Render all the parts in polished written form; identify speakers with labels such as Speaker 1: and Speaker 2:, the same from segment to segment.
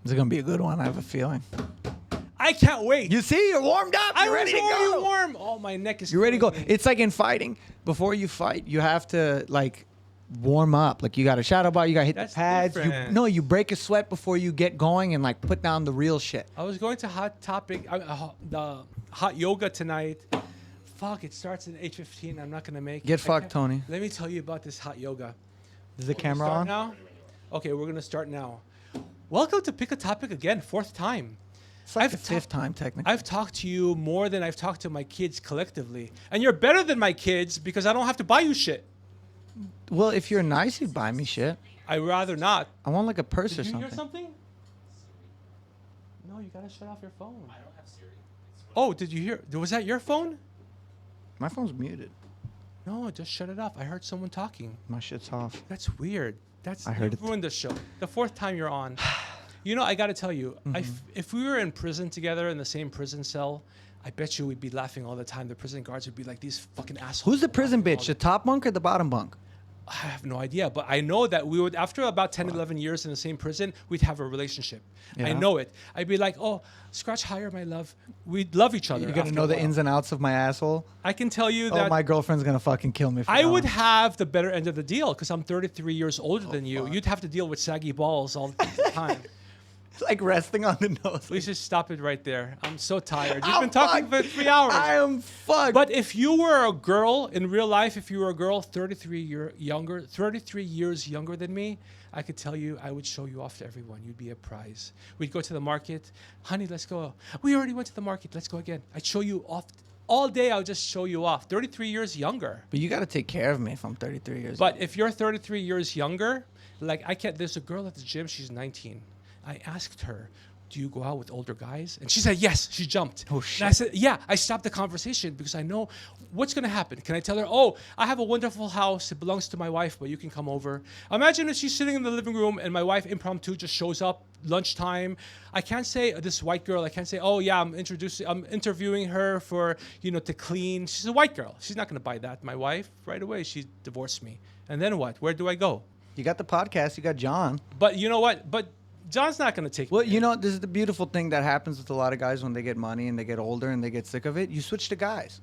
Speaker 1: This is going to be a good one. I have a feeling.
Speaker 2: I can't wait.
Speaker 1: You see, you're warmed up. You're ready to go.
Speaker 2: I was already warm. Oh, my neck is.
Speaker 1: You're ready to go.
Speaker 2: killing me.
Speaker 1: It's like in fighting. Before you fight, you have to like warm up. Like you got a shadow ball. You got to hit
Speaker 2: That's
Speaker 1: the pads.
Speaker 2: different.
Speaker 1: You break a sweat before you get going and like put down the real shit.
Speaker 2: I was going to the hot yoga tonight. Fuck, it starts at 8:15. I'm not gonna make it.
Speaker 1: Get fucked, Tony.
Speaker 2: Let me tell you about this hot yoga.
Speaker 1: Is the camera
Speaker 2: Start
Speaker 1: on?
Speaker 2: now? Okay, we're gonna start now. Welcome to Pick a Topic again, 4th time.
Speaker 1: It's like the 5th time, technically.
Speaker 2: I've talked to you more than I've talked to my kids collectively. And you're better than my kids because I don't have to buy you shit.
Speaker 1: Well, if you're nice, you'd buy me shit.
Speaker 2: I'd rather not.
Speaker 1: I want like a purse
Speaker 2: Did
Speaker 1: or
Speaker 2: you
Speaker 1: something.
Speaker 2: hear something? No, you gotta shut off your phone. I don't have Siri. Oh, did you hear? Was that your phone?
Speaker 1: My phone's muted.
Speaker 2: No, just shut it off. I heard someone talking.
Speaker 1: My shit's off.
Speaker 2: That's weird. I
Speaker 1: heard it.
Speaker 2: ruined the show. The 4th time you're on. You know, I got to tell you, if we were in prison together in the same prison cell, I bet you we'd be laughing all the time. The prison guards would be like, these fucking assholes.
Speaker 1: Who's the prison
Speaker 2: laughing all
Speaker 1: bitch? The top bunk or the bottom bunk?
Speaker 2: I have no idea, but I know that we would, after about 10, 11 years in the same prison, we'd have a relationship. I
Speaker 1: Yeah.
Speaker 2: know it. I'd be like, oh, scratch higher, my love. We'd love each other.
Speaker 1: You're going to know the ins and outs of my asshole?
Speaker 2: I can tell you
Speaker 1: Oh,
Speaker 2: that
Speaker 1: my girlfriend's going to fucking kill me for
Speaker 2: I
Speaker 1: that
Speaker 2: would
Speaker 1: one.
Speaker 2: have the better end of the deal because I'm 33 years older than you.
Speaker 1: fuck.
Speaker 2: You'd have to deal with saggy balls all the time.
Speaker 1: It's like resting on the nose.
Speaker 2: We should stop it right there. I'm so tired. You've
Speaker 1: I'm
Speaker 2: been talking
Speaker 1: fucked.
Speaker 2: for 3 hours.
Speaker 1: I am fucked.
Speaker 2: But if you were a girl in real life, if you were a girl 33 years younger than me, I could tell you I would show you off to everyone. You'd be a prize. We'd go to the market. Honey, let's go. We already went to the market. Let's go again. I'd show you off. All day, I would just show you off. 33 years younger.
Speaker 1: But you got to take care of me if I'm 33 years
Speaker 2: But
Speaker 1: old.
Speaker 2: if you're 33 years younger, like there's a girl at the gym, she's 19. I asked her, do you go out with older guys? And she said, yes. She jumped.
Speaker 1: Oh, shit.
Speaker 2: And I said, yeah. I stopped the conversation because I know what's going to happen. Can I tell her, oh, I have a wonderful house. It belongs to my wife, but you can come over. Imagine if she's sitting in the living room and my wife impromptu just shows up lunchtime. I can't say this white girl. I can't say, oh, yeah, I'm interviewing her for, to clean. She's a white girl. She's not going to buy that. My wife, right away, she divorced me. And then what? Where do I go?
Speaker 1: You got the podcast. You got John.
Speaker 2: But you know what? But John's not going to take
Speaker 1: Well,
Speaker 2: me.
Speaker 1: you know, this is the beautiful thing that happens with a lot of guys when they get money and they get older and they get sick of it. You switch to guys.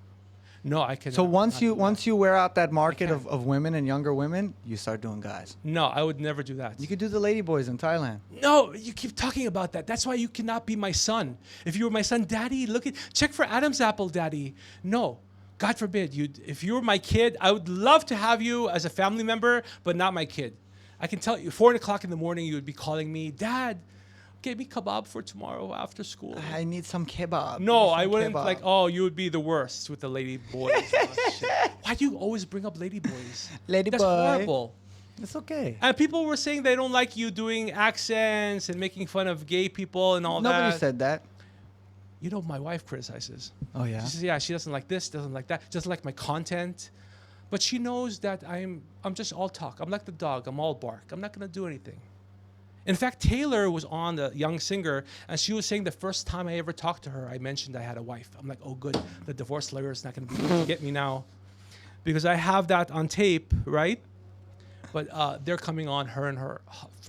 Speaker 2: No, I can.
Speaker 1: So once you wear out that market of women and younger women, you start doing guys.
Speaker 2: No, I would never do that.
Speaker 1: You could do the lady boys in Thailand.
Speaker 2: No, you keep talking about that. That's why you cannot be my son. If you were my son, daddy, check for Adam's apple, daddy. No. God forbid. If you were my kid, I would love to have you as a family member, but not my kid. I can tell you, 4 o'clock in the morning, you would be calling me, Dad, get me kebab for tomorrow after school.
Speaker 1: I need some kebab.
Speaker 2: No,
Speaker 1: Some
Speaker 2: I wouldn't
Speaker 1: kebab.
Speaker 2: you would be the worst with the lady boys. Oh, shit. Why do you always bring up lady boys?
Speaker 1: Lady
Speaker 2: That's
Speaker 1: boy.
Speaker 2: horrible.
Speaker 1: It's okay.
Speaker 2: And people were saying they don't like you doing accents and making fun of gay people and all that.
Speaker 1: Nobody said that.
Speaker 2: You know, my wife criticizes.
Speaker 1: Oh, yeah?
Speaker 2: She says, yeah, she doesn't like this, doesn't like that, doesn't like my content. But she knows that I'm just all talk. I'm like the dog. I'm all bark. I'm not going to do anything. In fact, Taylor was on The Young Singer, and she was saying the first time I ever talked to her, I mentioned I had a wife. I'm like, oh, good. The divorce lawyer is not going to be able to get me now. Because I have that on tape, right? But they're coming on. Her and her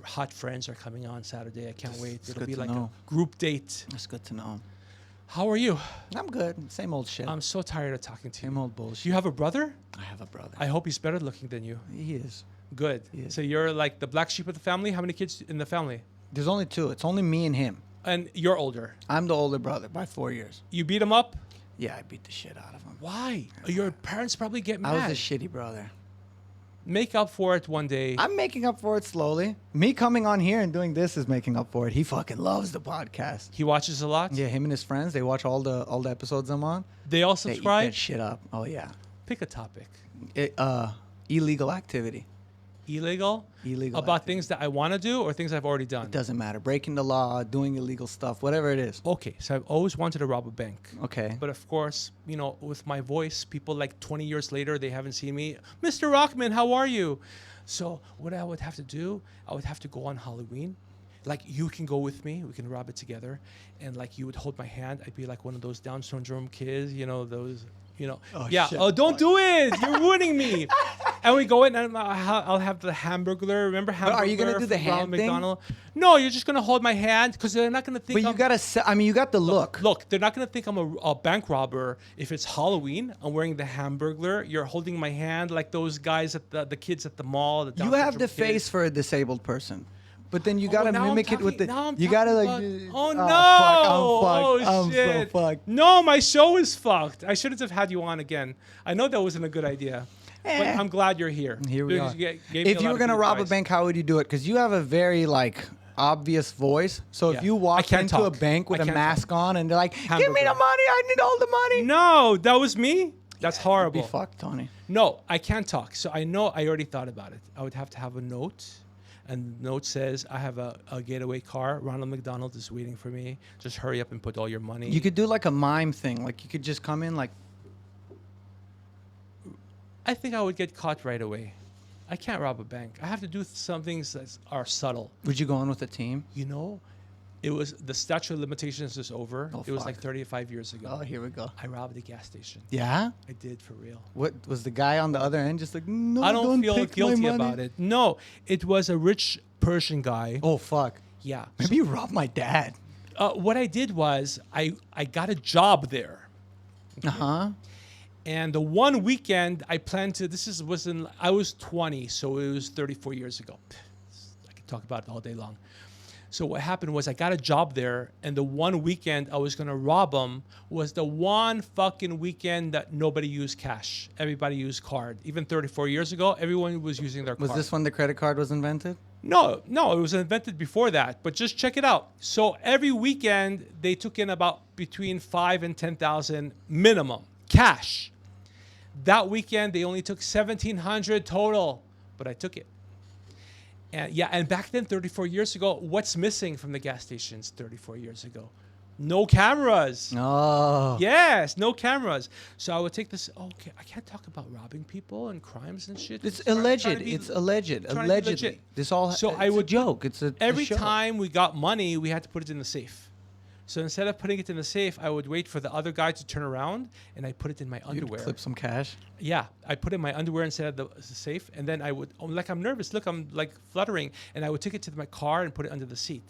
Speaker 2: hot friends are coming on Saturday. I can't wait.
Speaker 1: It's
Speaker 2: It'll
Speaker 1: good
Speaker 2: be
Speaker 1: to
Speaker 2: like
Speaker 1: know.
Speaker 2: a group date.
Speaker 1: That's good to know.
Speaker 2: How are you?
Speaker 1: I'm good. Same old shit.
Speaker 2: I'm so tired of talking to you.
Speaker 1: Same old bullshit.
Speaker 2: You have a brother?
Speaker 1: I have a brother.
Speaker 2: I hope he's better looking than you.
Speaker 1: He is.
Speaker 2: Good.
Speaker 1: Yeah.
Speaker 2: So you're like the black sheep of the family? How many kids in the family?
Speaker 1: There's only 2. It's only me and him.
Speaker 2: And you're older.
Speaker 1: I'm the older brother by 4 years.
Speaker 2: You beat him up?
Speaker 1: Yeah, I beat the shit out of him.
Speaker 2: Why? Your parents probably get mad.
Speaker 1: I was a shitty brother.
Speaker 2: Make up for it one day.
Speaker 1: I'm making up for it slowly. Me coming on here and doing this is making up for it. He fucking loves the podcast.
Speaker 2: He watches a lot?
Speaker 1: Yeah, him and his friends, they watch all the episodes I'm on.
Speaker 2: They all
Speaker 1: They eat
Speaker 2: subscribe?
Speaker 1: that shit up. Oh yeah.
Speaker 2: Pick a topic.
Speaker 1: Illegal activity.
Speaker 2: Illegal?
Speaker 1: Illegal
Speaker 2: About
Speaker 1: activity.
Speaker 2: things that I want to do or things I've already done?
Speaker 1: It doesn't matter. Breaking the law, doing illegal stuff, whatever it is.
Speaker 2: Okay, so I've always wanted to rob a bank.
Speaker 1: Okay.
Speaker 2: But of course, with my voice, people like 20 years later, they haven't seen me. Mr. Rockman, how are you? So what I would have to do, I would have to go on Halloween. Like, you can go with me. We can rob it together. And like, you would hold my hand. I'd be like one of those Down syndrome kids, those You know,
Speaker 1: Oh,
Speaker 2: yeah.
Speaker 1: shit.
Speaker 2: Oh, don't do it! You're ruining me. And we go in, and I'll have the Hamburglar. Remember Hamburglar?
Speaker 1: are you gonna do the
Speaker 2: from Ronald
Speaker 1: hand thing?
Speaker 2: McDonald? No, you're just gonna hold my hand because they're not gonna think.
Speaker 1: But you gotta. I mean, you got the look.
Speaker 2: Look, they're not gonna think I'm a bank robber if it's Halloween. I'm wearing the Hamburglar. You're holding my hand like those guys at the kids at the mall. The Down
Speaker 1: You have the
Speaker 2: syndrome kids.
Speaker 1: face for a disabled person. But then you gotta
Speaker 2: now I'm
Speaker 1: mimic it with the.
Speaker 2: talking- now I'm
Speaker 1: You gotta like.
Speaker 2: talking about- oh no!
Speaker 1: Fuck, I'm fucked.
Speaker 2: Oh
Speaker 1: I'm
Speaker 2: shit!
Speaker 1: so fucked.
Speaker 2: No, my show is fucked. I shouldn't have had you on again. I know that wasn't a good idea, but
Speaker 1: Eh.
Speaker 2: I'm glad you're here.
Speaker 1: Here we
Speaker 2: Because
Speaker 1: are.
Speaker 2: you gave me
Speaker 1: If
Speaker 2: a
Speaker 1: you
Speaker 2: lot
Speaker 1: were
Speaker 2: of
Speaker 1: gonna
Speaker 2: good
Speaker 1: rob a
Speaker 2: advice.
Speaker 1: bank, how would you do it? Because you have a very like obvious voice. So
Speaker 2: Yeah.
Speaker 1: if you
Speaker 2: I
Speaker 1: walk
Speaker 2: can't
Speaker 1: into a
Speaker 2: talk.
Speaker 1: bank with
Speaker 2: I
Speaker 1: a
Speaker 2: can't
Speaker 1: mask on and they're like, "Give me
Speaker 2: Hamburger.
Speaker 1: the money! I need all the money."
Speaker 2: No, that was me. That's
Speaker 1: Be
Speaker 2: horrible.
Speaker 1: fucked, Tony.
Speaker 2: No, I can't talk. So I know I already thought about it. I would have to have a note. And the note says, I have a getaway car. Ronald McDonald is waiting for me. Just hurry up and put all your money.
Speaker 1: You could do like a mime thing. Like you could just come in like.
Speaker 2: I think I would get caught right away. I can't rob a bank. I have to do some things that are subtle.
Speaker 1: Would you go in with a team?
Speaker 2: You know, it was the statute of limitations is over.
Speaker 1: Oh,
Speaker 2: it was
Speaker 1: fuck.
Speaker 2: like 35 years ago.
Speaker 1: Oh, here we go.
Speaker 2: I robbed a gas station.
Speaker 1: Yeah.
Speaker 2: I did for real.
Speaker 1: What was the guy on the other end just like? No,
Speaker 2: I don't feel
Speaker 1: take my
Speaker 2: guilty
Speaker 1: money."
Speaker 2: about it. No, it was a rich Persian guy.
Speaker 1: Oh fuck.
Speaker 2: Yeah.
Speaker 1: Maybe you robbed my dad.
Speaker 2: What I did was I got a job there.
Speaker 1: Uh huh.
Speaker 2: And the one weekend I planned to, I was 20, so it was 34 years ago. I could talk about it all day long. So what happened was I got a job there, and the one weekend I was going to rob them was the one fucking weekend that nobody used cash. Everybody used card. Even 34 years ago, everyone was using their
Speaker 1: Was
Speaker 2: card.
Speaker 1: this when the credit card was invented?
Speaker 2: No, it was invented before that. But just check it out. So every weekend they took in about between 5 and 10,000 minimum cash. That weekend they only took 1,700 total, but I took it. And yeah, and back then, 34 years ago, what's missing from the gas stations 34 years ago? No cameras.
Speaker 1: Oh.
Speaker 2: Yes, no cameras. So I would take this. Okay, I can't talk about robbing people and crimes and shit.
Speaker 1: It's
Speaker 2: Trying
Speaker 1: alleged.
Speaker 2: to be-
Speaker 1: It's alleged.
Speaker 2: trying to be
Speaker 1: Allegedly.
Speaker 2: legit.
Speaker 1: This all.
Speaker 2: So
Speaker 1: it's
Speaker 2: I would
Speaker 1: a joke. It's a
Speaker 2: Every
Speaker 1: show.
Speaker 2: time we got money, we had to put it in the safe. So instead of putting it in the safe, I would wait for the other guy to turn around, and I put it in my
Speaker 1: You'd
Speaker 2: underwear.
Speaker 1: clip some cash.
Speaker 2: Yeah, I put it in my underwear instead of the safe, and then I would, I'm nervous. Look, I'm like fluttering, and I would take it to my car and put it under the seat.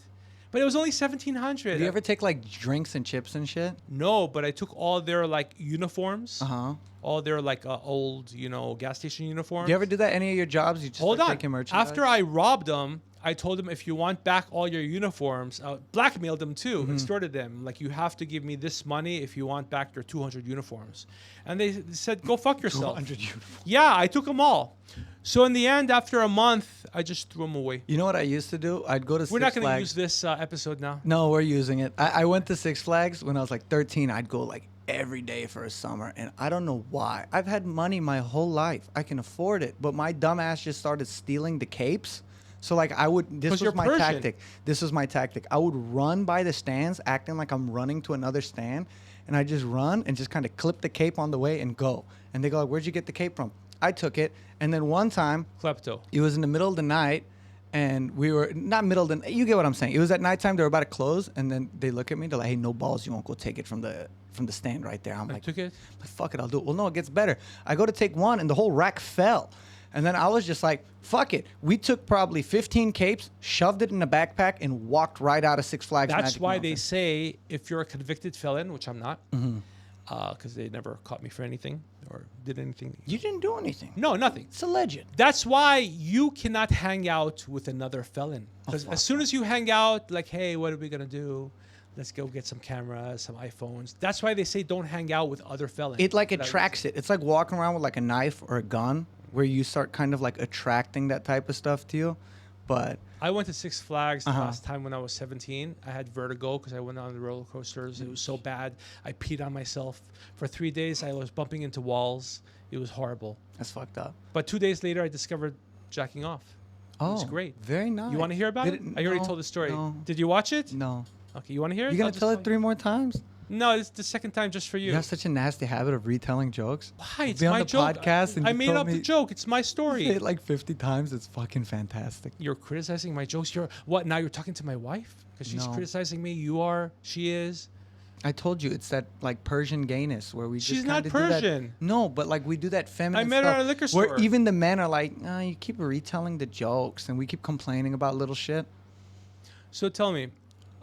Speaker 2: But it was only 1,700.
Speaker 1: Do you ever take like drinks and chips and shit?
Speaker 2: No, but I took all their like uniforms,
Speaker 1: Uh huh.
Speaker 2: all their like old, gas station uniforms.
Speaker 1: Do you ever do that any of your jobs? You just
Speaker 2: Hold
Speaker 1: like,
Speaker 2: on.
Speaker 1: taking merchandise?
Speaker 2: After I robbed them, I told them if you want back all your uniforms, blackmailed them too,
Speaker 1: Mm-hmm.
Speaker 2: extorted them. Like you have to give me this money if you want back your 200 uniforms. And they said, go fuck yourself.
Speaker 1: 200 uniforms.
Speaker 2: Yeah, I took them all. So in the end, after a month, I just threw them away.
Speaker 1: You know what I used to do? I'd go to
Speaker 2: We're
Speaker 1: Six
Speaker 2: not going to
Speaker 1: Flags.
Speaker 2: use this episode now.
Speaker 1: No, we're using it. I went to Six Flags when I was like 13. I'd go like every day for a summer, and I don't know why. I've had money my whole life. I can afford it, but my dumb ass just started stealing the capes. So like I would. This
Speaker 2: 'Cause
Speaker 1: was
Speaker 2: you're
Speaker 1: my
Speaker 2: Persian.
Speaker 1: tactic. This was my tactic. I would run by the stands, acting like I'm running to another stand, and I just run and just kind of clip the cape on the way and go. And they go like, "Where'd you get the cape from?" I took it, and then one time
Speaker 2: Klepto.
Speaker 1: it was in the middle of the night, and we were not middle of the. You get what I'm saying? It was at nighttime. They were about to close, and then they look at me. They're like, "Hey, no balls. You won't go take it from the stand right there." I'm
Speaker 2: I
Speaker 1: like,
Speaker 2: took it.
Speaker 1: "Fuck it, I'll do it." Well, no, it gets better. I go to take one, and the whole rack fell. And then I was just like, "Fuck it." We took probably 15 capes, shoved it in a backpack, and walked right out of Six Flags.
Speaker 2: That's
Speaker 1: Magic
Speaker 2: why
Speaker 1: Mountain.
Speaker 2: they say if you're a convicted felon, which I'm not,
Speaker 1: Mm-hmm.
Speaker 2: because they never caught me for anything or did anything.
Speaker 1: You didn't do anything.
Speaker 2: No, nothing.
Speaker 1: It's alleged.
Speaker 2: That's why you cannot hang out with another felon. Because
Speaker 1: fuck
Speaker 2: as soon as you hang out, like, hey, what are we gonna do? Let's go get some cameras, some iPhones. That's why they say don't hang out with other felons.
Speaker 1: It like
Speaker 2: That
Speaker 1: attracts it. It's like walking around with like a knife or a gun, where you start kind of like attracting that type of stuff to you. But
Speaker 2: I went to Six Flags the
Speaker 1: Uh-huh.
Speaker 2: last time when I was 17. I had vertigo because I went on the roller coasters. It was so bad. I peed on myself. For 3 days, I was bumping into walls. It was horrible.
Speaker 1: that's fucked up.
Speaker 2: But 2 days later, I discovered jacking off.
Speaker 1: Oh,
Speaker 2: It's great.
Speaker 1: Very nice.
Speaker 2: You want to hear about it? I already
Speaker 1: no,
Speaker 2: told the story.
Speaker 1: No,
Speaker 2: Did you watch it?
Speaker 1: no.
Speaker 2: Okay, you want to hear it?
Speaker 1: You're
Speaker 2: I'll
Speaker 1: gonna
Speaker 2: just
Speaker 1: tell it 3 more times?
Speaker 2: No, it's the second time just for you.
Speaker 1: You have such a nasty habit of retelling jokes.
Speaker 2: Why? It's
Speaker 1: Be on
Speaker 2: my
Speaker 1: the
Speaker 2: joke.
Speaker 1: podcast and
Speaker 2: I
Speaker 1: you
Speaker 2: made
Speaker 1: told
Speaker 2: up the
Speaker 1: me-
Speaker 2: joke. It's my
Speaker 1: You say
Speaker 2: story.
Speaker 1: it like 50 times. It's fucking fantastic.
Speaker 2: You're criticizing my jokes. You're what? Now you're talking to my wife because she's
Speaker 1: No.
Speaker 2: criticizing me. You are. She is.
Speaker 1: I told you it's that like Persian gayness where we
Speaker 2: She's
Speaker 1: just
Speaker 2: not
Speaker 1: kinda do that.
Speaker 2: Persian.
Speaker 1: No, but like we do that feminine
Speaker 2: I met her
Speaker 1: stuff
Speaker 2: at a liquor
Speaker 1: where
Speaker 2: store.
Speaker 1: even the men are like, you keep retelling the jokes and we keep complaining about little shit.
Speaker 2: So tell me,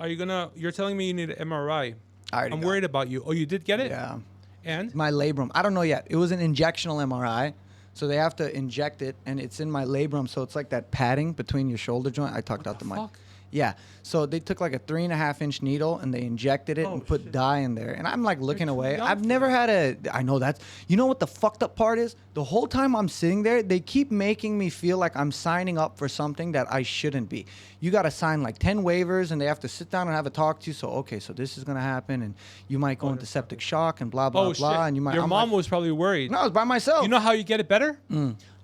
Speaker 2: you're telling me you need an MRI.
Speaker 1: I already
Speaker 2: I'm
Speaker 1: got
Speaker 2: worried about you. Oh, you did get it?
Speaker 1: Yeah.
Speaker 2: And?
Speaker 1: My labrum. I don't know yet. It was an injectional MRI. So they have to inject it and it's in my labrum. So it's like that padding between your shoulder joint. I talked out the mic.
Speaker 2: Fuck?
Speaker 1: Yeah. So they took like a 3.5-inch needle and they injected it and put dye in there. And I'm like looking
Speaker 2: too
Speaker 1: away.
Speaker 2: young
Speaker 1: I've
Speaker 2: for
Speaker 1: never had you know what the fucked up part is? The whole time I'm sitting there, they keep making me feel like I'm signing up for something that I shouldn't be. You got to sign like 10 waivers and they have to sit down and have a talk to you. So, okay, so this is going to happen and you might go into septic shock and blah, blah,
Speaker 2: Oh,
Speaker 1: blah.
Speaker 2: shit.
Speaker 1: And you might,
Speaker 2: Your
Speaker 1: I'm
Speaker 2: mom
Speaker 1: like,
Speaker 2: was probably worried.
Speaker 1: no, I was by myself.
Speaker 2: You know how you get it better?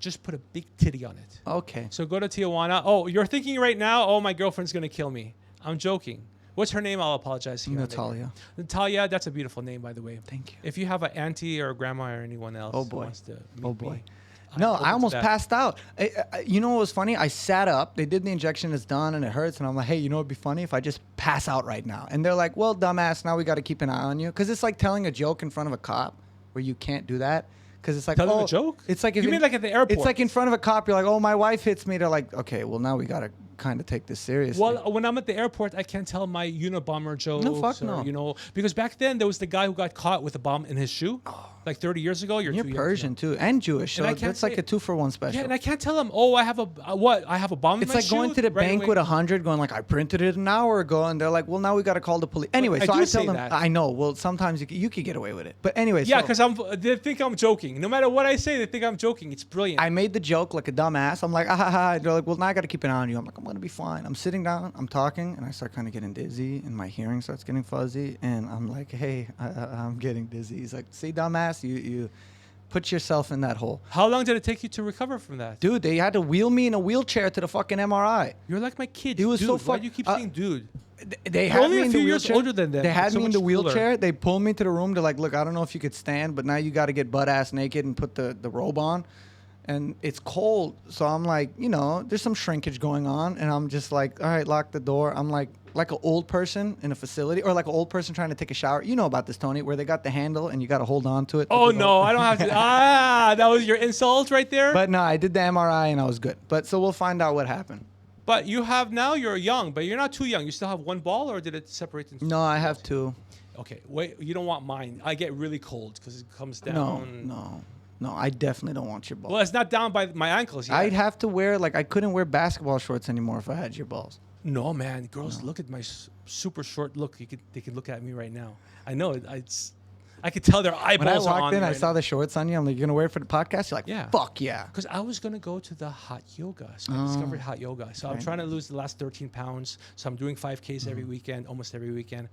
Speaker 2: Just put a big titty on it.
Speaker 1: Okay.
Speaker 2: So go to Tijuana. Oh, you're thinking right now, oh, my girlfriend's going to kill me. I'm joking. What's her name? I'll apologize to you.
Speaker 1: Natalia.
Speaker 2: Natalia, that's a beautiful name, by the way.
Speaker 1: Thank you.
Speaker 2: If you have an auntie or a grandma or anyone else
Speaker 1: Oh,
Speaker 2: who
Speaker 1: boy.
Speaker 2: wants to meet
Speaker 1: Oh, boy.
Speaker 2: me,
Speaker 1: No,
Speaker 2: I'm
Speaker 1: I
Speaker 2: open
Speaker 1: almost
Speaker 2: to that.
Speaker 1: passed out. You know what was funny? I sat up. They did the injection. It's done and it hurts. And I'm like, hey, you know what'd be funny if I just pass out right now? And they're like, well, dumbass, now we got to keep an eye on you. Because it's like telling a joke in front of a cop where you can't do that. Because it's like,
Speaker 2: Tell them
Speaker 1: oh,
Speaker 2: a joke?
Speaker 1: It's like if
Speaker 2: You mean like at the airport?
Speaker 1: It's like in front of a cop. You're like, oh, my wife hits me. They're like, okay, well, now we got to kind of take this seriously.
Speaker 2: Well, when I'm at the airport, I can't tell my Unabomber jokes.
Speaker 1: No, fuck
Speaker 2: or,
Speaker 1: no.
Speaker 2: You know, because back then there was the guy who got caught with a bomb in his shoe, like 30 years ago. You're
Speaker 1: You're
Speaker 2: too young to
Speaker 1: Persian,
Speaker 2: know.
Speaker 1: too, and Jewish.
Speaker 2: And
Speaker 1: So
Speaker 2: I can't
Speaker 1: that's like
Speaker 2: say-
Speaker 1: a 2-for-1 special.
Speaker 2: Yeah, and I can't tell him, oh, I have a what? I have a bomb.
Speaker 1: It's
Speaker 2: in my
Speaker 1: like going
Speaker 2: shoe?
Speaker 1: to the
Speaker 2: Right
Speaker 1: bank
Speaker 2: away.
Speaker 1: with 100, going like, I printed it an hour ago, and they're like, well, now we got to call the police. Anyway,
Speaker 2: I
Speaker 1: so
Speaker 2: do
Speaker 1: I
Speaker 2: say
Speaker 1: tell them,
Speaker 2: that.
Speaker 1: I know. Well, sometimes you could get away with it, but anyway,
Speaker 2: Yeah,
Speaker 1: so
Speaker 2: because they think I'm joking. No matter what I say, they think I'm joking. It's brilliant.
Speaker 1: I made the joke like a dumbass. I'm like, ah ha ha. They're like, well, now I got to keep an eye on you. I'm like, I'm gonna be fine. I'm sitting down, I'm talking, and I start kind of getting dizzy, and my hearing starts getting fuzzy, and I'm like, hey, I'm getting dizzy. He's like, see, dumbass, you put yourself in that hole.
Speaker 2: How long did it take you to recover from that?
Speaker 1: Dude, they had to wheel me in a wheelchair to the fucking MRI.
Speaker 2: You're like my kid.
Speaker 1: It was
Speaker 2: dude,
Speaker 1: so
Speaker 2: why
Speaker 1: fuck-
Speaker 2: do you keep
Speaker 1: uh,
Speaker 2: saying dude?
Speaker 1: They had
Speaker 2: only
Speaker 1: me
Speaker 2: a
Speaker 1: in
Speaker 2: few
Speaker 1: the
Speaker 2: years
Speaker 1: wheelchair.
Speaker 2: older than them.
Speaker 1: They had
Speaker 2: It's
Speaker 1: me
Speaker 2: so
Speaker 1: in the
Speaker 2: much cooler.
Speaker 1: wheelchair. They pulled me to the room. They're like, look, I don't know if you could stand, but now you got to get butt ass naked and put the robe on. And it's cold. So I'm like, you know, there's some shrinkage going on. And I'm just like, all right, lock the door. I'm like an old person in a facility or like an old person trying to take a shower. You know about this, Tony, where they got the handle and you got to hold on to it.
Speaker 2: Oh, no, I don't have to. That was your insult right there?
Speaker 1: But no, I did the MRI and I was good. But so we'll find out what happened.
Speaker 2: But you have now, you're young, but you're not too young. You still have one ball, or did it separate into
Speaker 1: No, I have two.
Speaker 2: Okay, wait, you don't want mine. I get really cold because it comes
Speaker 1: No,
Speaker 2: down.
Speaker 1: no, I definitely don't want your balls.
Speaker 2: Well, it's not down by my ankles yet.
Speaker 1: I'd have to wear, like, I couldn't wear basketball shorts anymore if I had your balls.
Speaker 2: No, man. Girls, look at my super short look. They can look at me right now. I know. I could tell their eyeballs
Speaker 1: When I
Speaker 2: are on
Speaker 1: walked
Speaker 2: me
Speaker 1: in, I
Speaker 2: right
Speaker 1: saw the shorts on you. I'm like, you're going to wear it for the podcast? You're like,
Speaker 2: Yeah.
Speaker 1: fuck yeah.
Speaker 2: Because I was going to go to the hot yoga. So I discovered hot yoga. So I'm trying to lose the last 13 pounds. So I'm doing 5Ks every weekend, almost every weekend.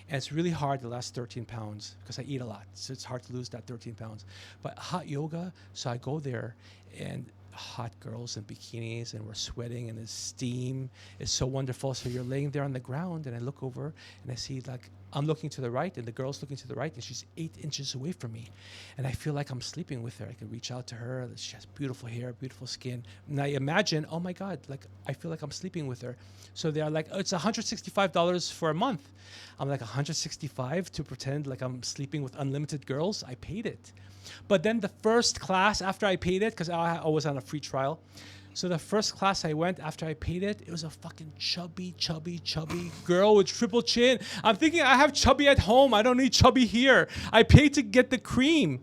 Speaker 2: And it's really hard the last 13 pounds because I eat a lot. So it's hard to lose that 13 pounds. But hot yoga, so I go there and hot girls in bikinis and we're sweating and the steam is so wonderful. So you're laying there on the ground and I look over and I see like I'm looking to the right and the girl's looking to the right and she's 8 inches away from me. And I feel like I'm sleeping with her. I can reach out to her. She has beautiful hair, beautiful skin. And I imagine, oh my God, like I feel like I'm sleeping with her. So they're like, oh, it's $165 for a month. I'm like, 165 to pretend like I'm sleeping with unlimited girls? I paid it. But then the first class after I paid it, because I was on a free trial. So the first class I went after I paid it, it was a fucking chubby girl with triple chin. I'm thinking I have chubby at home. I don't need chubby here. I paid to get the cream.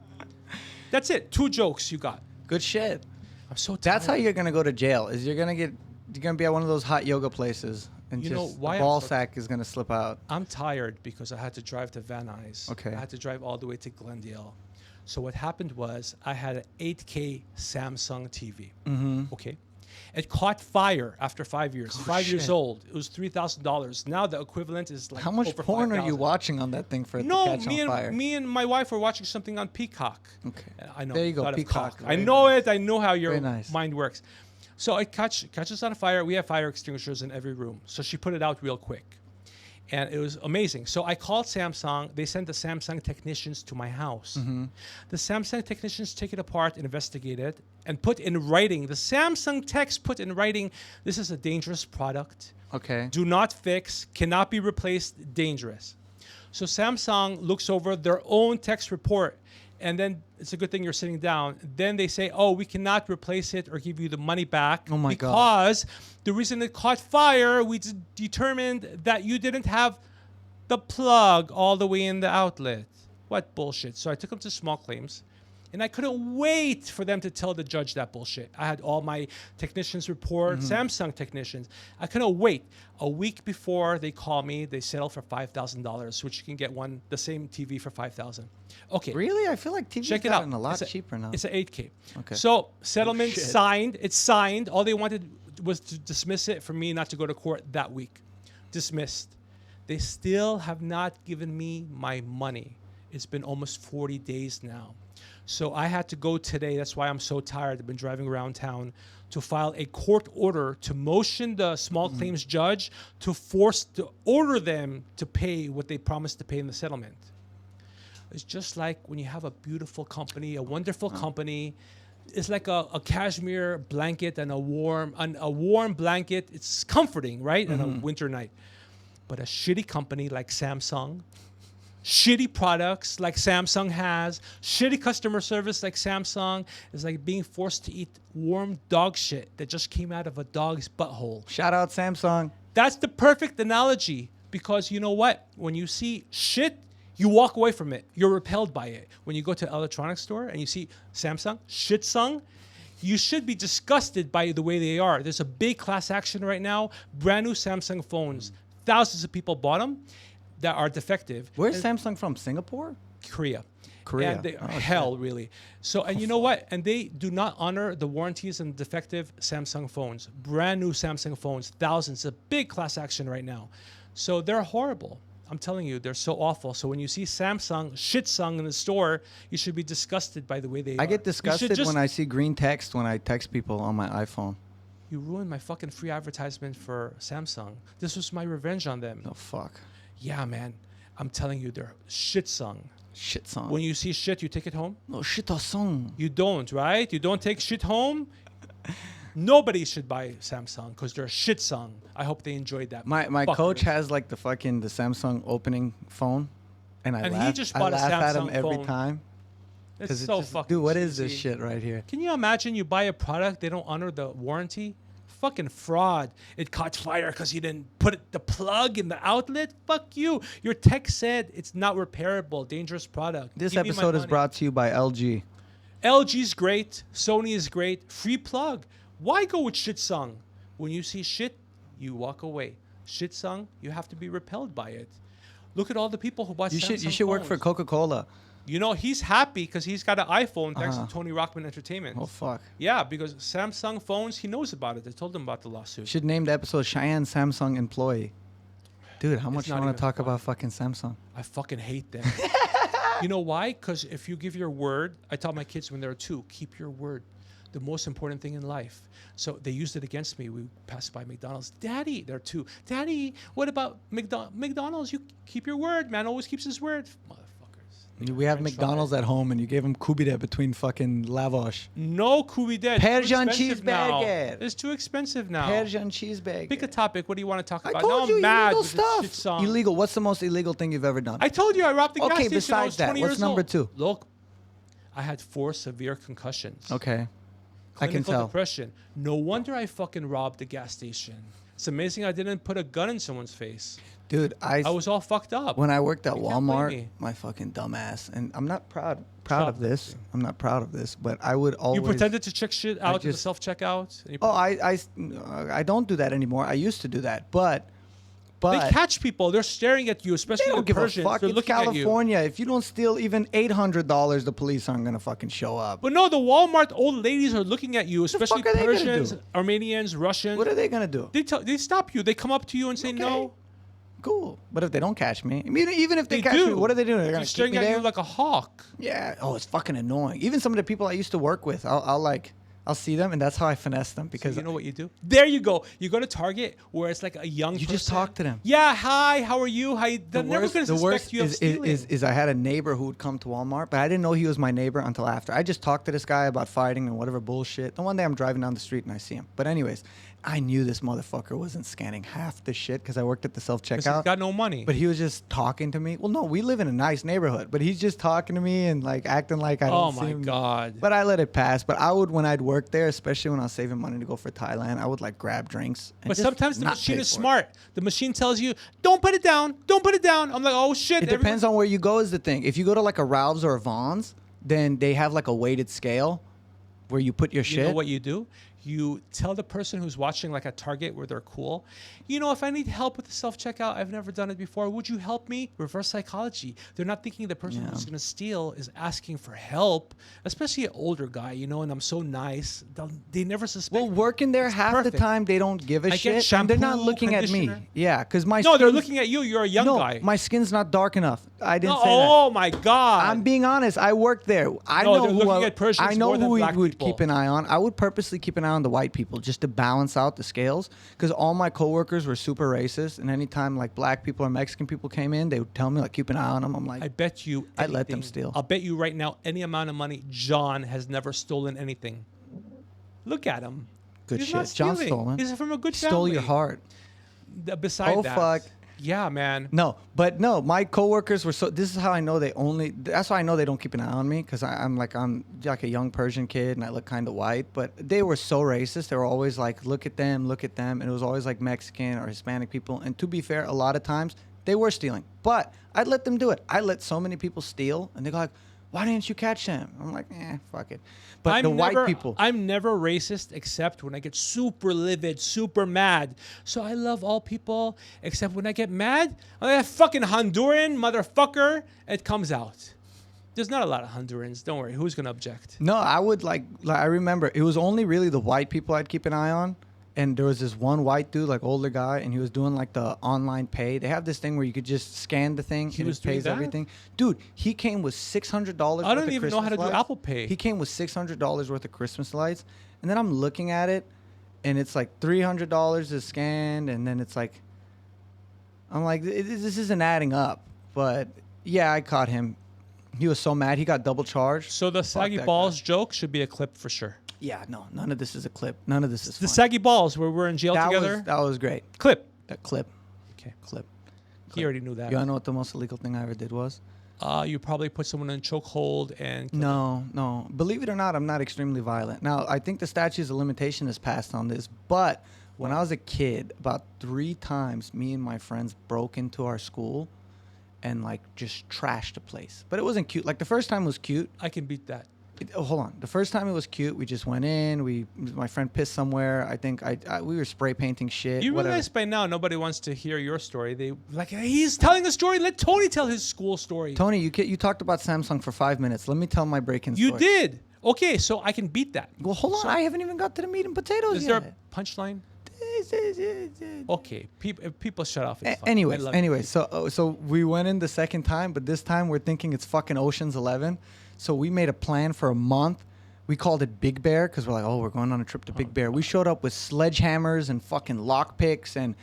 Speaker 2: That's it. 2 jokes you got.
Speaker 1: Good shit.
Speaker 2: I'm so tired.
Speaker 1: That's how you're going to go to jail, is you're going to be at one of those hot yoga places. And
Speaker 2: You
Speaker 1: just
Speaker 2: know why
Speaker 1: the
Speaker 2: I'm
Speaker 1: ball
Speaker 2: so-
Speaker 1: sack is going to slip out.
Speaker 2: I'm tired because I had to drive to Van Nuys.
Speaker 1: Okay.
Speaker 2: I had to drive all the way to Glendale. So what happened was I had an 8K Samsung TV.
Speaker 1: Mm-hmm.
Speaker 2: Okay. It caught fire after 5 years.
Speaker 1: Oh,
Speaker 2: 5 years
Speaker 1: shit.
Speaker 2: old. It was $3,000. Now the equivalent is like
Speaker 1: How much
Speaker 2: over
Speaker 1: porn are you
Speaker 2: 5,000.
Speaker 1: watching on that thing for it
Speaker 2: No,
Speaker 1: to catch on fire?
Speaker 2: me and my wife were watching something on Peacock.
Speaker 1: Okay.
Speaker 2: I know.
Speaker 1: There you go,
Speaker 2: thought of
Speaker 1: Peacock.
Speaker 2: cock. I
Speaker 1: Very
Speaker 2: know
Speaker 1: nice.
Speaker 2: it. I know how your
Speaker 1: Very nice.
Speaker 2: mind works. So it catches on fire. We have fire extinguishers in every room. So she put it out real quick. And it was amazing. So I called Samsung. They sent the Samsung technicians to my house.
Speaker 1: Mm-hmm.
Speaker 2: The Samsung technicians take it apart, investigate it, and put in writing. The Samsung techs put in writing, this is a dangerous product.
Speaker 1: Okay.
Speaker 2: Do not fix, cannot be replaced, dangerous. So Samsung looks over their own text report, and then it's a good thing you're sitting down. Then they say, oh, we cannot replace it or give you the money back
Speaker 1: Oh my God.
Speaker 2: because the reason it caught fire, we determined that you didn't have the plug all the way in the outlet. What bullshit. So I took them to small claims, and I couldn't wait for them to tell the judge that bullshit. I had all my technicians report, Samsung technicians. I couldn't wait. A week before they call me, they settle for $5,000, which you can get the same TV for $5,000. Okay.
Speaker 1: Really? I feel like TV's
Speaker 2: Check it
Speaker 1: gotten
Speaker 2: out.
Speaker 1: a lot cheaper now.
Speaker 2: It's an 8K.
Speaker 1: Okay.
Speaker 2: So settlement
Speaker 1: shit.
Speaker 2: signed. It's signed. All they wanted was to dismiss it for me not to go to court that week. Dismissed. They still have not given me my money. It's been almost 40 days now. So I had to go today. That's why I'm so tired. I've been driving around town to file a court order to motion the small claims judge to order them to pay what they promised to pay in the settlement. It's just like when you have a beautiful company, a wonderful company. It's like a cashmere blanket and a warm blanket. It's comforting, right? On a winter night. But a shitty company like Samsung, shitty products like Samsung has, shitty customer service like Samsung is like being forced to eat warm dog shit that just came out of a dog's butthole.
Speaker 1: Shout out Samsung.
Speaker 2: That's the perfect analogy, because you know what? When you see shit, you walk away from it. You're repelled by it. When you go to an electronics store and you see Samsung, Shitsung, you should be disgusted by the way they are. There's a big class action right now. Brand new Samsung phones. Thousands of people bought them that are defective.
Speaker 1: Where's Samsung from? Singapore?
Speaker 2: Korea.
Speaker 1: Korea.
Speaker 2: And they, hell, really. So, and you know what? And they do not honor the warranties on defective Samsung phones. Brand new Samsung phones, thousands. A big class action right now. So they're horrible. I'm telling you, they're so awful. So when you see Samsung, Shitsung in the store, you should be disgusted by the way they are.
Speaker 1: I get disgusted when I see green text when I text people on my iPhone.
Speaker 2: You ruined my fucking free advertisement for Samsung. This was my revenge on them.
Speaker 1: Oh, fuck.
Speaker 2: Yeah, man. I'm telling you, they're Shitsung.
Speaker 1: Shit song.
Speaker 2: When you see shit, you take it home?
Speaker 1: No, shit song.
Speaker 2: You don't, right? You don't take shit home? Nobody should buy Samsung because they're Shitsung. I hope they enjoyed that.
Speaker 1: My coach has like the Samsung opening phone, and I laugh,
Speaker 2: he just bought a
Speaker 1: at him
Speaker 2: Samsung
Speaker 1: every
Speaker 2: phone.
Speaker 1: time.
Speaker 2: It's so
Speaker 1: just,
Speaker 2: fucking
Speaker 1: dude, what is this
Speaker 2: cheesy.
Speaker 1: shit right here?
Speaker 2: Can you imagine you buy a product, they don't honor the warranty? Fucking fraud. It caught fire because you didn't put the plug in the outlet? Fuck you. Your tech said it's not repairable, dangerous product.
Speaker 1: This
Speaker 2: Give me my
Speaker 1: episode is
Speaker 2: money.
Speaker 1: brought to you by LG.
Speaker 2: LG's great. Sony is great. Free plug. Why go with Shitsung? When you see shit, you walk away. Shitsung, you have to be repelled by it. Look at all the people who bought Samsung
Speaker 1: You should work for
Speaker 2: phones.
Speaker 1: Coca-Cola.
Speaker 2: You know, he's happy because he's got an iPhone thanks to Tony Rockman Entertainment.
Speaker 1: Oh, fuck.
Speaker 2: Yeah, because Samsung phones, he knows about it. I told him about the lawsuit.
Speaker 1: Should name the episode Shayan Samsung Employee. Dude, how much you
Speaker 2: not
Speaker 1: want
Speaker 2: even
Speaker 1: to talk
Speaker 2: fun.
Speaker 1: about fucking Samsung?
Speaker 2: I fucking hate them. You know why? Because if you give your word, I tell my kids when they're 2, keep your word. The most important thing in life. So they used it against me. We passed by McDonald's. Daddy, they're 2. Daddy, what about McDonald's? You keep your word. Man always keeps his word. Motherfuckers.
Speaker 1: We have
Speaker 2: French
Speaker 1: McDonald's at home, and you gave him kubide between fucking lavash.
Speaker 2: No kubide.
Speaker 1: Persian cheeseburger.
Speaker 2: It's too expensive now.
Speaker 1: Persian cheeseburger.
Speaker 2: Pick a topic. What do you want to talk
Speaker 1: I
Speaker 2: about?
Speaker 1: told
Speaker 2: now
Speaker 1: you
Speaker 2: I'm mad
Speaker 1: illegal
Speaker 2: with this shit
Speaker 1: stuff.
Speaker 2: song.
Speaker 1: Illegal. What's the most illegal thing you've ever done?
Speaker 2: I told you I robbed the gas
Speaker 1: Okay,
Speaker 2: station. I was
Speaker 1: besides that,
Speaker 2: 20
Speaker 1: what's
Speaker 2: years
Speaker 1: number
Speaker 2: old.
Speaker 1: 2?
Speaker 2: Look, I had 4 severe concussions.
Speaker 1: Okay. I can
Speaker 2: Clinical
Speaker 1: tell.
Speaker 2: depression. No wonder I fucking robbed the gas station. It's amazing I didn't put a gun in someone's face.
Speaker 1: Dude,
Speaker 2: I was all fucked up.
Speaker 1: when I worked at
Speaker 2: You can't blame
Speaker 1: Walmart,
Speaker 2: me.
Speaker 1: my fucking dumbass, and I'm not proud
Speaker 2: Stop
Speaker 1: of this. I'm not proud of this, but I would always.
Speaker 2: You pretended to check shit out at the
Speaker 1: just-
Speaker 2: self-checkout. And you
Speaker 1: Oh, I don't do that anymore. I used to do that, but
Speaker 2: they catch people. They're staring at you,
Speaker 1: they
Speaker 2: especially
Speaker 1: don't
Speaker 2: the
Speaker 1: give
Speaker 2: Persians.
Speaker 1: a fuck.
Speaker 2: They're
Speaker 1: It's
Speaker 2: looking at you.
Speaker 1: California. If you don't steal even $800, the police aren't gonna fucking show up.
Speaker 2: But no, the Walmart old ladies are looking at you, especially
Speaker 1: fuck are they gonna
Speaker 2: Persians,
Speaker 1: do?
Speaker 2: Armenians, Russians.
Speaker 1: What are they gonna do?
Speaker 2: They stop you. They come up to you and say
Speaker 1: Okay.
Speaker 2: no.
Speaker 1: Cool. But if they don't catch me, I mean, even if they,
Speaker 2: They
Speaker 1: catch
Speaker 2: do.
Speaker 1: me, what are they doing? They're
Speaker 2: They're
Speaker 1: gonna keep
Speaker 2: staring
Speaker 1: me
Speaker 2: at
Speaker 1: there.
Speaker 2: you like a hawk.
Speaker 1: Yeah. Oh, it's fucking annoying. Even some of the people I used to work with, I'll like, I'll see them, and that's how I finesse them.
Speaker 2: So
Speaker 1: Because
Speaker 2: you know what you do? There you go. You go to Target where it's like a young person.
Speaker 1: you just talk to them.
Speaker 2: Yeah, hi, how are you? How you? They're never going to
Speaker 1: The
Speaker 2: suspect
Speaker 1: worst
Speaker 2: you of stealing.
Speaker 1: is I had a neighbor who would come to Walmart, but I didn't know he was my neighbor until after. I just talked to this guy about fighting and whatever bullshit. Then one day I'm driving down the street and I see him. But anyways, I knew this motherfucker wasn't scanning half the shit because I worked at the self
Speaker 2: 'Cause he's
Speaker 1: checkout.
Speaker 2: got no money.
Speaker 1: But he was just talking to me. Well, no, we live in a nice neighborhood, but he's just talking to me and like acting like I don't
Speaker 2: Oh
Speaker 1: see
Speaker 2: my
Speaker 1: him.
Speaker 2: God.
Speaker 1: But I let it pass. But I would, when I'd work there, especially when I was saving money to go for Thailand, I would like grab drinks. And
Speaker 2: But
Speaker 1: just
Speaker 2: sometimes the
Speaker 1: not
Speaker 2: machine
Speaker 1: pay
Speaker 2: is
Speaker 1: for it.
Speaker 2: smart. The machine tells you, don't put it down. Don't put it down. I'm like, oh shit.
Speaker 1: It depends on where you go is the thing. If you go to like a Ralph's or a Vaughn's, then they have like a weighted scale where you put your
Speaker 2: You
Speaker 1: shit.
Speaker 2: know what you do? You tell the person who's watching like at Target where they're cool, you know, if I need help with the self-checkout, I've never done it before. Would you help me? Reverse psychology. They're not thinking the person who's going to steal is asking for help, especially an older guy, you know, and I'm so nice. They never suspect.
Speaker 1: Well, working there half the
Speaker 2: perfect.
Speaker 1: time, they don't give a
Speaker 2: I get
Speaker 1: shit. And they're not
Speaker 2: shampoo,
Speaker 1: looking at me.
Speaker 2: conditioner.
Speaker 1: Yeah, because my
Speaker 2: No, they're
Speaker 1: skin's-
Speaker 2: looking at you. You're a young
Speaker 1: no,
Speaker 2: guy.
Speaker 1: my skin's not dark enough. I didn't say that.
Speaker 2: Oh my God.
Speaker 1: I'm being honest. I worked there. I
Speaker 2: No,
Speaker 1: know
Speaker 2: they're
Speaker 1: who
Speaker 2: looking at Persians
Speaker 1: I know
Speaker 2: more than
Speaker 1: who we
Speaker 2: black
Speaker 1: would
Speaker 2: people.
Speaker 1: keep an eye on. I would purposely keep an eye on the white people just to balance out the scales because all my coworkers were super racist. And anytime like black people or Mexican people came in, they would tell me like keep an eye on them. I'm like,
Speaker 2: I bet you
Speaker 1: I'd let them
Speaker 2: anything.
Speaker 1: steal.
Speaker 2: I'll bet you right now any amount of money John has never stolen anything. Look at him.
Speaker 1: good
Speaker 2: He's
Speaker 1: shit.
Speaker 2: not
Speaker 1: John's
Speaker 2: stealing.
Speaker 1: stolen.
Speaker 2: He's from a good
Speaker 1: Stole
Speaker 2: family.
Speaker 1: your heart.
Speaker 2: Beside
Speaker 1: Oh,
Speaker 2: that.
Speaker 1: fuck.
Speaker 2: Yeah, man.
Speaker 1: No, but no, my coworkers were so. This is how I know they only. That's why I know they don't keep an eye on me because I'm like a young Persian kid and I look kind of white. But they were so racist. They were always like, look at them, and it was always like Mexican or Hispanic people. And to be fair, a lot of times they were stealing, but I'd let them do it. I let so many people steal, and they go like, why didn't you catch them? I'm like, fuck it. But white people.
Speaker 2: I'm never racist except when I get super livid, super mad. So I love all people except when I get mad. I'm like, that fucking Honduran motherfucker. It comes out. There's not a lot of Hondurans. Don't worry. Who's gonna object?
Speaker 1: No, I would like I remember it was only really the white people I'd keep an eye on. And there was this one white dude, like older guy, and he was doing like the online pay. They have this thing where you could just scan the thing and
Speaker 2: was
Speaker 1: it
Speaker 2: doing
Speaker 1: pays
Speaker 2: that?
Speaker 1: everything. Dude, he came with $600.
Speaker 2: I don't even know how to do Apple Pay.
Speaker 1: He came with $600 worth of Christmas lights, and then I'm looking at it, and it's like $300 is scanned, and then it's like, I'm like, this isn't adding up. But yeah, I caught him. He was so mad. He got double charged.
Speaker 2: So the
Speaker 1: Fuck
Speaker 2: saggy
Speaker 1: that
Speaker 2: balls joke should be a clip for sure.
Speaker 1: Yeah, no, none of this is a clip. None of this is
Speaker 2: The
Speaker 1: fun.
Speaker 2: saggy balls where we're in jail together.
Speaker 1: That was great.
Speaker 2: Clip.
Speaker 1: That clip.
Speaker 2: Okay.
Speaker 1: Clip.
Speaker 2: He already knew that.
Speaker 1: You wanna know what the most illegal thing I ever did was?
Speaker 2: You probably put someone in chokehold and
Speaker 1: No. Believe it or not, I'm not extremely violent. Now, I think the statute of limitation is passed on this, but when I was a kid, about 3 times, me and my friends broke into our school and like just trashed the place. But it wasn't cute. Like the first time was cute.
Speaker 2: I can beat that.
Speaker 1: Hold on. The first time it was cute. We just went in. My friend pissed somewhere. I think we were spray painting shit.
Speaker 2: You
Speaker 1: whatever.
Speaker 2: realize by now nobody wants to hear your story. They like, hey, he's telling a story. Let Tony tell his school story.
Speaker 1: Tony, you talked about Samsung for 5 minutes. Let me tell my break-in
Speaker 2: You
Speaker 1: story.
Speaker 2: did. Okay, so I can beat that.
Speaker 1: Well, hold on. I haven't even got to the meat and potatoes
Speaker 2: Is
Speaker 1: yet.
Speaker 2: there a punchline? Okay, people shut off. It's fine. I
Speaker 1: Anyways,
Speaker 2: love you.
Speaker 1: so we went in the second time, but this time we're thinking it's fucking Ocean's 11. So we made a plan for a month. We called it Big Bear because we're like, oh, we're going on a trip to Big Bear. We showed up with sledgehammers and fucking lockpicks, and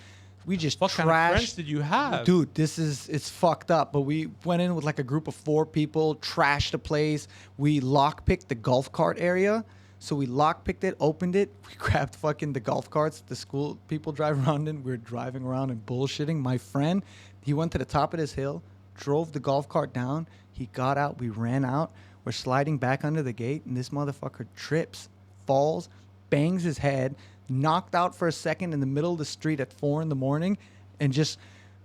Speaker 1: we just
Speaker 2: What
Speaker 1: trashed.
Speaker 2: kind of friends did you have?
Speaker 1: Dude, it's fucked up. But we went in with like a group of 4 people, trashed the place. We lockpicked the golf cart area. So we lockpicked it, opened it. We grabbed fucking the golf carts the school people drive around in. We were driving around and bullshitting. My friend, he went to the top of this hill, drove the golf cart down. He got out. We ran out. We're sliding back under the gate, and this motherfucker trips, falls, bangs his head, knocked out for a second in the middle of the street at 4 a.m, and just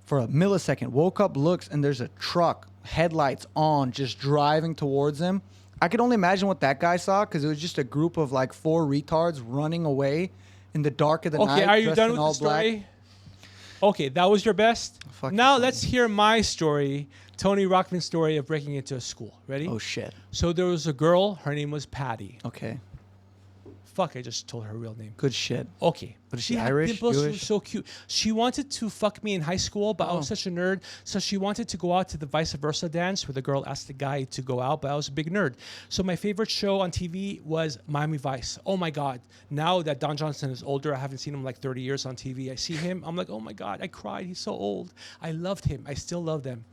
Speaker 1: for a millisecond woke up, looks, and there's a truck, headlights on, just driving towards him. I could only imagine what that guy saw because it was just a group of like 4 retards running away in the dark of the night.
Speaker 2: Okay, are you
Speaker 1: dressed
Speaker 2: done
Speaker 1: in
Speaker 2: with the
Speaker 1: all black.
Speaker 2: story? Okay, that was your best.
Speaker 1: Fuck
Speaker 2: Now
Speaker 1: you,
Speaker 2: let's hear my story, Tony Rockman's story of breaking into a school. Ready?
Speaker 1: Oh shit.
Speaker 2: So there was a girl. Her name was Patty.
Speaker 1: Okay.
Speaker 2: fuck, I just told her real name.
Speaker 1: Good shit.
Speaker 2: Okay.
Speaker 1: But is she
Speaker 2: had
Speaker 1: Irish,
Speaker 2: dimples. She was
Speaker 1: Jewish?
Speaker 2: so cute. She wanted to fuck me in high school, but I was
Speaker 1: Oh.
Speaker 2: such a nerd. So she wanted to go out to the vice versa dance where the girl asked the guy to go out, but I was a big nerd. So my favorite show on TV was Miami Vice. Oh my God. Now that Don Johnson is older, I haven't seen him in like 30 years on TV. I see him. I'm like, oh my God, I cried. He's so old. I loved him. I still love them.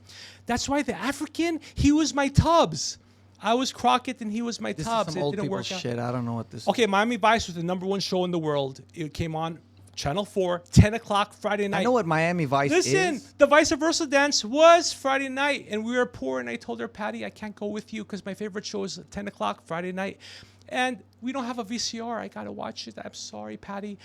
Speaker 2: That's why the African, he was my Tubbs. I was Crockett and he was my
Speaker 1: This
Speaker 2: Tubbs.
Speaker 1: is some
Speaker 2: It
Speaker 1: old
Speaker 2: didn't
Speaker 1: people
Speaker 2: work out.
Speaker 1: shit. I don't know what this.
Speaker 2: Okay, Miami Vice was the #1 show in the world. It came on Channel 4, 10 o'clock Friday night.
Speaker 1: I know what Miami Vice
Speaker 2: Listen,
Speaker 1: is.
Speaker 2: the vice versa dance was Friday night, and we were poor, and I told her, Patty, I can't go with you because my favorite show is 10 o'clock Friday night. And we don't have a VCR. I got to watch it. I'm sorry, Patty.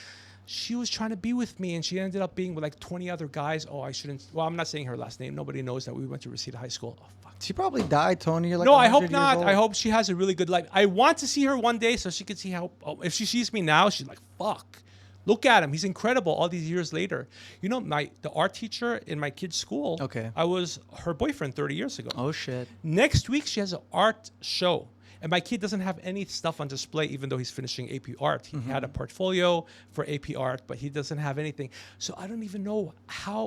Speaker 2: She was trying to be with me, and she ended up being with like 20 other guys. Oh, I shouldn't. Well, I'm not saying her last name. Nobody knows that we went to Reseda High School. Oh, fuck.
Speaker 1: She probably died, Tony. You're like
Speaker 2: No, I
Speaker 1: 100
Speaker 2: hope
Speaker 1: years
Speaker 2: not.
Speaker 1: old.
Speaker 2: I hope she has a really good life. I want to see her one day so she can see how. Oh, if she sees me now, she's like, fuck. Look at him. He's incredible all these years later. You know, the art teacher in my kid's school,
Speaker 1: Okay.
Speaker 2: I was her boyfriend 30 years ago.
Speaker 1: Oh shit.
Speaker 2: Next week, she has an art show. And my kid doesn't have any stuff on display, even though he's finishing AP Art. He had a portfolio for AP Art, but he doesn't have anything. So I don't even know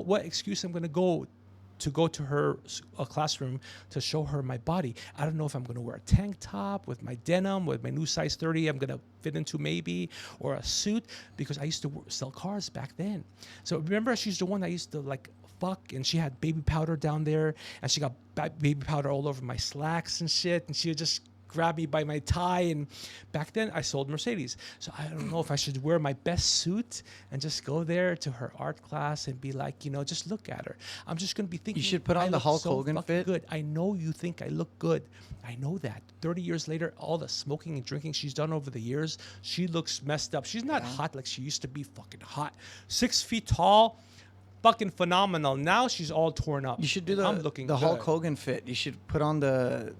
Speaker 2: what excuse I'm going to go to her classroom to show her my body. I don't know if I'm going to wear a tank top with my denim, with my new size 30 I'm going to fit into maybe, or a suit, because I used to sell cars back then. So remember, she's the one I used to like fuck, and she had baby powder down there, and she got baby powder all over my slacks and shit, and she would just grab me by my tie. And back then I sold Mercedes, so I don't know if I should wear my best suit and just go there to her art class and be like, you know, just look at her. I'm just gonna be thinking,
Speaker 1: You should put on
Speaker 2: I
Speaker 1: the
Speaker 2: look
Speaker 1: Hulk
Speaker 2: so
Speaker 1: Hogan
Speaker 2: fucking
Speaker 1: fit.
Speaker 2: good. I know you think I look good. I know that 30 years later, all the smoking and drinking she's done over the years, she looks messed up. She's not hot like she used to be. Fucking hot, 6 feet tall, fucking phenomenal. Now she's all torn up.
Speaker 1: You should do
Speaker 2: I'm looking
Speaker 1: the Hulk
Speaker 2: good.
Speaker 1: Hogan fit. You should put on the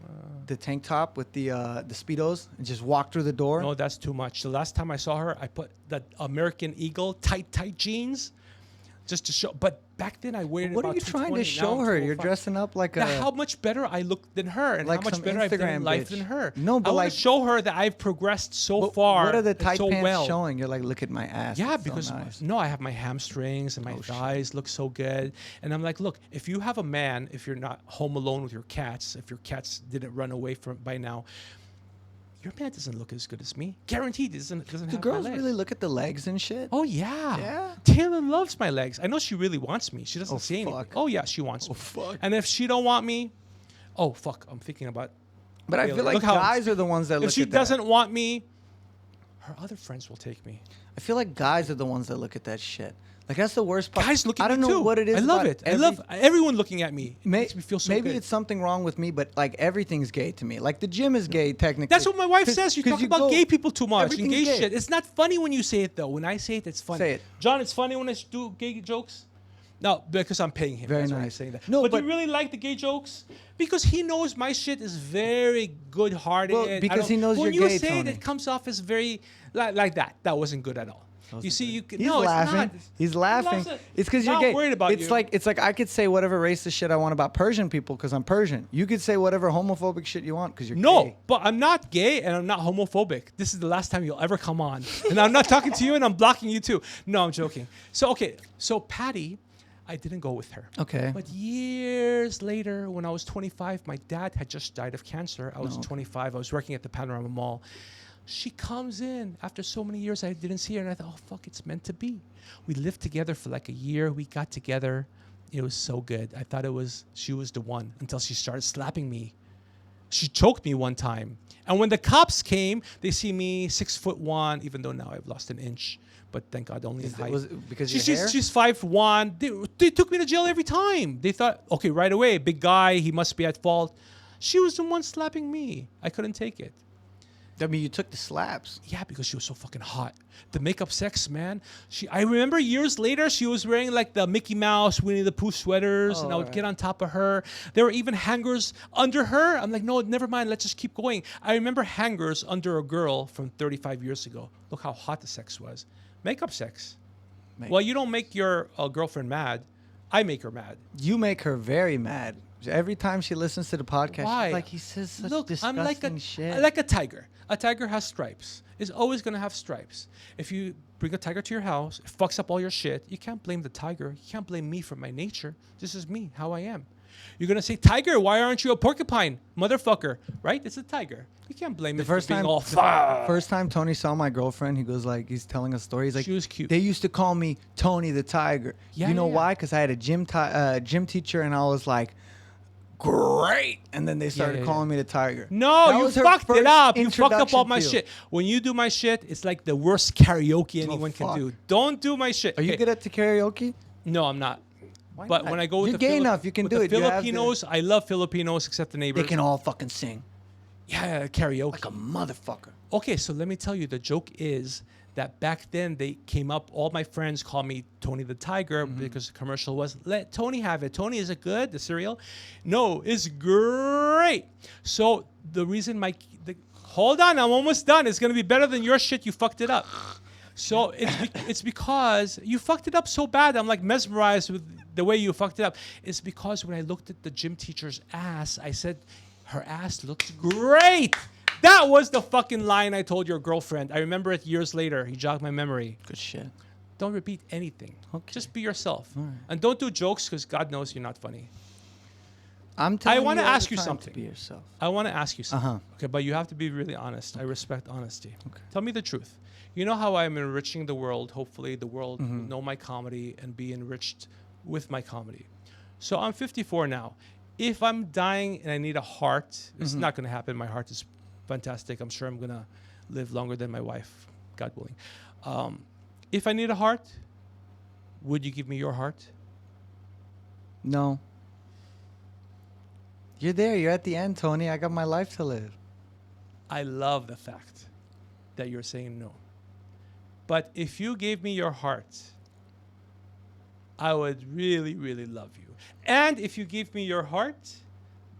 Speaker 1: tank top with the Speedos and just walk through the door.
Speaker 2: No, that's too much. The last time I saw her, I put the American Eagle tight jeans just to show. But back then I weighed
Speaker 1: What
Speaker 2: about
Speaker 1: are you trying
Speaker 2: 220.
Speaker 1: to
Speaker 2: Now
Speaker 1: show
Speaker 2: I'm
Speaker 1: her? You're
Speaker 2: 205.
Speaker 1: dressing up like
Speaker 2: Now,
Speaker 1: a.
Speaker 2: how much better I look than her, and
Speaker 1: Like
Speaker 2: how much
Speaker 1: some
Speaker 2: better I've done in
Speaker 1: Instagram
Speaker 2: life
Speaker 1: bitch.
Speaker 2: than her.
Speaker 1: No, but
Speaker 2: I want
Speaker 1: like-
Speaker 2: to show her that I've progressed so far.
Speaker 1: What are the
Speaker 2: and
Speaker 1: tight
Speaker 2: so
Speaker 1: pants
Speaker 2: well.
Speaker 1: showing? You're like, look at my ass.
Speaker 2: Yeah,
Speaker 1: It's so
Speaker 2: because
Speaker 1: nice.
Speaker 2: no, I have my hamstrings and my
Speaker 1: Oh, shit.
Speaker 2: thighs look so good. And I'm like, look, if you have a man, if you're not home alone with your cats, if your cats didn't run away from by now, your man doesn't look as good as me. Guaranteed, doesn't
Speaker 1: Do
Speaker 2: have my
Speaker 1: girls
Speaker 2: legs.
Speaker 1: really look at the legs and shit?
Speaker 2: Oh yeah.
Speaker 1: Yeah?
Speaker 2: Taylor loves my legs. I know she really wants me. She doesn't
Speaker 1: Oh,
Speaker 2: say anything.
Speaker 1: fuck.
Speaker 2: Oh yeah, she wants me.
Speaker 1: fuck.
Speaker 2: And if she don't want me, oh fuck, I'm thinking about.
Speaker 1: But I
Speaker 2: Taylor.
Speaker 1: feel like
Speaker 2: Look how-
Speaker 1: guys are the ones that
Speaker 2: If
Speaker 1: look
Speaker 2: she
Speaker 1: at that.
Speaker 2: doesn't want me, her other friends will take me.
Speaker 1: I feel like guys are the ones that look at that shit. Like that's the worst part.
Speaker 2: Guys look at
Speaker 1: I don't
Speaker 2: me
Speaker 1: know
Speaker 2: too.
Speaker 1: what it is.
Speaker 2: I love
Speaker 1: about
Speaker 2: it. I love everyone looking at me. It makes me feel so
Speaker 1: maybe
Speaker 2: good.
Speaker 1: it's something wrong with me, but like everything's gay to me. Like the gym is gay technically.
Speaker 2: That's what my wife
Speaker 1: 'Cause-
Speaker 2: says. You
Speaker 1: 'cause
Speaker 2: talk about
Speaker 1: go-
Speaker 2: gay people too much and
Speaker 1: everything's
Speaker 2: gay
Speaker 1: gay.
Speaker 2: shit. It's not funny when you say it though. When I say it, it's funny.
Speaker 1: Say it.
Speaker 2: John, it's funny when I do gay jokes. No, because I'm paying him.
Speaker 1: Very
Speaker 2: That's why I'm
Speaker 1: nice.
Speaker 2: saying that.
Speaker 1: No,
Speaker 2: but
Speaker 1: but-
Speaker 2: you really like the gay jokes because he knows my shit is very good-hearted.
Speaker 1: Well,
Speaker 2: I
Speaker 1: because
Speaker 2: don't-
Speaker 1: he knows
Speaker 2: when
Speaker 1: you're
Speaker 2: you
Speaker 1: gay,
Speaker 2: say
Speaker 1: Tony.
Speaker 2: it comes off as very like that. That wasn't good at all. You see, you can.
Speaker 1: He's
Speaker 2: No,
Speaker 1: laughing.
Speaker 2: it's not.
Speaker 1: He's laughing.
Speaker 2: Not-
Speaker 1: It's because you're
Speaker 2: not
Speaker 1: gay.
Speaker 2: worried about
Speaker 1: it's
Speaker 2: you.
Speaker 1: like I could say whatever racist shit I want about Persian people because I'm Persian. You could say whatever homophobic shit you want because you're
Speaker 2: No,
Speaker 1: gay.
Speaker 2: but I'm not gay and I'm not homophobic. This is the last time you'll ever come on. And I'm not talking to you and I'm blocking you too. No, I'm joking. So, okay. So, Patty, I didn't go with her.
Speaker 1: Okay.
Speaker 2: But years later, when I was 25, my dad had just died of cancer. I was
Speaker 1: No.
Speaker 2: 25. I was working at the Panorama Mall. She comes in after so many years I didn't see her. And I thought, oh, fuck, it's meant to be. We lived together for like a year. We got together. It was so good. I thought she was the one until she started slapping me. She choked me one time. And when the cops came, they see me 6'1", even though now I've lost an inch. But thank God, only in height.
Speaker 1: Was it because
Speaker 2: She's,
Speaker 1: your hair?
Speaker 2: she's 5'1". They took me to jail every time. They thought, okay, right away, big guy, he must be at fault. She was the one slapping me. I couldn't take it.
Speaker 1: I mean, you took the slaps.
Speaker 2: Yeah, because she was so fucking hot. The makeup sex, man. I remember years later, she was wearing like the Mickey Mouse, Winnie the Pooh sweaters, and I would
Speaker 1: right.
Speaker 2: get on top of her. There were even hangers under her. I'm like, no, never mind. Let's just keep going. I remember hangers under a girl from 35 years ago. Look how hot the sex was. Makeup sex. Well, you don't make your girlfriend mad. I make her mad.
Speaker 1: You make her very mad. Every time she listens to the podcast,
Speaker 2: Why?
Speaker 1: she's like, he says such
Speaker 2: Look,
Speaker 1: disgusting
Speaker 2: I'm like
Speaker 1: shit.
Speaker 2: I like a tiger. A tiger has stripes. is always going to have stripes. If you bring a tiger to your house, it fucks up all your shit, you can't blame the tiger. You can't blame me for my nature. This is me, how I am. You're going to say, tiger, why aren't you a porcupine? Motherfucker, right? It's a tiger. You can't blame me for being all
Speaker 1: First time Tony saw my girlfriend, he goes like, he's telling a story. He's like,
Speaker 2: she was cute.
Speaker 1: they used to call me Tony the Tiger.
Speaker 2: Yeah,
Speaker 1: you know
Speaker 2: yeah.
Speaker 1: why? Because I had a gym teacher, and I was like, great. And then they started
Speaker 2: yeah,
Speaker 1: calling me the Tiger.
Speaker 2: No,
Speaker 1: That
Speaker 2: you
Speaker 1: was her
Speaker 2: fucked it
Speaker 1: first
Speaker 2: up. You fucked up all my
Speaker 1: introduction
Speaker 2: shit. When you do my shit, it's like the worst karaoke anyone can
Speaker 1: fuck.
Speaker 2: do. Don't do my shit.
Speaker 1: Are you
Speaker 2: Okay.
Speaker 1: good at the karaoke?
Speaker 2: No, I'm not.
Speaker 1: Why
Speaker 2: But
Speaker 1: not?
Speaker 2: when I go with
Speaker 1: You're
Speaker 2: the
Speaker 1: gay enough, you can
Speaker 2: with
Speaker 1: do
Speaker 2: the
Speaker 1: it. You have the-
Speaker 2: Filipinos, I love Filipinos except the neighbors.
Speaker 1: They can all fucking sing
Speaker 2: Yeah, karaoke.
Speaker 1: like a motherfucker.
Speaker 2: Okay, so let me tell you, the joke is that back then they came up, all my friends call me Tony the Tiger because the commercial was, let Tony have it. Tony, is it good, the cereal? No, it's great. So the reason hold on, I'm almost done. It's going to be better than your shit. You fucked it up. So it's because you fucked it up so bad. I'm like mesmerized with the way you fucked it up. It's because when I looked at the gym teacher's ass, I said, her ass looks great. That was the fucking line I told your girlfriend. I remember it years later. He jogged my memory.
Speaker 1: Good shit.
Speaker 2: Don't repeat anything.
Speaker 1: Okay.
Speaker 2: Just be yourself.
Speaker 1: All right.
Speaker 2: And don't do jokes because God knows you're not funny.
Speaker 1: I'm telling
Speaker 2: wanna
Speaker 1: you all
Speaker 2: ask
Speaker 1: the
Speaker 2: you
Speaker 1: time
Speaker 2: something.
Speaker 1: To be yourself.
Speaker 2: I want to ask you something.
Speaker 1: Uh-huh.
Speaker 2: Okay, but you have to be really honest. I respect honesty.
Speaker 1: Okay.
Speaker 2: Tell me the truth. You know how I'm enriching the world. Hopefully the world
Speaker 1: Mm-hmm.
Speaker 2: will know my comedy and be enriched with my comedy. So I'm 54 now. If I'm dying and I need a heart, it's
Speaker 1: Mm-hmm.
Speaker 2: not going to happen. My heart is fantastic. I'm sure I'm going to live longer than my wife, God willing. If I need a heart, would you give me your heart?
Speaker 1: No. You're there. You're at the end, Tony. I got my life to live.
Speaker 2: I love the fact that you're saying no. But if you gave me your heart, I would really, really love you. And if you give me your heart,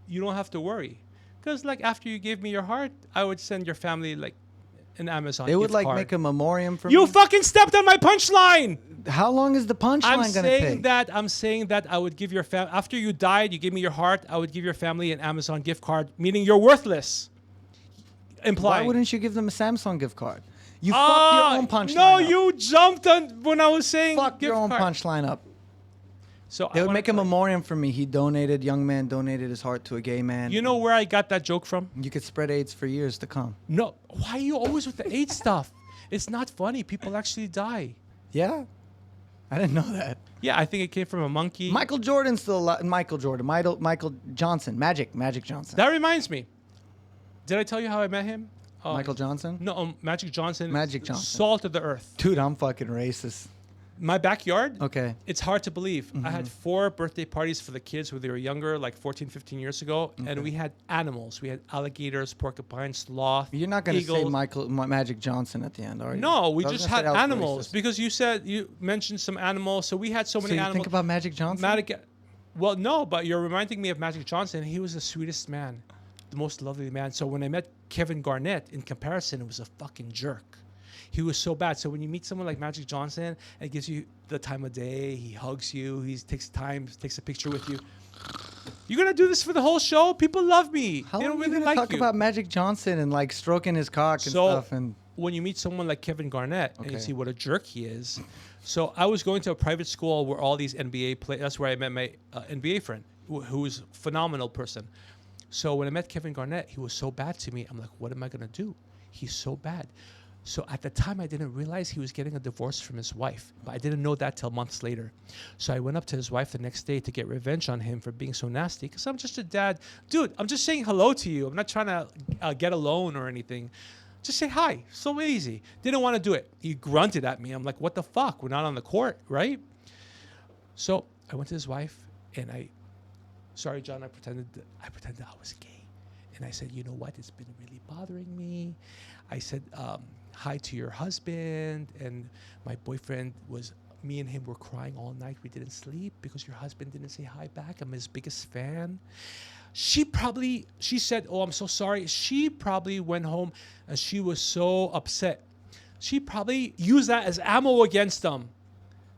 Speaker 2: you don't have to worry. Because like after you gave me your heart, I would send your family like an Amazon
Speaker 1: They would
Speaker 2: gift
Speaker 1: like
Speaker 2: card.
Speaker 1: make a memoriam for
Speaker 2: You
Speaker 1: me.
Speaker 2: fucking stepped on my punchline.
Speaker 1: How long is the punchline gonna take?
Speaker 2: I'm saying that I would give your family, after you died, you gave me your heart, I would give your family an Amazon gift card, meaning you're worthless. Implying.
Speaker 1: Why wouldn't you give them a Samsung gift card? You fucked your own punchline.
Speaker 2: No,
Speaker 1: up.
Speaker 2: you jumped on when I was saying
Speaker 1: fucked
Speaker 2: gift
Speaker 1: your own
Speaker 2: card.
Speaker 1: punchline up.
Speaker 2: So
Speaker 1: They
Speaker 2: I
Speaker 1: would
Speaker 2: wanna
Speaker 1: make a
Speaker 2: tell you,
Speaker 1: memoriam for me. Young man donated his heart to a gay man.
Speaker 2: You know where I got that joke from?
Speaker 1: You could spread AIDS for years to come.
Speaker 2: No. Why are you always with the AIDS stuff? It's not funny. People actually die.
Speaker 1: Yeah? I didn't know that.
Speaker 2: Yeah, I think it came from a monkey.
Speaker 1: Michael Jordan's still alive. Michael Johnson. Magic Johnson.
Speaker 2: That reminds me. Did I tell you how I met him?
Speaker 1: Michael Johnson?
Speaker 2: No, Magic Johnson.
Speaker 1: Magic Johnson.
Speaker 2: Salt of the earth.
Speaker 1: Dude, I'm fucking racist.
Speaker 2: My backyard.
Speaker 1: Okay.
Speaker 2: It's hard to believe. I
Speaker 1: Mm-hmm.
Speaker 2: had 4 birthday parties for the kids when they were younger, like 14, 15 years ago. And we had animals. We had alligators, porcupines, sloth,
Speaker 1: You're not going to say
Speaker 2: eagles.
Speaker 1: Magic Johnson at the end, are you?
Speaker 2: No, we
Speaker 1: I was
Speaker 2: just
Speaker 1: gonna say
Speaker 2: had
Speaker 1: that was
Speaker 2: animals
Speaker 1: racist.
Speaker 2: because you mentioned some animals. So we had so
Speaker 1: So
Speaker 2: many
Speaker 1: you
Speaker 2: animals.
Speaker 1: think about Magic Johnson?
Speaker 2: Well, no, but you're reminding me of Magic Johnson. He was the sweetest man, the most lovely man. So when I met Kevin Garnett, in comparison, it was a fucking jerk. He was so bad. So when you meet someone like Magic Johnson, it gives you the time of day. He hugs you. He takes a picture with you. You're gonna do this for the whole show? People love me.
Speaker 1: How
Speaker 2: they
Speaker 1: long
Speaker 2: don't
Speaker 1: are you
Speaker 2: really
Speaker 1: going to
Speaker 2: like
Speaker 1: talk
Speaker 2: you.
Speaker 1: about Magic Johnson and like stroking his cock and
Speaker 2: So
Speaker 1: stuff? And
Speaker 2: when you meet someone like Kevin Garnett and you
Speaker 1: Okay.
Speaker 2: see what a jerk he is. So I was going to a private school where all these NBA players, that's where I met my NBA friend, who was a phenomenal person. So when I met Kevin Garnett, he was so bad to me. I'm like, what am I going to do? He's so bad. So at the time, I didn't realize he was getting a divorce from his wife. But I didn't know that till months later. So I went up to his wife the next day to get revenge on him for being so nasty. Because I'm just a dad. Dude, I'm just saying hello to you. I'm not trying to get a loan or anything. Just say hi. So easy. Didn't want to do it. He grunted at me. I'm like, what the fuck? We're not on the court, right? So I went to his wife and sorry, John, I pretended I was gay. And I said, you know what? It's been really bothering me. I said, hi to your husband. And my boyfriend me and him were crying all night. We didn't sleep because your husband didn't say hi back. I'm his biggest fan. She said, oh, I'm so sorry. She probably went home and she was so upset. She probably used that as ammo against him.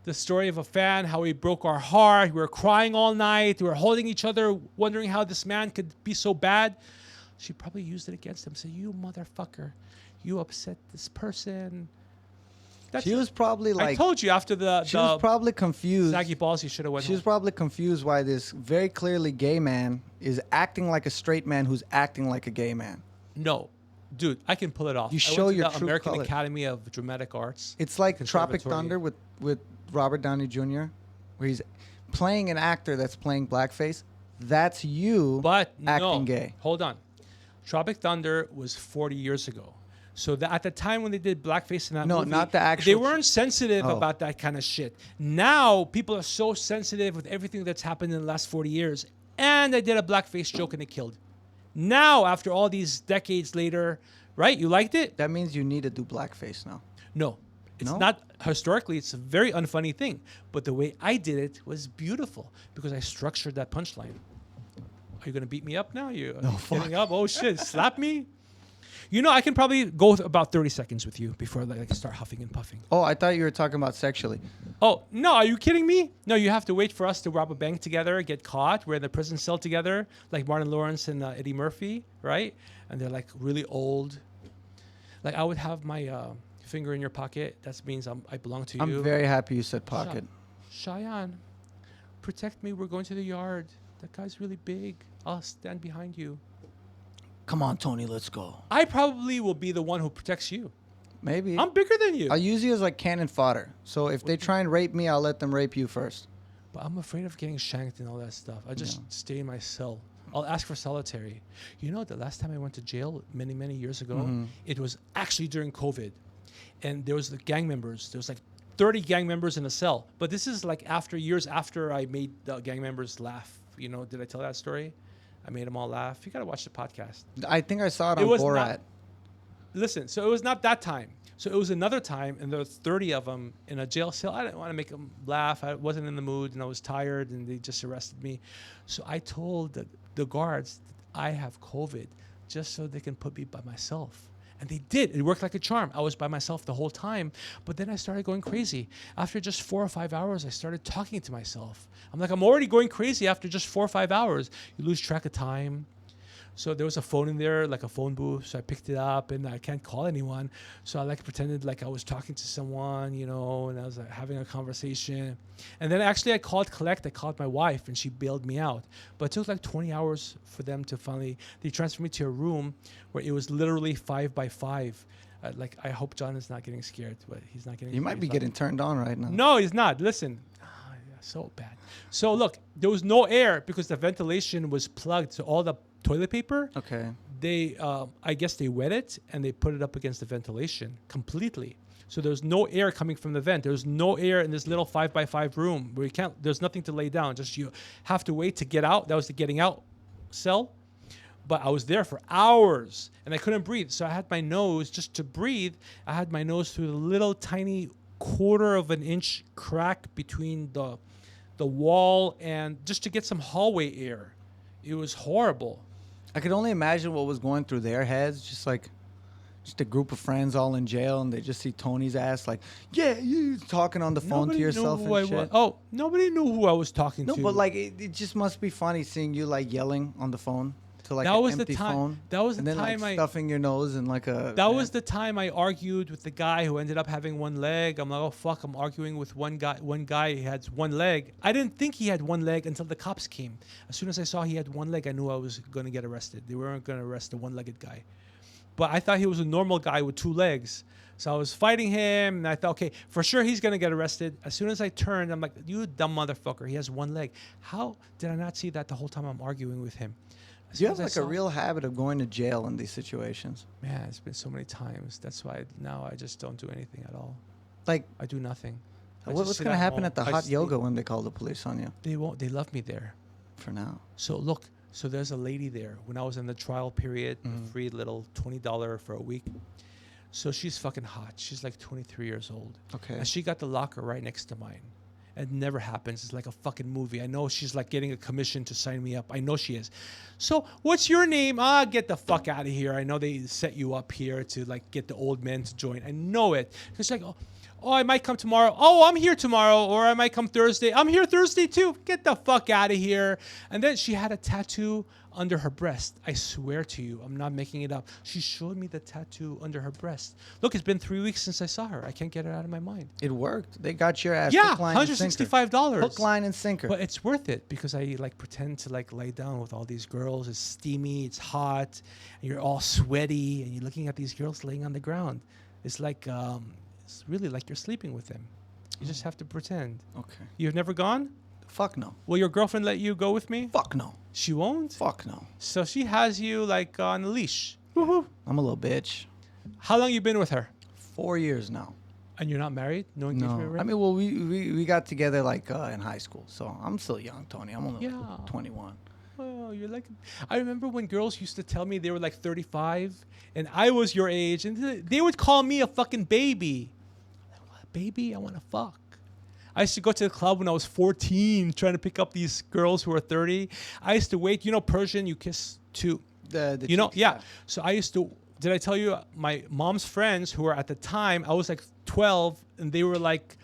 Speaker 2: The story of a fan, how he broke our heart. We were crying all night. We were holding each other, wondering how this man could be so bad. She probably used it against him. Said, you motherfucker. you upset this person.
Speaker 1: She was probably like.
Speaker 2: I told you after
Speaker 1: She was probably confused.
Speaker 2: saggy balls, you should have went
Speaker 1: She was
Speaker 2: home.
Speaker 1: probably confused why this very clearly gay man is acting like a straight man who's acting like a gay man.
Speaker 2: No. Dude, I can pull it off.
Speaker 1: You
Speaker 2: I
Speaker 1: show
Speaker 2: went to
Speaker 1: your
Speaker 2: the
Speaker 1: true
Speaker 2: American
Speaker 1: colors.
Speaker 2: Academy of Dramatic Arts.
Speaker 1: It's like Tropic
Speaker 2: Conservatory.
Speaker 1: Thunder with Robert Downey Jr., where he's playing an actor that's playing blackface. That's you
Speaker 2: But
Speaker 1: acting
Speaker 2: no,
Speaker 1: gay.
Speaker 2: hold on. Tropic Thunder was 40 years ago. So at the time when they did blackface in that
Speaker 1: No,
Speaker 2: movie,
Speaker 1: not the actual
Speaker 2: they weren't sensitive
Speaker 1: Oh.
Speaker 2: about that kind of shit. Now people are so sensitive with everything that's happened in the last 40 years. And they did a blackface joke and it killed. Now, after all these decades later, right? You liked it?
Speaker 1: That means you need to do blackface now.
Speaker 2: No. It's
Speaker 1: No?
Speaker 2: not historically, it's a very unfunny thing. But the way I did it was beautiful because I structured that punchline. Are you going to beat me up now? You getting up? Oh shit, slap me? You know, I can probably go about 30 seconds with you before like, I start huffing and puffing.
Speaker 1: Oh, I thought you were talking about sexually.
Speaker 2: Oh, no, are you kidding me? No, you have to wait for us to rob a bank together, get caught. We're in the prison cell together, like Martin Lawrence and Eddie Murphy, right? And they're like really old. Like I would have my finger in your pocket. That means I belong to you.
Speaker 1: I'm very happy you said pocket.
Speaker 2: Shayan, protect me. We're going to the yard. That guy's really big. I'll stand behind you.
Speaker 1: Come on, Tony, let's go.
Speaker 2: I probably will be the one who protects you.
Speaker 1: Maybe.
Speaker 2: I'm bigger than you.
Speaker 1: I'll use you as like cannon fodder. So if they try and rape me, I'll let them rape you first.
Speaker 2: But I'm afraid of getting shanked and all that stuff. I just stay in my cell. I'll ask for solitary. You know, the last time I went to jail many, many years ago, it was actually during COVID. And there was the gang members. There was like 30 gang members in a cell. But this is like years after I made the gang members laugh. You know, did I tell that story? I made them all laugh. You got to watch the podcast.
Speaker 1: I think I saw it on
Speaker 2: was
Speaker 1: Borat.
Speaker 2: not- Listen, so it was not that time. So it was another time, and there was 30 of them in a jail cell. I didn't want to make them laugh. I wasn't in the mood, and I was tired, and they just arrested me. So I told the guards that I have COVID just so they can put me by myself. And they did. It worked like a charm. I was by myself the whole time. But then I started going crazy. After just 4 or 5 hours, I started talking to myself. I'm like, I'm already going crazy after just 4 or 5 hours. You lose track of time. So there was a phone in there, like a phone booth. So I picked it up, and I can't call anyone. So I like pretended like I was talking to someone, you know, and I was like, having a conversation. And then actually I called collect. I called my wife, and she bailed me out. But it took like 20 hours for them to finally. They transferred me to a room where it was literally 5 by 5. Like I hope John is not getting scared, but he's not getting.
Speaker 1: You might be getting turned on right now.
Speaker 2: No, he's not. Listen. So bad. So look, there was no air because the ventilation was plugged. So all the toilet paper,
Speaker 1: Okay.
Speaker 2: they, I guess they wet it and they put it up against the ventilation completely. So there's no air coming from the vent. There's no air in this little 5 by 5 room where you can't. There's nothing to lay down. Just you have to wait to get out. That was the getting out cell. But I was there for hours and I couldn't breathe. So I had my nose just to breathe. I had my nose through the little tiny 1/4 of an inch crack between the wall and just to get some hallway air. It was horrible.
Speaker 1: I could only imagine what was going through their heads. Just a group of friends all in jail, and they just see Tony's ass like, yeah, you talking on the phone
Speaker 2: Nobody
Speaker 1: to yourself
Speaker 2: knew
Speaker 1: and
Speaker 2: who I
Speaker 1: shit.
Speaker 2: was. Oh, nobody knew who I was talking
Speaker 1: No,
Speaker 2: to.
Speaker 1: but like it just must be funny seeing you like yelling on the phone to like
Speaker 2: That
Speaker 1: an
Speaker 2: was the
Speaker 1: empty
Speaker 2: time-
Speaker 1: phone.
Speaker 2: that was
Speaker 1: and
Speaker 2: the
Speaker 1: then
Speaker 2: time
Speaker 1: like
Speaker 2: I-
Speaker 1: stuffing your nose in like a.
Speaker 2: that was the time I argued with the guy who ended up having one leg. I'm like, oh fuck, I'm arguing with one guy. One guy had one leg. I didn't think he had one leg until the cops came. As soon as I saw he had one leg, I knew I was going to get arrested. They weren't going to arrest the one-legged guy. But I thought he was a normal guy with 2 legs. So I was fighting him, and I thought, okay, for sure he's going to get arrested. As soon as I turned, I'm like, you dumb motherfucker. He has one leg. How did I not see that the whole time I'm arguing with him? As
Speaker 1: You
Speaker 2: soon
Speaker 1: have
Speaker 2: as I
Speaker 1: like a
Speaker 2: saw-
Speaker 1: real habit of going to jail in these situations.
Speaker 2: Man, it's been so many times. That's why now I just don't do anything at all.
Speaker 1: Like,
Speaker 2: I do nothing. I
Speaker 1: what's
Speaker 2: just sit
Speaker 1: going to happen
Speaker 2: home.
Speaker 1: at the
Speaker 2: I
Speaker 1: hot
Speaker 2: sleep.
Speaker 1: yoga when they call the police on you?
Speaker 2: They won't. They love me there.
Speaker 1: For now.
Speaker 2: So look. So there's a lady there. When I was in the trial period, a free little $20 for a week. So she's fucking hot. She's like 23 years old.
Speaker 1: Okay.
Speaker 2: And she got the locker right next to mine. It never happens. It's like a fucking movie. I know she's like getting a commission to sign me up. I know she is. So what's your name? Get the fuck out of here. I know they set you up here to like get the old men to join. I know it. It's like, Oh, I might come tomorrow. Oh, I'm here tomorrow. Or I might come Thursday. I'm here Thursday too. Get the fuck out of here. And then she had a tattoo under her breast. I swear to you, I'm not making it up. She showed me the tattoo under her breast. Look, it's been 3 weeks since I saw her. I can't get it out of my mind.
Speaker 1: It worked. They got your ass.
Speaker 2: Yeah,
Speaker 1: hook, line, and sinker.
Speaker 2: $165.
Speaker 1: Hook, line, and sinker.
Speaker 2: But it's worth it because I like pretend to like lay down with all these girls. It's steamy, it's hot, and you're all sweaty, and you're looking at these girls laying on the ground. It's like it's really like you're sleeping with them. You just have to pretend.
Speaker 1: Okay.
Speaker 2: You've never gone?
Speaker 1: Fuck no.
Speaker 2: Will your girlfriend let you go with me?
Speaker 1: Fuck no.
Speaker 2: She won't?
Speaker 1: Fuck no.
Speaker 2: So she has you like on a leash.
Speaker 1: Woohoo. I'm a little bitch.
Speaker 2: How long you been with her?
Speaker 1: 4 years now.
Speaker 2: And you're not married? No engagement
Speaker 1: No.
Speaker 2: ring?
Speaker 1: I mean, well, we got together like in high school, so I'm still young, Tony. I'm only
Speaker 2: Yeah.
Speaker 1: like 21.
Speaker 2: Oh, you're like... I remember when girls used to tell me they were like 35 and I was your age and they would call me a fucking baby. I'm like, what, baby? I want to fuck. I used to go to the club when I was 14 trying to pick up these girls who were 30. I used to wait. You know Persian, you kiss two.
Speaker 1: The
Speaker 2: You know,
Speaker 1: cheeks,
Speaker 2: yeah. So I used to... Did I tell you my mom's friends who were at the time, I was like 12 and they were like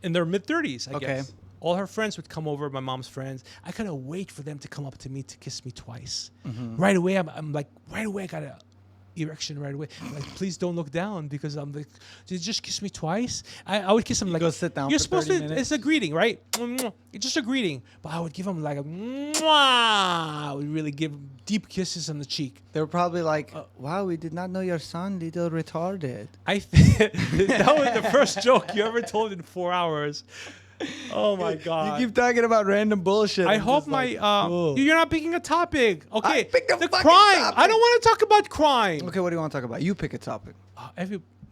Speaker 2: in their mid 30s, I guess. All her friends would come over, my mom's friends. I couldn't wait for them to come up to me to kiss me twice. Right away, I'm like, right away, I got an erection right away. I'm like, please don't look down because I'm like, did you just kiss me twice? I would kiss them like,
Speaker 1: go sit down
Speaker 2: you're
Speaker 1: for
Speaker 2: supposed
Speaker 1: 30
Speaker 2: to,
Speaker 1: minutes.
Speaker 2: it's a greeting, right? It's just a greeting. But I would give them like a mwah. I would really give deep kisses on the cheek.
Speaker 1: They were probably like, wow, we did not know your son, little retarded.
Speaker 2: That was the first joke you ever told in 4 hours. Oh my God.
Speaker 1: You keep talking about random bullshit.
Speaker 2: I
Speaker 1: I'm
Speaker 2: hope
Speaker 1: just
Speaker 2: my
Speaker 1: like, whoa.
Speaker 2: you're not picking a topic. Okay,
Speaker 1: picked a
Speaker 2: the
Speaker 1: fucking
Speaker 2: crime.
Speaker 1: topic.
Speaker 2: I don't want to talk about crime.
Speaker 1: Okay, what do you want to talk about? You pick a topic.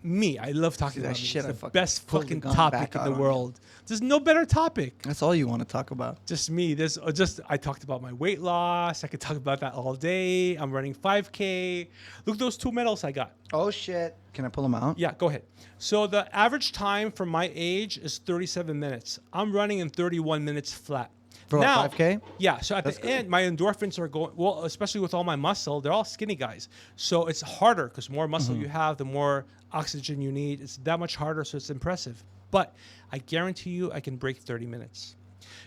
Speaker 2: Me, I love talking
Speaker 1: that
Speaker 2: about
Speaker 1: shit.
Speaker 2: it.
Speaker 1: I
Speaker 2: It's the
Speaker 1: fucking
Speaker 2: best
Speaker 1: pulled the
Speaker 2: fucking
Speaker 1: gun
Speaker 2: topic
Speaker 1: back
Speaker 2: in
Speaker 1: out
Speaker 2: the
Speaker 1: on you.
Speaker 2: world. There's no better topic.
Speaker 1: That's all you want to talk about.
Speaker 2: Just me. There's just I talked about my weight loss. I could talk about that all day. I'm running 5K. Look at those 2 medals I got.
Speaker 1: Oh shit! Can I pull them out?
Speaker 2: Yeah, go ahead. So the average time for my age is 37 minutes. I'm running in 31 minutes flat.
Speaker 1: For
Speaker 2: now,
Speaker 1: what, 5K?
Speaker 2: Yeah, so at
Speaker 1: That's
Speaker 2: the
Speaker 1: good.
Speaker 2: end, my endorphins are going, well, especially with all my muscle, they're all skinny guys. So it's harder because more muscle
Speaker 1: Mm-hmm.
Speaker 2: you have, the more oxygen you need. It's that much harder, so it's impressive. But I guarantee you I can break 30 minutes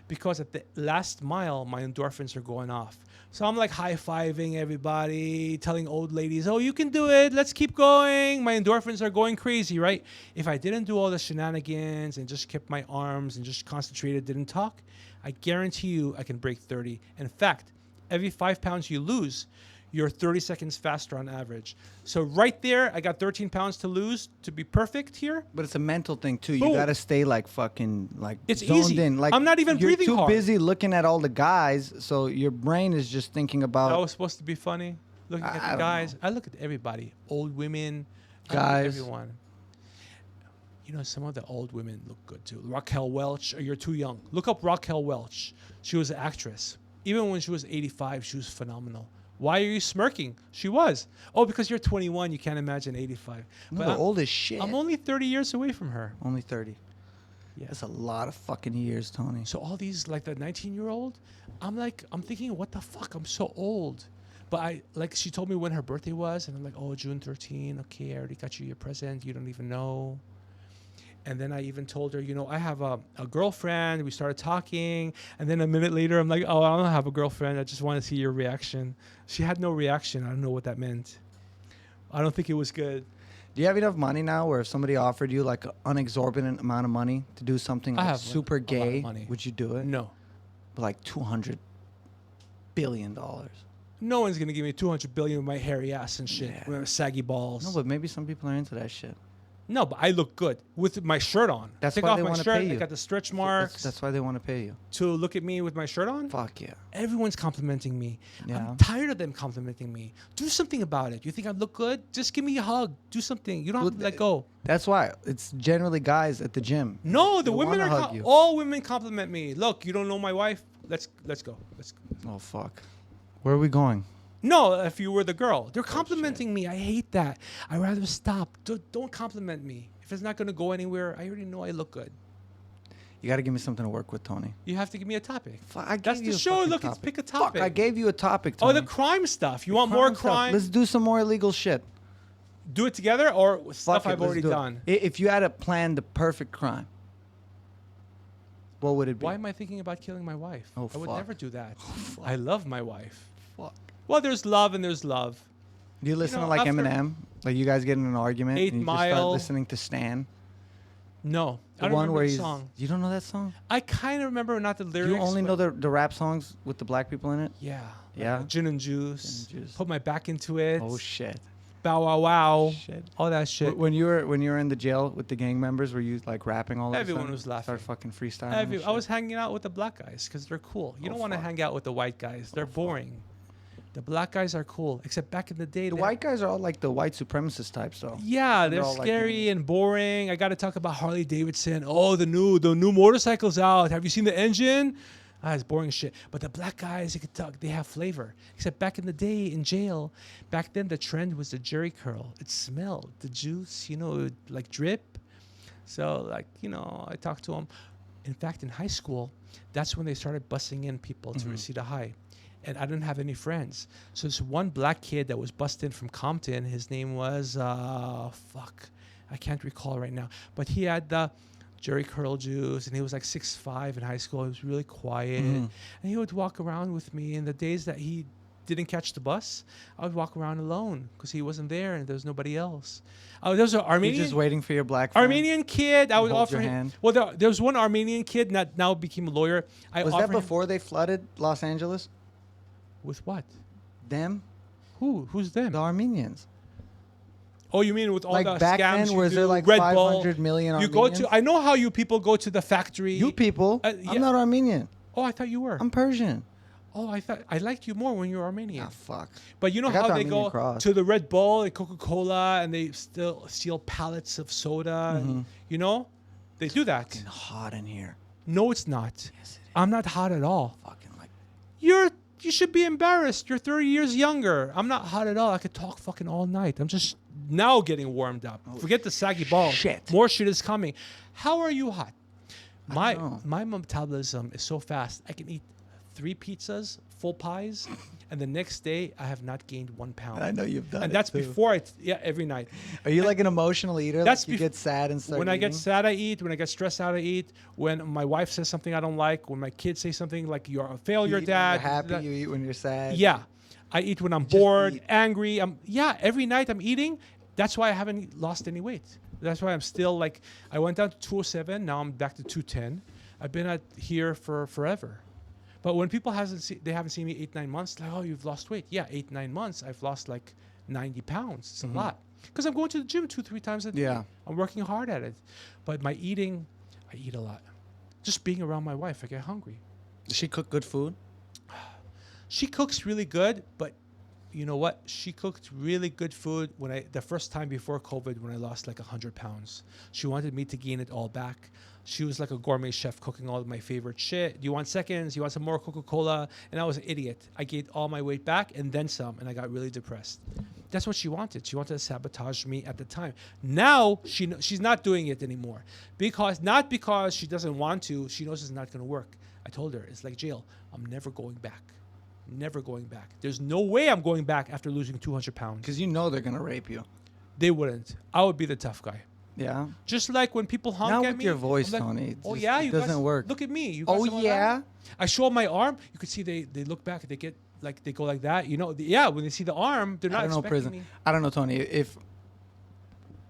Speaker 2: because at the last mile, my endorphins are going off. So I'm like high-fiving everybody, telling old ladies, oh, you can do it. Let's keep going. My endorphins are going crazy, right? If I didn't do all the shenanigans and just kept my arms and just concentrated, didn't talk, I guarantee you I can break 30. In fact, every 5 pounds you lose, you're 30 seconds faster on average. So right there, I got 13 pounds to lose to be perfect here.
Speaker 1: But it's a mental thing too. You
Speaker 2: Boom.
Speaker 1: gotta stay like fucking like
Speaker 2: It's
Speaker 1: zoned
Speaker 2: easy.
Speaker 1: in. Like
Speaker 2: I'm not even
Speaker 1: you're
Speaker 2: breathing
Speaker 1: too
Speaker 2: hard.
Speaker 1: busy looking at all the guys, so your brain is just thinking
Speaker 2: That
Speaker 1: about
Speaker 2: was supposed to be funny. Looking
Speaker 1: I
Speaker 2: at the
Speaker 1: don't
Speaker 2: guys. I look at everybody. Old women. I look at
Speaker 1: Guys.
Speaker 2: everyone. You know, some of the old women look good too. Raquel Welch. You're too young. Look up Raquel Welch. She was an actress. Even when she was 85, she was phenomenal. Why are you smirking? She was. Oh, because you're 21. You can't imagine 85.
Speaker 1: no, the
Speaker 2: I'm,
Speaker 1: old as shit.
Speaker 2: I'm only 30 years away from her.
Speaker 1: Only 30.
Speaker 2: Yeah.
Speaker 1: That's a lot of fucking years, Tony.
Speaker 2: So all these, like the 19-year-old, I'm thinking, what the fuck? I'm so old. But she told me when her birthday was, and I'm like, oh, June 13. Okay, I already got you your present. You don't even know. And then I even told her, you know, I have a girlfriend. We started talking. And then a minute later, I'm like, oh, I don't have a girlfriend. I just want to see your reaction. She had no reaction. I don't know what that meant. I don't think it was good.
Speaker 1: Do you have enough money now where if somebody offered you like an unexorbitant amount of money to do something
Speaker 2: I
Speaker 1: like
Speaker 2: have
Speaker 1: super
Speaker 2: a lot of
Speaker 1: gay,
Speaker 2: money.
Speaker 1: would you do it?
Speaker 2: No.
Speaker 1: Like $200 billion.
Speaker 2: No one's going to give me $200 billion with my hairy ass and shit.
Speaker 1: Yeah.
Speaker 2: With my saggy balls.
Speaker 1: No, but maybe some people are into that shit.
Speaker 2: No, but I look good with my shirt on.
Speaker 1: That's
Speaker 2: Take
Speaker 1: why
Speaker 2: off
Speaker 1: they
Speaker 2: my
Speaker 1: wanna
Speaker 2: shirt.
Speaker 1: pay
Speaker 2: I
Speaker 1: you.
Speaker 2: got the stretch marks.
Speaker 1: That's why they want to pay you.
Speaker 2: To look at me with my shirt on.
Speaker 1: Fuck yeah.
Speaker 2: Everyone's complimenting me.
Speaker 1: Yeah.
Speaker 2: I'm tired of them complimenting me. Do something about it. You think I look good? Just give me a hug. Do something. You don't have to let go.
Speaker 1: That's why it's generally guys at the gym.
Speaker 2: No, the
Speaker 1: They
Speaker 2: women
Speaker 1: wanna
Speaker 2: are
Speaker 1: hug you.
Speaker 2: all women compliment me. Look, you don't know my wife. Let's go. Let's go.
Speaker 1: Oh fuck. Where are we going?
Speaker 2: No, if you were the girl, they're complimenting me. I hate that. I'd rather stop. Don't compliment me. If it's not going to go anywhere, I already know I look good.
Speaker 1: You got to give me something to work with, Tony.
Speaker 2: You have to give me a topic.
Speaker 1: I gave
Speaker 2: That's
Speaker 1: you
Speaker 2: the
Speaker 1: a
Speaker 2: show.
Speaker 1: fucking
Speaker 2: Look,
Speaker 1: topic.
Speaker 2: it's pick a
Speaker 1: Fuck,
Speaker 2: topic.
Speaker 1: I gave you a topic,
Speaker 2: Oh,
Speaker 1: Tony.
Speaker 2: the crime stuff. You want more
Speaker 1: stuff.
Speaker 2: crime?
Speaker 1: Let's do some more illegal shit.
Speaker 2: do it together or stuff
Speaker 1: Fuck it,
Speaker 2: I've
Speaker 1: let's
Speaker 2: already
Speaker 1: do it.
Speaker 2: done?
Speaker 1: If you had to plan the perfect crime, what would it be?
Speaker 2: Why am I thinking about killing my wife?
Speaker 1: Oh,
Speaker 2: I would
Speaker 1: fuck.
Speaker 2: never do that.
Speaker 1: fuck.
Speaker 2: I love my wife.
Speaker 1: Fuck.
Speaker 2: Well, there's love and there's love.
Speaker 1: Do you listen
Speaker 2: know,
Speaker 1: to like
Speaker 2: after-
Speaker 1: Eminem? Like you guys get in an argument
Speaker 2: 8
Speaker 1: and you just start
Speaker 2: Mile.
Speaker 1: listening to Stan?
Speaker 2: No,
Speaker 1: The
Speaker 2: I don't
Speaker 1: one
Speaker 2: remember
Speaker 1: where
Speaker 2: the
Speaker 1: he's
Speaker 2: song.
Speaker 1: You don't know that song?
Speaker 2: I kind of remember not the lyrics.
Speaker 1: You only know
Speaker 2: but-
Speaker 1: the rap songs with the black people in it?
Speaker 2: Yeah.
Speaker 1: Yeah?
Speaker 2: Gin and juice.
Speaker 1: Gin and juice.
Speaker 2: Put my back into it.
Speaker 1: Oh shit.
Speaker 2: Bow wow wow.
Speaker 1: Shit.
Speaker 2: All that shit.
Speaker 1: When you were in the jail with the gang members, were you like rapping all of a
Speaker 2: Everyone
Speaker 1: sudden?
Speaker 2: was laughing.
Speaker 1: Start fucking freestyling. and
Speaker 2: I
Speaker 1: shit?
Speaker 2: was hanging out with the black guys because they're cool. You
Speaker 1: Oh,
Speaker 2: don't want to
Speaker 1: fuck.
Speaker 2: hang out with the white guys. They're boring. The black guys are cool, except back in the day.
Speaker 1: The
Speaker 2: they-
Speaker 1: white guys are all like the white supremacist types, though.
Speaker 2: Yeah,
Speaker 1: They're
Speaker 2: they're
Speaker 1: all like
Speaker 2: scary and boring. I got to talk about Harley Davidson. Oh, the new motorcycle's out. Have you seen the engine? It's boring as shit. But the black guys, you could talk. They have flavor. Except back in the day in jail, back then the trend was the jerry curl. It smelled the juice, it would like drip. So like I talked to them. In fact, in high school, that's when they started busing in people to Reseda High. And I didn't have any friends. So this one black kid that was bussed in from Compton, his name was, I can't recall right now. But he had the jerry curl juice, and he was like 6'5" in high school. He was really quiet. And he would walk around with me. And the days that he didn't catch the bus, I would walk around alone because he wasn't there and there was nobody else. There was an
Speaker 1: You're
Speaker 2: Armenian...
Speaker 1: just waiting for your black friend?
Speaker 2: Armenian kid, I would
Speaker 1: hold
Speaker 2: offer
Speaker 1: your
Speaker 2: him.
Speaker 1: hand.
Speaker 2: Well, there was one Armenian kid that now became a lawyer.
Speaker 1: Was that before they flooded Los Angeles?
Speaker 2: With what?
Speaker 1: Them?
Speaker 2: Who's them?
Speaker 1: The Armenians.
Speaker 2: Oh, you mean with all
Speaker 1: Like
Speaker 2: the
Speaker 1: back
Speaker 2: scams
Speaker 1: then,
Speaker 2: you
Speaker 1: was
Speaker 2: do,
Speaker 1: there like
Speaker 2: Red
Speaker 1: 500
Speaker 2: Bull?
Speaker 1: million
Speaker 2: You
Speaker 1: Armenians?
Speaker 2: go to. I know how you people go to the factory.
Speaker 1: You people?
Speaker 2: Yeah.
Speaker 1: I'm not Armenian.
Speaker 2: Oh, I thought you were.
Speaker 1: I'm Persian.
Speaker 2: Oh, I thought I liked you more when you were Armenian.
Speaker 1: Ah, fuck.
Speaker 2: But you know
Speaker 1: I got
Speaker 2: how
Speaker 1: the
Speaker 2: they
Speaker 1: Armenian
Speaker 2: go
Speaker 1: cross.
Speaker 2: to the Red Bull and Coca-Cola and they still steal pallets of soda. And, they do that.
Speaker 1: Fucking hot in here.
Speaker 2: No, it's not.
Speaker 1: Yes, it is.
Speaker 2: I'm not hot at all.
Speaker 1: Fucking like.
Speaker 2: You should be embarrassed. You're 30 years younger. I'm not hot at all. I could talk fucking all night. I'm just now getting warmed up. Forget the saggy balls.
Speaker 1: shit.
Speaker 2: More shit is coming. How are you hot?
Speaker 1: I don't know.
Speaker 2: My metabolism is so fast. I can eat 3 pizzas, full pies, and the next day I have not gained 1 pound.
Speaker 1: I know you've done
Speaker 2: And
Speaker 1: it,
Speaker 2: that's
Speaker 1: too.
Speaker 2: before every night.
Speaker 1: Are you like an emotional eater?
Speaker 2: That's
Speaker 1: Like you get sad and start
Speaker 2: When I get
Speaker 1: eating?
Speaker 2: sad, I eat. When I get stressed out, I eat. When my wife says something I don't like. When my kids say something like "You're a
Speaker 1: You
Speaker 2: failure,
Speaker 1: eat when
Speaker 2: Dad."
Speaker 1: You're happy.
Speaker 2: that-
Speaker 1: You eat when you're sad.
Speaker 2: Yeah, I eat when I'm
Speaker 1: just
Speaker 2: bored,
Speaker 1: eat.
Speaker 2: angry. Every night I'm eating. That's why I haven't lost any weight. That's why I'm still like I went down to 207. Now I'm back to 210. I've been here for forever. But when people haven't seen me 8-9 months, like, oh, you've lost weight. Yeah, 8-9 months, I've lost like 90 pounds. It's a lot because I'm going to the gym 2-3 times a day.
Speaker 1: Yeah.
Speaker 2: I'm working hard at it. But my eating, I eat a lot. Just being around my wife, I get hungry.
Speaker 1: Does she cook good food?
Speaker 2: She cooks really good, but you know what? She cooked really good food the first time before COVID when I lost like 100 pounds. She wanted me to gain it all back. She was like a gourmet chef cooking all of my favorite shit. Do you want seconds? You want some more Coca-Cola? And I was an idiot. I gained all my weight back and then some, and I got really depressed. That's what she wanted. She wanted to sabotage me at the time. Now she's not doing it anymore not because she doesn't want to. She knows it's not going to work. I told her it's like jail. I'm never going back. Never going back. There's no way I'm going back after losing 200 pounds.
Speaker 1: Because you know they're gonna rape you.
Speaker 2: They wouldn't. I would be the tough guy.
Speaker 1: Yeah.
Speaker 2: Just like when people honk
Speaker 1: Not
Speaker 2: at
Speaker 1: with
Speaker 2: me.
Speaker 1: your voice,
Speaker 2: I'm like,
Speaker 1: Tony. It
Speaker 2: Oh
Speaker 1: just-
Speaker 2: yeah,
Speaker 1: it
Speaker 2: you
Speaker 1: doesn't
Speaker 2: guys,
Speaker 1: work.
Speaker 2: Look at me. You
Speaker 1: Oh,
Speaker 2: guys want
Speaker 1: yeah?
Speaker 2: that? I show them my arm. You could see they look back. They get like they go like that. When they see the arm, they're not
Speaker 1: I don't know
Speaker 2: expecting
Speaker 1: prison.
Speaker 2: me.
Speaker 1: I don't know, Tony. If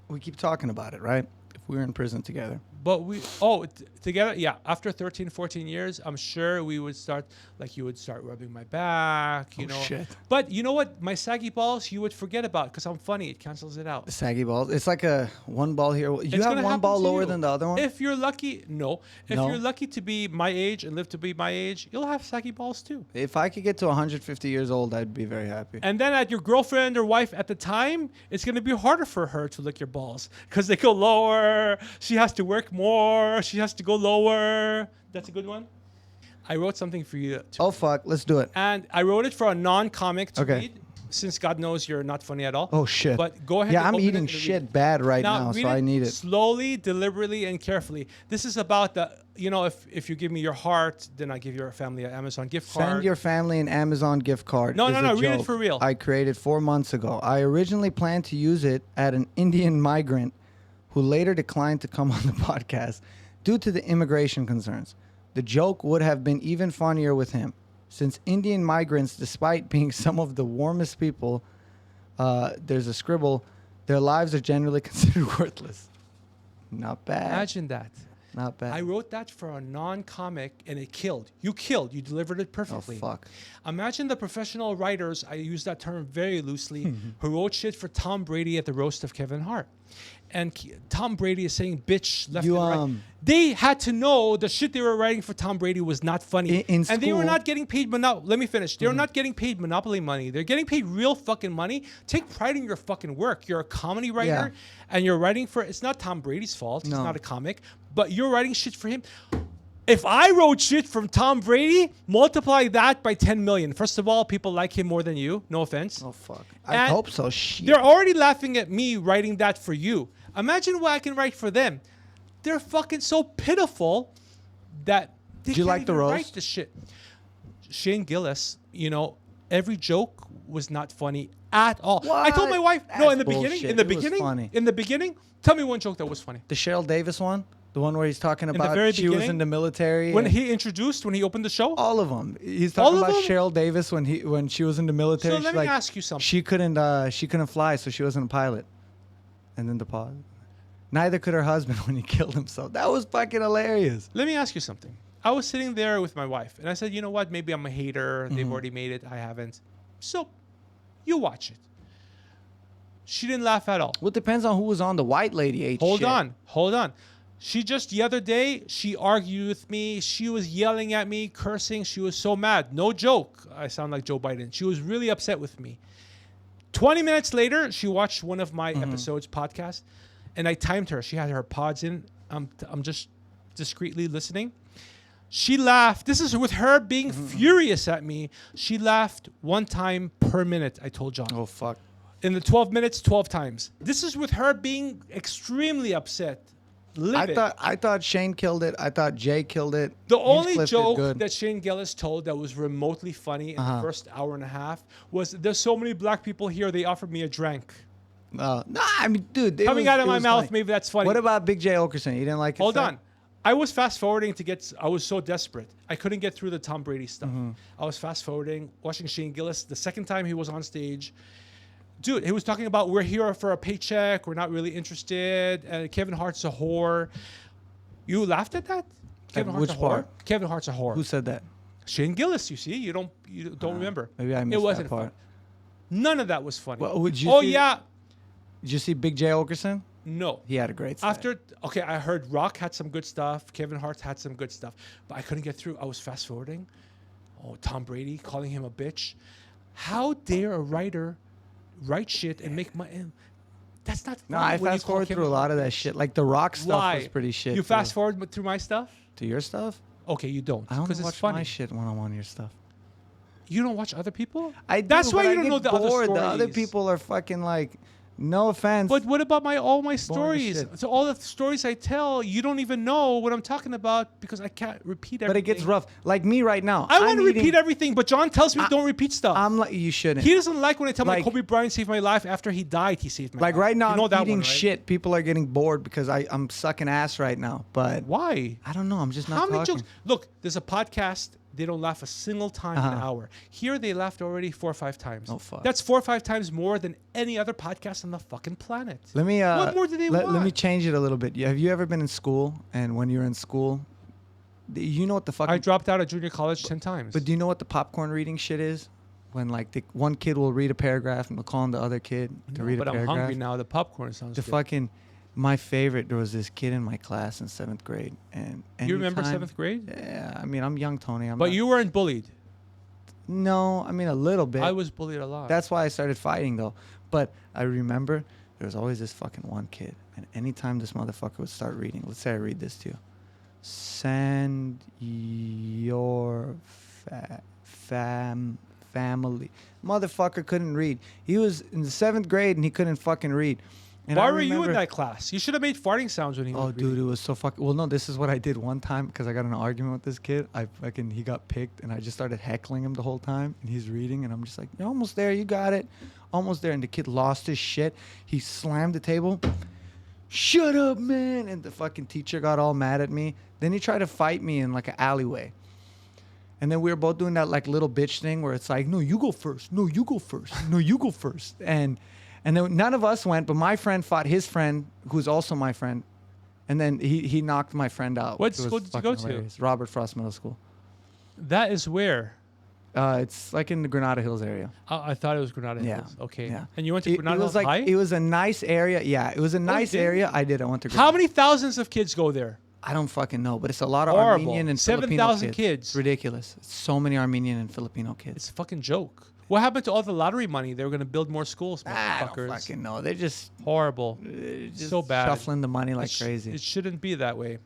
Speaker 1: we keep talking about it, right? If we were in prison together,
Speaker 2: But together, yeah. After 13, 14 years, I'm sure we would start, like you would start rubbing my back, you
Speaker 1: Oh,
Speaker 2: know.
Speaker 1: shit.
Speaker 2: But you know what? My saggy balls, you would forget about because I'm funny. It cancels it out.
Speaker 1: the saggy balls. It's like a one ball here. You
Speaker 2: It's
Speaker 1: have
Speaker 2: gonna
Speaker 1: one
Speaker 2: happen
Speaker 1: ball
Speaker 2: to
Speaker 1: lower
Speaker 2: you.
Speaker 1: than the other one.
Speaker 2: If you're lucky, no. If
Speaker 1: No?
Speaker 2: you're lucky to be my age and live to be my age, you'll have saggy balls too.
Speaker 1: If I could get to 150 years old, I'd be very happy.
Speaker 2: And then at your girlfriend or wife at the time, it's going to be harder for her to lick your balls because they go lower. She has to work more. She has to go lower. That's a good one. I wrote something for you.
Speaker 1: Oh fuck, let's do it.
Speaker 2: And I wrote it for a non-comic to
Speaker 1: Okay.
Speaker 2: read. since God knows you're not funny at all.
Speaker 1: Oh shit.
Speaker 2: But go ahead.
Speaker 1: Yeah,
Speaker 2: and
Speaker 1: I'm
Speaker 2: open it
Speaker 1: eating
Speaker 2: and read
Speaker 1: shit
Speaker 2: it.
Speaker 1: bad right now,
Speaker 2: read
Speaker 1: so I need it.
Speaker 2: slowly, deliberately, and carefully. This is about the, if you give me your heart, then I give your family an Amazon gift card.
Speaker 1: Send your family an Amazon gift card.
Speaker 2: No,
Speaker 1: is
Speaker 2: no,
Speaker 1: a
Speaker 2: no, read it
Speaker 1: joke
Speaker 2: for real.
Speaker 1: I created 4 months ago. I originally planned to use it at an Indian migrant who later declined to come on the podcast due to the immigration concerns. The joke would have been even funnier with him, since Indian migrants, despite being some of the warmest people, there's a scribble, their lives are generally considered worthless. Not bad.
Speaker 2: Imagine that.
Speaker 1: Not bad.
Speaker 2: I wrote that for a non-comic, and it killed. You killed. You delivered it
Speaker 1: Oh,
Speaker 2: perfectly.
Speaker 1: fuck.
Speaker 2: Imagine the professional writers, I use that term very loosely, who wrote shit for Tom Brady at the roast of Kevin Hart. And Tom Brady is saying bitch left and right. They had to know the shit they were writing for Tom Brady was not funny.
Speaker 1: In
Speaker 2: and they were
Speaker 1: school-
Speaker 2: not getting paid let me finish. They were not getting paid Monopoly money. They're getting paid real fucking money. Take pride in your fucking work. You're a comedy writer and you're writing for, it's not Tom Brady's fault. He's
Speaker 1: No.
Speaker 2: not a comic, but you're writing shit for him. If I wrote shit from Tom Brady, multiply that by 10 million. First of all, people like him more than you. No offense.
Speaker 1: Oh, fuck. I
Speaker 2: And
Speaker 1: hope so. Shit.
Speaker 2: They're already laughing at me writing that for you. Imagine what I can write for them. They're fucking so pitiful that they
Speaker 1: Did you
Speaker 2: can't
Speaker 1: like the
Speaker 2: even
Speaker 1: roast?
Speaker 2: write this shit. Shane Gillis, every joke was not funny at all. I told my wife,
Speaker 1: That's
Speaker 2: in the
Speaker 1: bullshit.
Speaker 2: beginning, in the beginning, tell me one joke that was funny.
Speaker 1: The Cheryl Davis one? The one where he's talking about
Speaker 2: very
Speaker 1: she was
Speaker 2: beginning?
Speaker 1: in the military.
Speaker 2: When
Speaker 1: and-
Speaker 2: he opened the show?
Speaker 1: all of them. He's
Speaker 2: All
Speaker 1: talking
Speaker 2: of
Speaker 1: about
Speaker 2: them?
Speaker 1: Cheryl Davis when she was in the military.
Speaker 2: So let
Speaker 1: She's
Speaker 2: me
Speaker 1: like,
Speaker 2: ask you something.
Speaker 1: She couldn't fly, so she wasn't a pilot. And then the pause. Neither could her husband when he killed himself. That was fucking hilarious.
Speaker 2: Let me ask you something. I was sitting there with my wife, and I said, you know what? Maybe I'm a hater.
Speaker 1: Mm-hmm.
Speaker 2: They've already made it. I haven't. So, you watch it. She didn't laugh at all.
Speaker 1: Well, it depends on who was on. The white lady ate
Speaker 2: Hold
Speaker 1: shit.
Speaker 2: on. She just the other day, she argued with me. She was yelling at me, cursing. She was so mad. No joke. I sound like Joe Biden. She was really upset with me. 20 minutes later, she watched one of my episodes, podcast, and I timed her. She had her pods in. I'm just discreetly listening. She laughed. This is with her being furious at me. She laughed 1 time per minute, I told John.
Speaker 1: Oh, fuck.
Speaker 2: In the 12 minutes, 12 times. This is with her being extremely upset. Livid.
Speaker 1: I thought Shane killed it. I thought Jay killed it.
Speaker 2: The only
Speaker 1: Hinchcliffe did
Speaker 2: joke
Speaker 1: good.
Speaker 2: that Shane Gillis told that was remotely funny in the first hour and a half was, there's so many black people here, they offered me a drink.
Speaker 1: Nah, I mean, dude.
Speaker 2: Coming out of my mouth, maybe that's funny.
Speaker 1: What about Big J Okerson? You didn't like it?
Speaker 2: Hold on. I was fast forwarding I was so desperate. I couldn't get through the Tom Brady stuff. I was fast forwarding, watching Shane Gillis. The second time he was on stage, dude, he was talking about we're here for a paycheck. We're not really interested. And Kevin Hart's a whore. You laughed at that? Kevin Hart's
Speaker 1: which
Speaker 2: a whore?
Speaker 1: part?
Speaker 2: Kevin Hart's a whore.
Speaker 1: Who said that?
Speaker 2: Shane Gillis, you see? You don't remember.
Speaker 1: Maybe I missed
Speaker 2: It wasn't
Speaker 1: that part.
Speaker 2: fun. None of that was funny.
Speaker 1: Well, would you
Speaker 2: oh,
Speaker 1: see-
Speaker 2: yeah.
Speaker 1: Did you see Big J Okerson?
Speaker 2: No.
Speaker 1: He had a great set.
Speaker 2: I heard Rock had some good stuff. Kevin Hart had some good stuff. But I couldn't get through. I was fast forwarding. Oh, Tom Brady calling him a bitch. How dare a writer write shit and make money? That's not funny.
Speaker 1: No, I
Speaker 2: when you
Speaker 1: fast
Speaker 2: call
Speaker 1: forward
Speaker 2: Kevin
Speaker 1: through a lot
Speaker 2: Hart
Speaker 1: of that shit. Like the Rock stuff
Speaker 2: Why?
Speaker 1: was pretty shit.
Speaker 2: You
Speaker 1: too.
Speaker 2: fast forward through my stuff?
Speaker 1: to your stuff?
Speaker 2: Okay, you don't.
Speaker 1: I don't
Speaker 2: Because it's
Speaker 1: watch
Speaker 2: funny.
Speaker 1: my shit when I'm on your stuff.
Speaker 2: You don't watch other people?
Speaker 1: I do,
Speaker 2: That's why
Speaker 1: but
Speaker 2: you
Speaker 1: I
Speaker 2: don't
Speaker 1: get
Speaker 2: know the other
Speaker 1: bored.
Speaker 2: stories.
Speaker 1: The other people are fucking like, no offense.
Speaker 2: But what about all my
Speaker 1: as
Speaker 2: stories?
Speaker 1: shit.
Speaker 2: So all the stories I tell, you don't even know what I'm talking about because I can't repeat everything.
Speaker 1: But it gets rough. Like me right now.
Speaker 2: I want to
Speaker 1: I'm eating-
Speaker 2: repeat everything, but John tells me don't repeat stuff.
Speaker 1: I'm like, you shouldn't.
Speaker 2: He doesn't like when I tell him
Speaker 1: Like-
Speaker 2: Kobe Bryant saved my life. After he died, he saved my
Speaker 1: Like
Speaker 2: life.
Speaker 1: right now,
Speaker 2: You know
Speaker 1: I'm
Speaker 2: that
Speaker 1: eating
Speaker 2: one, right?
Speaker 1: shit. People are getting bored because I'm sucking ass right now. But
Speaker 2: Why?
Speaker 1: I don't know. I'm just not
Speaker 2: How many
Speaker 1: talking.
Speaker 2: jokes? Look, there's a podcast. They don't laugh a single time in an hour. Here, they laughed already 4 or 5 times.
Speaker 1: Oh, fuck.
Speaker 2: That's 4 or 5 times more than any other podcast on the fucking planet.
Speaker 1: Let me.
Speaker 2: What more do they
Speaker 1: let me
Speaker 2: want?
Speaker 1: change it a little bit. Have you ever been in school? And when you're in school, you know what the fucking.
Speaker 2: I dropped out of junior college 10 times.
Speaker 1: But do you know what the popcorn reading shit is? When like one kid will read a paragraph and they'll call on the other kid to read a
Speaker 2: but I'm
Speaker 1: paragraph.
Speaker 2: hungry now. The popcorn sounds
Speaker 1: The
Speaker 2: good.
Speaker 1: fucking. My favorite. There was this kid in my class in 7th grade, and
Speaker 2: You remember
Speaker 1: anytime-
Speaker 2: 7th grade?
Speaker 1: Yeah, I mean I'm young, Tony.
Speaker 2: But you weren't bullied.
Speaker 1: No, I mean a little bit.
Speaker 2: I was bullied a lot.
Speaker 1: That's why I started fighting though. But I remember there was always this fucking one kid, and anytime this motherfucker would start reading, let's say I read this to you. Send your family. Motherfucker couldn't read. He was in the 7th grade and he couldn't fucking read. And
Speaker 2: Why
Speaker 1: I
Speaker 2: were you in
Speaker 1: remember-
Speaker 2: that class? You should have made farting sounds when he was
Speaker 1: Oh,
Speaker 2: reading.
Speaker 1: dude, it was so fucking. Well, no, this is what I did one time because I got in an argument with this kid. He got picked, and I just started heckling him the whole time. And he's reading, and I'm just like, "You're almost there. You got it, almost there." And the kid lost his shit. He slammed the table. Shut up, man! And the fucking teacher got all mad at me. Then he tried to fight me in like an alleyway. And then we were both doing that like little bitch thing where it's like, "No, you go first. No, you go first. No, you go first." And then none of us went, but my friend fought his friend, who's also my friend. And then he knocked my friend out.
Speaker 2: What
Speaker 1: It was
Speaker 2: school did you go
Speaker 1: fucking
Speaker 2: to?
Speaker 1: hilarious. Robert Frost Middle School.
Speaker 2: That is where?
Speaker 1: It's like in the Granada Hills area.
Speaker 2: I thought it was Granada
Speaker 1: Yeah.
Speaker 2: Hills. Okay.
Speaker 1: Yeah.
Speaker 2: And you went to Granada
Speaker 1: it
Speaker 2: Hills
Speaker 1: was like
Speaker 2: High?
Speaker 1: it was a nice area. Yeah, it was a nice
Speaker 2: did?
Speaker 1: area. I did. I went to
Speaker 2: How
Speaker 1: Granada.
Speaker 2: many thousands of kids go there?
Speaker 1: I don't fucking know, but it's a lot of
Speaker 2: Horrible.
Speaker 1: Armenian and Filipino
Speaker 2: 7,000
Speaker 1: kids.
Speaker 2: kids.
Speaker 1: It's ridiculous. It's so many Armenian and Filipino kids.
Speaker 2: It's a fucking joke. What happened to all the lottery money? They were going to build more schools,
Speaker 1: I
Speaker 2: motherfuckers.
Speaker 1: don't fucking know. They're just,
Speaker 2: Horrible.
Speaker 1: just
Speaker 2: So bad.
Speaker 1: shuffling the money like
Speaker 2: It sh-
Speaker 1: crazy.
Speaker 2: It shouldn't be that way.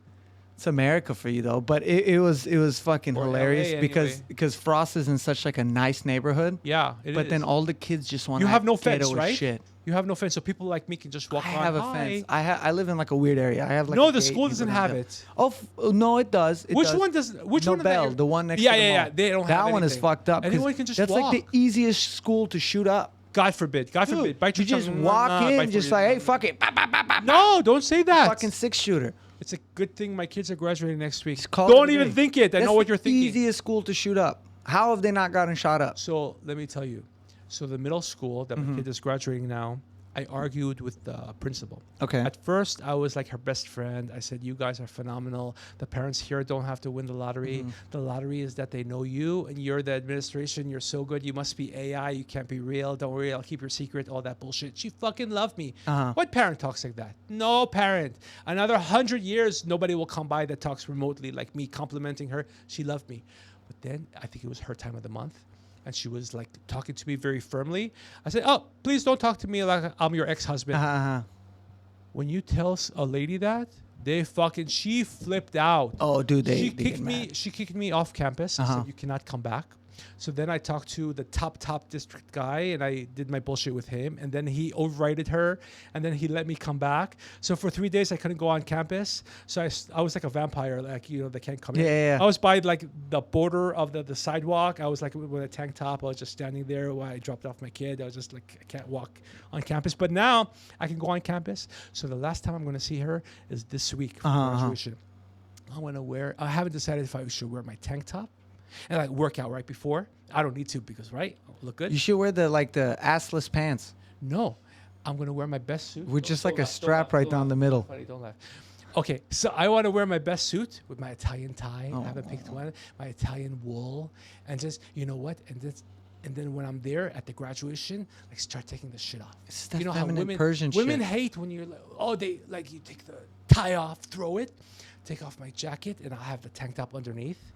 Speaker 1: It's America for you though, but it was fucking
Speaker 2: Or
Speaker 1: hilarious
Speaker 2: LA
Speaker 1: because
Speaker 2: anyway.
Speaker 1: because Frost is in such like a nice neighborhood,
Speaker 2: Yeah, it
Speaker 1: but
Speaker 2: is.
Speaker 1: then all the kids just want
Speaker 2: You have no fence,
Speaker 1: ghetto
Speaker 2: right?
Speaker 1: shit.
Speaker 2: You have no fence, so people like me can just walk
Speaker 1: I
Speaker 2: on.
Speaker 1: have a
Speaker 2: Hi.
Speaker 1: fence. I live in like a weird area. I have like
Speaker 2: No,
Speaker 1: a
Speaker 2: the
Speaker 1: gate,
Speaker 2: school
Speaker 1: you
Speaker 2: doesn't
Speaker 1: go
Speaker 2: have
Speaker 1: down.
Speaker 2: it.
Speaker 1: Oh no, it does. It
Speaker 2: Which
Speaker 1: does.
Speaker 2: one does? Which one?
Speaker 1: Nobel,
Speaker 2: that
Speaker 1: the one next
Speaker 2: yeah,
Speaker 1: to the
Speaker 2: yeah,
Speaker 1: mall.
Speaker 2: yeah. They don't
Speaker 1: That
Speaker 2: have
Speaker 1: one is
Speaker 2: anything.
Speaker 1: fucked up. 'cause
Speaker 2: Anyone can just
Speaker 1: that's
Speaker 2: walk.
Speaker 1: like the easiest school to shoot up.
Speaker 2: God forbid. God
Speaker 1: Dude,
Speaker 2: forbid. Bite
Speaker 1: you
Speaker 2: your
Speaker 1: just
Speaker 2: tongue.
Speaker 1: walk
Speaker 2: Bite
Speaker 1: in, just
Speaker 2: your-
Speaker 1: like, hey, fuck it, bop, bop, bop, bop, bop.
Speaker 2: No, don't say that.
Speaker 1: Fucking 6-shooter.
Speaker 2: It's a good thing my kids are graduating next week.
Speaker 1: Call it
Speaker 2: Don't
Speaker 1: a
Speaker 2: even
Speaker 1: day.
Speaker 2: think it. I
Speaker 1: That's
Speaker 2: know what
Speaker 1: the
Speaker 2: you're thinking.
Speaker 1: Easiest school to shoot up. How have they not gotten shot up?
Speaker 2: So let me tell you. So the middle school that my kid is graduating now, I argued with the principal.
Speaker 1: Okay.
Speaker 2: At first, I was like her best friend. I said, "You guys are phenomenal. The parents here don't have to win the lottery. The lottery is that they know you, and you're the administration. You're so good. You must be AI. You can't be real. Don't worry. I'll keep your secret. All that bullshit." She fucking loved me. What parent talks like that? No parent. Another 100 years, nobody will come by that talks remotely like me, complimenting her. She loved me. But then I think it was her time of the month. And she was like talking to me very firmly. I said, "Oh, please don't talk to me like I'm your ex-husband." When you tell a lady that, she flipped out.
Speaker 1: Oh, dude, they
Speaker 2: She
Speaker 1: get mad.
Speaker 2: She kicked me off campus. I said, "You cannot come back." So then I talked to the top district guy, and I did my bullshit with him. And then he overrided her, and then he let me come back. So for 3 days, I couldn't go on campus. So I was like a vampire, like, they can't come in.
Speaker 1: Yeah.
Speaker 2: I was by like the border of the sidewalk. I was like with a tank top. I was just standing there while I dropped off my kid. I was just like, I can't walk on campus. But now I can go on campus. So the last time I'm going to see her is this week for graduation. I want to wear, I haven't decided if I should wear my tank top and like work out right before. I don't need to because, right? I'll look good.
Speaker 1: You should wear the assless pants
Speaker 2: No, I'm going to wear my best suit.
Speaker 1: with just like
Speaker 2: Don't
Speaker 1: a
Speaker 2: laugh, don't
Speaker 1: strap
Speaker 2: laugh,
Speaker 1: right
Speaker 2: don't
Speaker 1: down
Speaker 2: laugh.
Speaker 1: the middle.
Speaker 2: Funny, don't laugh. Okay, so I want to wear my best suit with my Italian tie. I haven't picked one. My Italian wool, and just, you know what? And then when I'm there at the graduation, like, start taking the shit off.
Speaker 1: It's that
Speaker 2: You know how
Speaker 1: feminine Persian
Speaker 2: women
Speaker 1: shit.
Speaker 2: hate when you're like, they like, you take the tie off, throw it, take off my jacket, and I'll have the tank top underneath.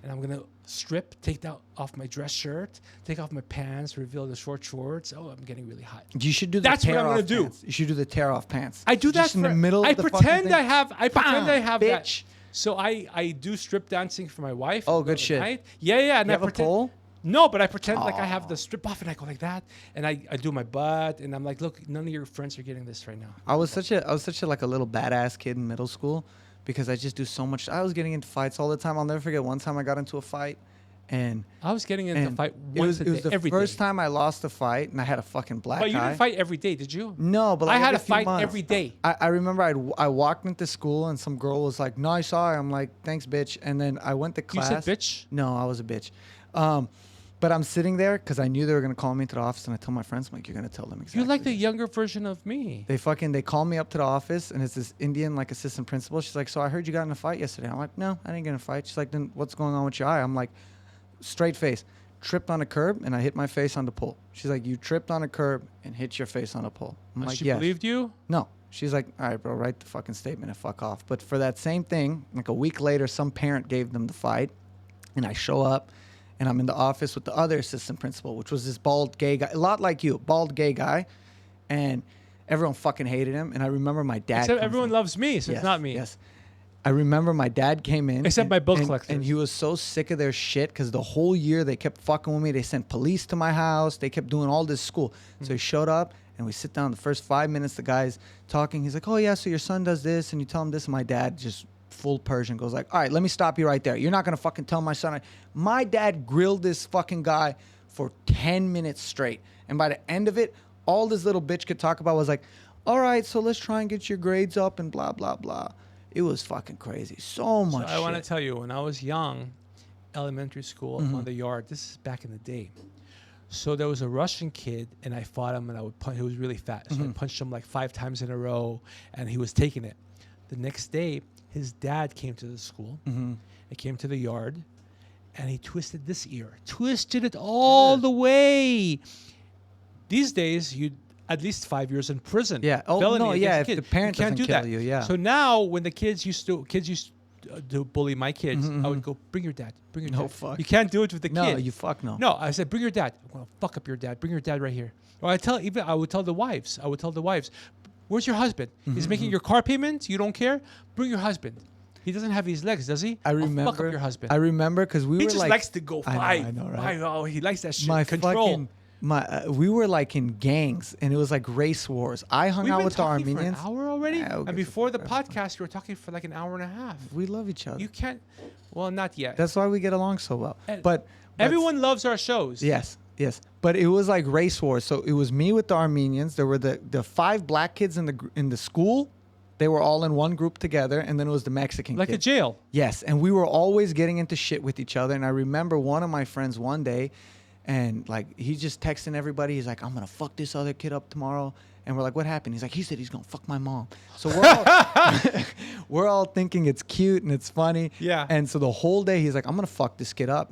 Speaker 2: And I'm gonna strip, take off my dress shirt, take off my pants, reveal the short shorts. Oh, I'm getting really hot.
Speaker 1: You should do the
Speaker 2: That's what I'm
Speaker 1: tear
Speaker 2: gonna
Speaker 1: off
Speaker 2: do.
Speaker 1: pants. You should do the tear off pants.
Speaker 2: I do that
Speaker 1: just in the
Speaker 2: for-
Speaker 1: middle.
Speaker 2: I
Speaker 1: of the fucking
Speaker 2: pretend
Speaker 1: thing.
Speaker 2: I have. I pretend I have that.
Speaker 1: bitch.
Speaker 2: So I do strip dancing for my wife.
Speaker 1: Oh,
Speaker 2: in the
Speaker 1: good shit.
Speaker 2: night. Yeah. And
Speaker 1: You
Speaker 2: I
Speaker 1: have a
Speaker 2: pretend.
Speaker 1: pole?
Speaker 2: No, but I pretend like I have the strip off and I go like that, and I do my butt, and I'm like, look, none of your friends are getting this right now.
Speaker 1: I was such a like a little badass kid in middle school because I just do so much. I was getting into fights all the time. I'll never forget one time I got into a fight, and
Speaker 2: I was getting into a fight
Speaker 1: it
Speaker 2: once
Speaker 1: was,
Speaker 2: a
Speaker 1: it was
Speaker 2: day,
Speaker 1: the
Speaker 2: every
Speaker 1: first
Speaker 2: day.
Speaker 1: time I lost a fight, and I had a fucking black
Speaker 2: But you
Speaker 1: eye.
Speaker 2: didn't fight every day, did you?
Speaker 1: No, but
Speaker 2: I
Speaker 1: like
Speaker 2: had
Speaker 1: every
Speaker 2: a
Speaker 1: few
Speaker 2: fight
Speaker 1: months.
Speaker 2: every day.
Speaker 1: I remember I walked into school and some girl was like, "Nice eye." I'm like, "Thanks, bitch." And then I went to
Speaker 2: You
Speaker 1: class.
Speaker 2: said bitch?
Speaker 1: No, I was a bitch. But I'm sitting there because I knew they were gonna call me to the office, and I told my friends, I'm like, "You're gonna tell them exactly."
Speaker 2: You're like the
Speaker 1: this."
Speaker 2: younger version of me.
Speaker 1: They call me up to the office, and it's this Indian like assistant principal. She's like, "So I heard you got in a fight yesterday." I'm like, "No, I didn't get in a fight." She's like, "Then what's going on with your eye?" I'm like, straight face, tripped on a curb, and I hit my face on the pole. She's like, "You tripped on a curb and hit your face on a pole." I'm like,
Speaker 2: She
Speaker 1: "Yes."
Speaker 2: believed you?
Speaker 1: No. She's like, "All right, bro, write the fucking statement and fuck off." But for that same thing, like a week later, some parent gave them the fight, and I show up, and I'm in the office with the other assistant principal, which was this bald gay guy, a lot like you, bald gay guy, and everyone fucking hated him. And I remember my dad.
Speaker 2: Except
Speaker 1: comes
Speaker 2: everyone
Speaker 1: in.
Speaker 2: loves me, so
Speaker 1: Yes,
Speaker 2: it's not me.
Speaker 1: Yes. I remember my dad came in.
Speaker 2: Except my bill collectors.
Speaker 1: And he was so sick of their shit because the whole year they kept fucking with me. They sent police to my house. They kept doing all this school. So he showed up and we sit down. The first 5 minutes, the guy's talking. He's like, oh, yeah, so your son does this. And you tell him this. And my dad just full Persian goes like, all right, let me stop you right there. You're not going to fucking tell my son. My dad grilled this fucking guy for 10 minutes straight. And by the end of it, all this little bitch could talk about was like, all right, so let's try and get your grades up and blah, blah, blah. It was fucking crazy. So much
Speaker 2: I want to tell you, when I was young, elementary school, on the yard, this is back in the day. So there was a Russian kid, and I fought him, and I would punch. He was really fat. So I punched him like 5 times in a row, and he was taking it. The next day, his dad came to the school. He came to the yard, and he twisted this ear. Twisted it all the way. These days, you'd at least 5 years in prison.
Speaker 1: Yeah. Oh,
Speaker 2: Felony
Speaker 1: no, yeah, if
Speaker 2: against a
Speaker 1: the
Speaker 2: kid.
Speaker 1: parent
Speaker 2: You can't
Speaker 1: doesn't
Speaker 2: do
Speaker 1: kill
Speaker 2: that.
Speaker 1: you, yeah.
Speaker 2: So now, when the kids used to bully my kids, I would go, bring your dad. Bring your
Speaker 1: No,
Speaker 2: dad.
Speaker 1: fuck.
Speaker 2: You can't do it with the
Speaker 1: No,
Speaker 2: kid.
Speaker 1: you fuck no.
Speaker 2: No, I said, bring your dad. I'm going to fuck up your dad. Bring your dad right here. Or I would tell the wives. Where's your husband? He's making your car payment. You don't care? Bring your husband. He doesn't have these legs, does he?
Speaker 1: I remember.
Speaker 2: Fuck up your husband.
Speaker 1: I remember because we
Speaker 2: He
Speaker 1: were
Speaker 2: just
Speaker 1: like.
Speaker 2: likes to go fight.
Speaker 1: I know, right?
Speaker 2: Oh, he likes that shit.
Speaker 1: My
Speaker 2: Control.
Speaker 1: fucking. We were like in gangs and it was like race wars. I hung
Speaker 2: We've
Speaker 1: out
Speaker 2: been
Speaker 1: with the
Speaker 2: talking
Speaker 1: Armenians.
Speaker 2: for an hour already?
Speaker 1: Yeah, who
Speaker 2: And
Speaker 1: gives a
Speaker 2: before the
Speaker 1: fuck?
Speaker 2: podcast, we were talking for like an hour and a half.
Speaker 1: We love each other.
Speaker 2: You can't. Well, not yet.
Speaker 1: That's why we get along so well.
Speaker 2: And
Speaker 1: But
Speaker 2: everyone loves our shows.
Speaker 1: Yes. But it was like race wars. So it was me with the Armenians. There were the 5 black kids in the school. They were all in one group together, and then it was the Mexican
Speaker 2: Like
Speaker 1: kid.
Speaker 2: a jail.
Speaker 1: Yes, and we were always getting into shit with each other. And I remember one of my friends one day, and like he's just texting everybody. He's like, "I'm gonna fuck this other kid up tomorrow." And we're like, "What happened?" He's like, "He said he's gonna fuck my mom." So we're all thinking it's cute and it's funny.
Speaker 2: Yeah.
Speaker 1: And so the whole day he's like, "I'm gonna fuck this kid up."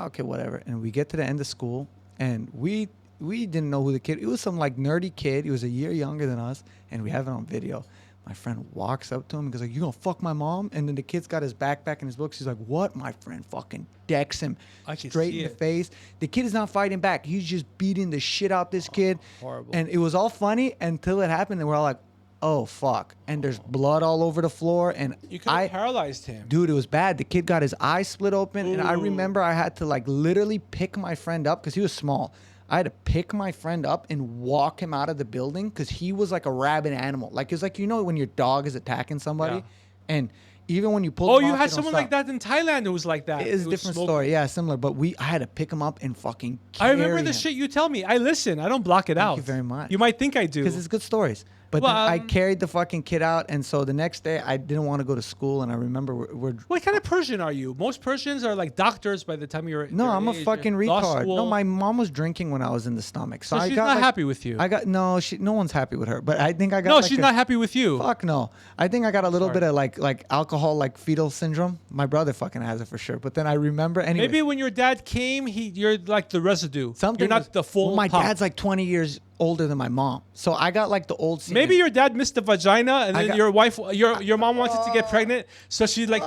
Speaker 1: Okay, whatever. And we get to the end of school, and we didn't know who the kid. It was some like nerdy kid. He was a year younger than us, and we have it on video. My friend walks up to him and goes like, "You gonna fuck my mom?" And then the kid's got his backpack and his books. He's like, "What?" My friend fucking decks him
Speaker 2: I can
Speaker 1: straight
Speaker 2: see
Speaker 1: in the
Speaker 2: it.
Speaker 1: face. The kid is not fighting back. He's just beating the shit out this kid.
Speaker 2: Horrible.
Speaker 1: And it was all funny until it happened, and we're all like, "Oh fuck!" And there's blood all over the floor. And
Speaker 2: You could have paralyzed him.
Speaker 1: dude, it was bad. The kid got his eyes split open, and I
Speaker 2: Ooh.
Speaker 1: remember I had to like literally pick my friend up because he was small. I had to pick my friend up and walk him out of the building because he was like a rabid animal. Like it's like, you know when your dog is attacking somebody,
Speaker 2: Yeah.
Speaker 1: and even when you pull.
Speaker 2: Oh,
Speaker 1: them
Speaker 2: you
Speaker 1: off,
Speaker 2: had
Speaker 1: they don't
Speaker 2: someone like
Speaker 1: stop.
Speaker 2: that in Thailand who was like that.
Speaker 1: It's a
Speaker 2: Who was
Speaker 1: different
Speaker 2: smoking.
Speaker 1: story, yeah, similar. But I had to pick him up and fucking.
Speaker 2: I remember
Speaker 1: carry
Speaker 2: the
Speaker 1: him.
Speaker 2: shit you tell me. I listen. I don't block it out.
Speaker 1: you very much.
Speaker 2: You might think I do.
Speaker 1: Because it's good stories. But
Speaker 2: Well,
Speaker 1: then I carried the fucking kid out, and so the next day I didn't want to go to school, and I remember we're
Speaker 2: What kind of Persian are you? Most Persians are like doctors by the time you're.
Speaker 1: no,
Speaker 2: your
Speaker 1: I'm a
Speaker 2: age.
Speaker 1: fucking
Speaker 2: Law
Speaker 1: retard. No,
Speaker 2: school.
Speaker 1: my mom was drinking when I was in the stomach, so
Speaker 2: So
Speaker 1: I
Speaker 2: she's
Speaker 1: got
Speaker 2: not
Speaker 1: like,
Speaker 2: happy with you.
Speaker 1: I got no, no one's happy with her, but I think I got.
Speaker 2: No,
Speaker 1: like
Speaker 2: she's
Speaker 1: a-
Speaker 2: not happy with you.
Speaker 1: Fuck no. I think I got a little
Speaker 2: Sorry.
Speaker 1: bit of like alcohol, like fetal syndrome. My brother fucking has it for sure. But then I remember anyway.
Speaker 2: Maybe when your dad came, you're like the residue.
Speaker 1: something.
Speaker 2: You're not
Speaker 1: was-
Speaker 2: the full.
Speaker 1: Well, my
Speaker 2: pop.
Speaker 1: dad's like 20 years older than my mom, so I got like the old. semen.
Speaker 2: Maybe your dad missed the vagina, and
Speaker 1: I
Speaker 2: then
Speaker 1: got-
Speaker 2: your mom wanted to get pregnant, so she like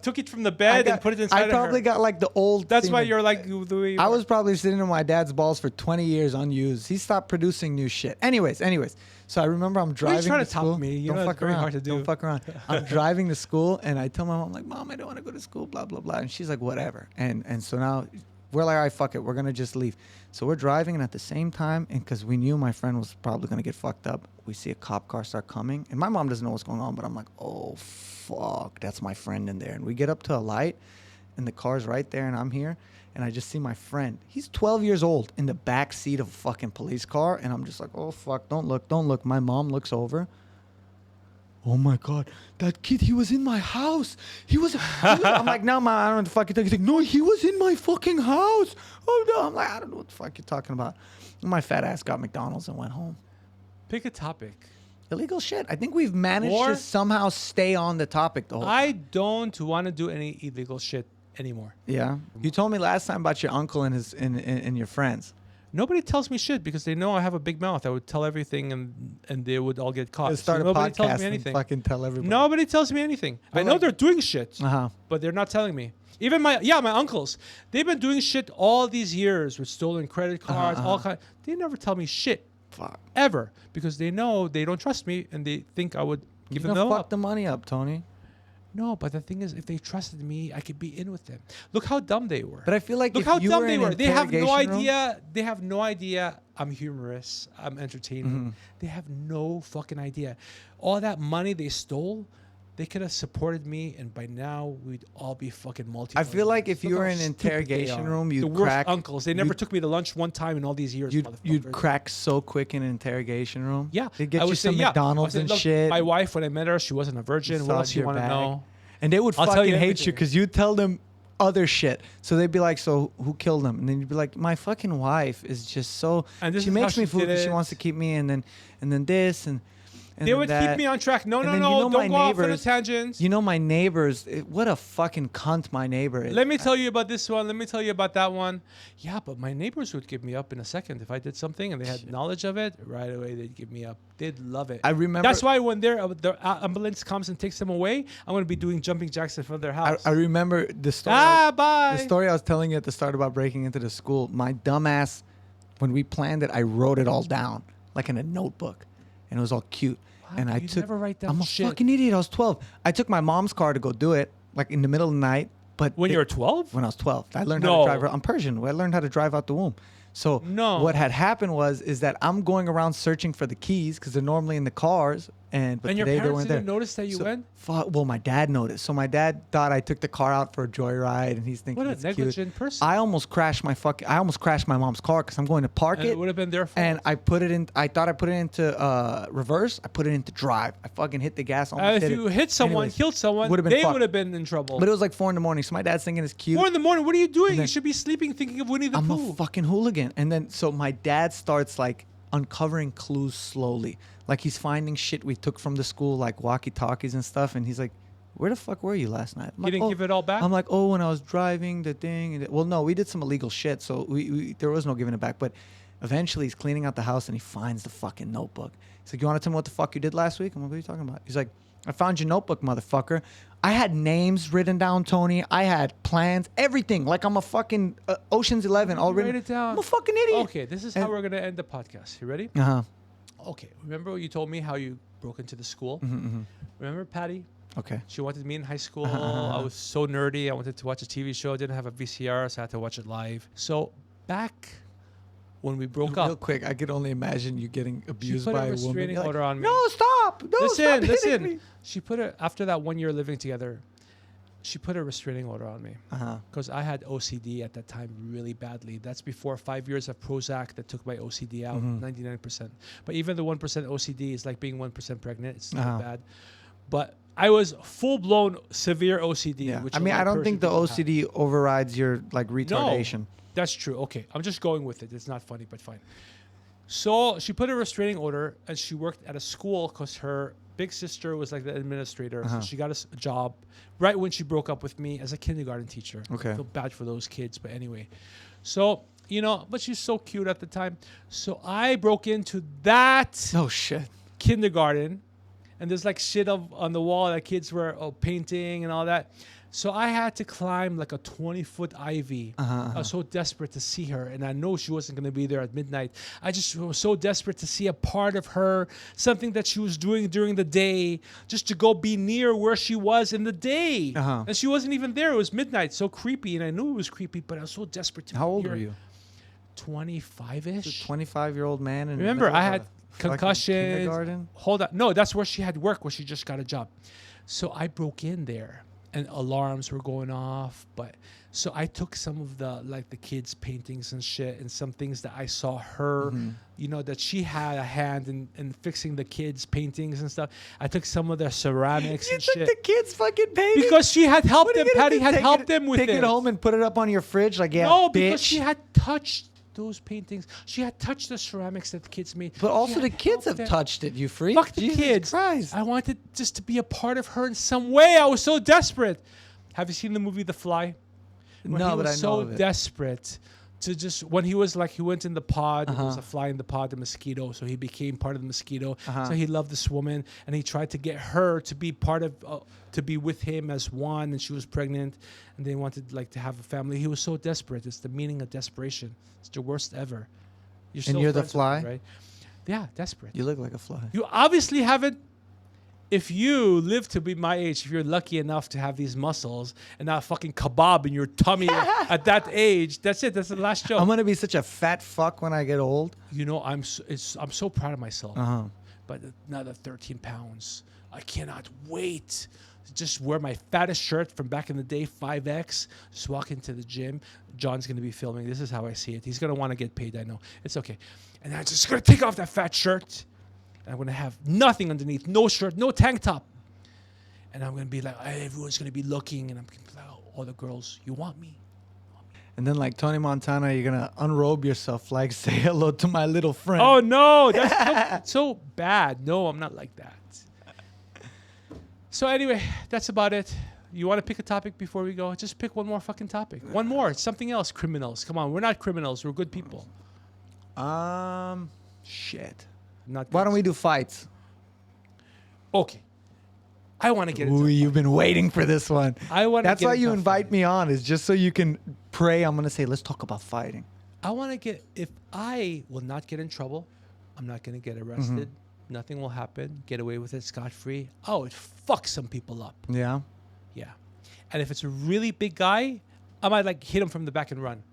Speaker 2: took it from the bed and put it inside
Speaker 1: I probably
Speaker 2: of her.
Speaker 1: got like the old.
Speaker 2: That's why
Speaker 1: semen.
Speaker 2: you're like the way you
Speaker 1: I
Speaker 2: are.
Speaker 1: was probably sitting in my dad's balls for 20 years unused. He stopped producing new shit. Anyways. So I remember I'm driving
Speaker 2: trying
Speaker 1: to
Speaker 2: to top
Speaker 1: school.
Speaker 2: me? You
Speaker 1: Don't
Speaker 2: know it's
Speaker 1: fuck
Speaker 2: very
Speaker 1: around.
Speaker 2: hard to do.
Speaker 1: Don't fuck around. I'm driving to school and I tell my mom, like, "Mom, I don't want to go to school, blah, blah, blah." And she's like, "Whatever." And so now we're like, "All right, fuck it. We're going to just leave." So we're driving, and at the same time, and because we knew my friend was probably going to get fucked up, we see a cop car start coming. And my mom doesn't know what's going on, but I'm like, "Oh, fuck. That's my friend in there." And we get up to a light, and the car's right there, and I'm here. And I just see my friend. He's 12 years old in the back seat of a fucking police car. And I'm just like, "Oh, fuck. Don't look. Don't look." My mom looks over. "Oh, my God. That kid, he was in my house. I'm like, "No, Mom, I don't know what the fuck you're talking." He's like, "No, he was in my fucking house." Oh, no. I'm like, "I don't know what the fuck you're talking about." My fat ass got McDonald's and went home.
Speaker 2: Pick a topic.
Speaker 1: Illegal shit. I think we've managed
Speaker 2: Or-
Speaker 1: to somehow stay on the topic the whole
Speaker 2: I
Speaker 1: time.
Speaker 2: don't want to do any illegal shit anymore.
Speaker 1: Yeah. You told me last time about your uncle and his and your friends.
Speaker 2: Nobody tells me shit because they know I have a big mouth. I would tell everything and they would all get caught.
Speaker 1: Let's start
Speaker 2: So
Speaker 1: a
Speaker 2: nobody tells
Speaker 1: podcast
Speaker 2: me
Speaker 1: and
Speaker 2: anything.
Speaker 1: fucking tell everybody.
Speaker 2: Nobody tells me anything. I
Speaker 1: But
Speaker 2: know
Speaker 1: like-
Speaker 2: they're doing shit,
Speaker 1: Uh-huh.
Speaker 2: but they're not telling me. Even my uncles, they've been doing shit all these years with stolen credit cards, all kind. They never tell me shit
Speaker 1: Fuck.
Speaker 2: ever because they know they don't trust me and they think I would give
Speaker 1: You're
Speaker 2: them
Speaker 1: gonna
Speaker 2: up.
Speaker 1: fuck the money up, Tony.
Speaker 2: No, but the thing is, if they trusted me, I could be in with them. Look how dumb they were.
Speaker 1: But I feel like
Speaker 2: Look
Speaker 1: if
Speaker 2: how
Speaker 1: you
Speaker 2: dumb
Speaker 1: were
Speaker 2: they
Speaker 1: in
Speaker 2: were. They have no
Speaker 1: interrogation room-
Speaker 2: idea. They have no idea I'm humorous. I'm entertaining.
Speaker 1: Mm-hmm.
Speaker 2: They have no fucking idea. All that money they stole, they could have supported me, and by now we'd all be fucking multi.
Speaker 1: I feel like if you
Speaker 2: Look
Speaker 1: were
Speaker 2: how
Speaker 1: in
Speaker 2: stupid they
Speaker 1: interrogation
Speaker 2: are.
Speaker 1: room,
Speaker 2: the
Speaker 1: you'd
Speaker 2: worst
Speaker 1: crack.
Speaker 2: uncles. They never
Speaker 1: you'd-
Speaker 2: took me to lunch one time in all these years.
Speaker 1: You'd
Speaker 2: motherfuckers.
Speaker 1: crack so quick in an interrogation room.
Speaker 2: Yeah,
Speaker 1: They'd get
Speaker 2: I
Speaker 1: you
Speaker 2: would say,
Speaker 1: some
Speaker 2: yeah.
Speaker 1: McDonald's
Speaker 2: I would
Speaker 1: and
Speaker 2: say, look,
Speaker 1: shit.
Speaker 2: My wife, when I met her, she wasn't a virgin. What
Speaker 1: Massage
Speaker 2: else you
Speaker 1: your
Speaker 2: want to
Speaker 1: bag.
Speaker 2: know?
Speaker 1: And they would
Speaker 2: I'll tell
Speaker 1: fucking
Speaker 2: you
Speaker 1: hate you
Speaker 2: everything.
Speaker 1: because you tell them other shit. So they'd be like, "So who killed him?" And then you'd be like, "My fucking wife is just so.
Speaker 2: And this
Speaker 1: She
Speaker 2: is how
Speaker 1: makes me
Speaker 2: she
Speaker 1: food
Speaker 2: did
Speaker 1: because she
Speaker 2: it."
Speaker 1: wants to keep me, and then this and." And
Speaker 2: They
Speaker 1: then
Speaker 2: would
Speaker 1: that.
Speaker 2: keep me on track. No,
Speaker 1: And
Speaker 2: no,
Speaker 1: then
Speaker 2: no.
Speaker 1: you know my
Speaker 2: Don't go off on a
Speaker 1: neighbors-
Speaker 2: tangent.
Speaker 1: You know my neighbors. What a fucking cunt my neighbor is.
Speaker 2: Let me tell you about this one. Let me tell you about that one. Yeah, but my neighbors would give me up in a second if I did something and they had knowledge of it. Right away, they'd give me up. They'd love it.
Speaker 1: I remember.
Speaker 2: That's why when the ambulance comes and takes them away, I'm going to be doing jumping jacks in front of their house.
Speaker 1: I remember the story.
Speaker 2: Bye.
Speaker 1: The story I was telling you at the start about breaking into the school. My dumbass, when we planned it, I wrote it all down like in a notebook, and it was all cute.
Speaker 2: Wow,
Speaker 1: And I
Speaker 2: you
Speaker 1: took.
Speaker 2: never write down
Speaker 1: I'm a
Speaker 2: shit.
Speaker 1: fucking idiot. I was 12. I took my mom's car to go do it, like in the middle of the night. But
Speaker 2: When you were 12?
Speaker 1: when I was 12, I learned how
Speaker 2: No.
Speaker 1: to drive. I'm Persian. I learned how to drive out the womb. So
Speaker 2: No.
Speaker 1: what had happened is that I'm going around searching for the keys because they're normally in the cars, but
Speaker 2: And your
Speaker 1: today they
Speaker 2: parents
Speaker 1: weren't there.
Speaker 2: didn't notice that you
Speaker 1: So-
Speaker 2: went?
Speaker 1: Well, my dad noticed. So my dad thought I took the car out for a joyride, and he's thinking
Speaker 2: What a
Speaker 1: it's cute.
Speaker 2: negligent person.
Speaker 1: I almost crashed my mom's car because I'm going to park
Speaker 2: And it would have been their fault.
Speaker 1: and I put it in. I thought I put it into reverse. I put it into drive. I fucking hit the gas. Almost
Speaker 2: if
Speaker 1: hit
Speaker 2: you
Speaker 1: it.
Speaker 2: hit someone,
Speaker 1: Anyways,
Speaker 2: killed someone,
Speaker 1: would've been
Speaker 2: they
Speaker 1: fucked.
Speaker 2: would have been in trouble.
Speaker 1: But it was like 4 a.m. So my dad's thinking it's cute.
Speaker 2: 4 in the morning. What are you doing?
Speaker 1: then-
Speaker 2: You should be sleeping, thinking of Winnie the
Speaker 1: I'm
Speaker 2: Pooh.
Speaker 1: a fucking hooligan. And then so my dad starts like uncovering clues slowly. Like he's finding shit we took from the school, like walkie-talkies and stuff. And he's like, "Where the fuck were you last night?" I'm
Speaker 2: You
Speaker 1: like,
Speaker 2: didn't give it all back?
Speaker 1: I'm like, "Oh, when I was driving the thing." Well, no, we did some illegal shit, so there was no giving it back. But eventually, he's cleaning out the house and he finds the fucking notebook. He's like, "You want to tell me what the fuck you did last week?" I'm like, "What are you talking about?" He's like, "I found your notebook, motherfucker. I had names written down, Tony. I had plans, everything. Like I'm a fucking Ocean's 11 all written.
Speaker 2: Write it down.
Speaker 1: I'm a fucking idiot."
Speaker 2: Okay, this is how
Speaker 1: And-
Speaker 2: we're going to end the podcast. You ready?
Speaker 1: Uh huh.
Speaker 2: Okay. Remember you told me how you broke into the school?
Speaker 1: Mm-hmm.
Speaker 2: Remember Patty?
Speaker 1: Okay.
Speaker 2: She wanted me in high school.
Speaker 1: Uh-huh.
Speaker 2: I was so nerdy. I wanted to watch a TV show. I didn't have a VCR, so I had to watch it live. So back when we broke
Speaker 1: Real
Speaker 2: up,
Speaker 1: quick, I could only imagine you getting
Speaker 2: she
Speaker 1: abused
Speaker 2: put
Speaker 1: by
Speaker 2: a
Speaker 1: a woman.
Speaker 2: restraining
Speaker 1: You're like,
Speaker 2: order on me.
Speaker 1: "No, stop! No, stop hitting me."
Speaker 2: She put it after that 1 year living together. She put a restraining order on me
Speaker 1: Uh-huh.
Speaker 2: because I had OCD at that time really badly. That's before 5 years of Prozac that took my OCD out,
Speaker 1: Mhm.
Speaker 2: 99%. But even the 1% OCD is like being 1% pregnant. It's
Speaker 1: Uh-huh.
Speaker 2: not bad. But I was full blown severe OCD.
Speaker 1: Yeah.
Speaker 2: Which
Speaker 1: I
Speaker 2: a
Speaker 1: mean,
Speaker 2: lot
Speaker 1: I
Speaker 2: of
Speaker 1: don't think the
Speaker 2: Persians don't have.
Speaker 1: OCD overrides your like retardation.
Speaker 2: That's true. Okay, I'm just going with it. It's not funny, but fine. So she put a restraining order, and she worked at a school because her big sister was like the administrator.
Speaker 1: Uh-huh.
Speaker 2: So she got a job right when she broke up with me as a kindergarten teacher.
Speaker 1: Okay.
Speaker 2: I feel bad for those kids, but anyway. So, but she's so cute at the time. So I broke into that
Speaker 1: No shit.
Speaker 2: kindergarten, and there's like shit on the wall that kids were painting and all that. So I had to climb like a 20-foot ivy. I was so desperate to see her, and I know she wasn't going to be there at midnight. I just was so desperate to see a part of her, something that she was doing during the day, just to go be near where she was in the day.
Speaker 1: Uh-huh.
Speaker 2: And she wasn't even there. It was midnight, so creepy, and I knew it was creepy, but I was so desperate to
Speaker 1: How
Speaker 2: be
Speaker 1: old
Speaker 2: near
Speaker 1: were you?
Speaker 2: 25-ish.
Speaker 1: 25-year-old man. In the
Speaker 2: Remember,
Speaker 1: middle
Speaker 2: I
Speaker 1: of
Speaker 2: had
Speaker 1: a fucking
Speaker 2: concussions.
Speaker 1: kindergarten.
Speaker 2: Hold on. No, that's where she had work, where she just got a job. So I broke in there, and alarms were going off. So I took some of the kids' paintings and shit, and some things that I saw her, that she had a hand in fixing the kids' paintings and stuff. I took some of their ceramics
Speaker 1: You
Speaker 2: and
Speaker 1: took
Speaker 2: shit.
Speaker 1: the kids' fucking painting
Speaker 2: Because she had helped
Speaker 1: What are
Speaker 2: them.
Speaker 1: you gonna
Speaker 2: Patty
Speaker 1: do?
Speaker 2: had
Speaker 1: Take
Speaker 2: helped
Speaker 1: it-
Speaker 2: them with
Speaker 1: take it home and put it up on your fridge, like
Speaker 2: No,
Speaker 1: bitch.
Speaker 2: because she had touched those paintings. She had touched the ceramics that the kids made.
Speaker 1: But
Speaker 2: She
Speaker 1: also
Speaker 2: had
Speaker 1: the kids
Speaker 2: helped
Speaker 1: have
Speaker 2: them.
Speaker 1: touched it. You freak.
Speaker 2: Fuck the
Speaker 1: Jesus
Speaker 2: kids.
Speaker 1: Christ.
Speaker 2: I wanted just to be a part of her in some way. I was so desperate. Have you seen the movie The Fly? When
Speaker 1: No,
Speaker 2: he
Speaker 1: but
Speaker 2: was
Speaker 1: I know
Speaker 2: so
Speaker 1: of it.
Speaker 2: desperate to just when he was like he went in the pod, there was
Speaker 1: Uh-huh.
Speaker 2: a fly in the pod, the mosquito, so he became part of the mosquito.
Speaker 1: Uh-huh.
Speaker 2: So he loved this woman, and he tried to get her to be part of to be with him as one, and she was pregnant, and they wanted to have a family. He was so desperate. It's the meaning of desperation. It's the worst ever.
Speaker 1: And you're the
Speaker 2: friends with me,
Speaker 1: fly?
Speaker 2: right? Yeah, desperate.
Speaker 1: You look like a fly.
Speaker 2: You obviously haven't if you live to be my age, if you're lucky enough to have these muscles and not a fucking kebab in your tummy at that age, that's it. That's the last joke.
Speaker 1: I'm gonna be such a fat fuck when I get old.
Speaker 2: You know, I'm so proud of myself.
Speaker 1: Uh-huh.
Speaker 2: But another 13 pounds. I cannot wait. Just wear my fattest shirt from back in the day, 5X. Just walk into the gym. John's going to be filming. This is how I see it. He's going to want to get paid, I know. It's okay. And I'm just going to take off that fat shirt. And I'm going to have nothing underneath. No shirt, no tank top. And I'm going to be like, everyone's going to be looking. And I'm going to be like, oh, all the girls, you want me?
Speaker 1: And then like Tony Montana, you're gonna unrobe yourself, like say hello to my little friend.
Speaker 2: Oh, no. That's so bad. No, I'm not like that. So anyway, that's about it. You want to pick a topic before we go? Just pick one more fucking topic. One more. Something else. Criminals. Come on. We're not criminals. We're good people.
Speaker 1: Shit.
Speaker 2: Not
Speaker 1: Why don't we do fights?
Speaker 2: Okay. I want to get
Speaker 1: Ooh,
Speaker 2: into
Speaker 1: you've been waiting for this one.
Speaker 2: I want to
Speaker 1: That's
Speaker 2: get
Speaker 1: why you
Speaker 2: into
Speaker 1: invite
Speaker 2: fight.
Speaker 1: me on, is just so you can pray. I'm gonna say, let's talk about fighting.
Speaker 2: I want to get, if I will not get in trouble, I'm not going to get arrested. Nothing will happen. Get away with it scot-free. Oh, it fucks some people up.
Speaker 1: Yeah.
Speaker 2: Yeah. And if it's a really big guy, I might like hit him from the back and run.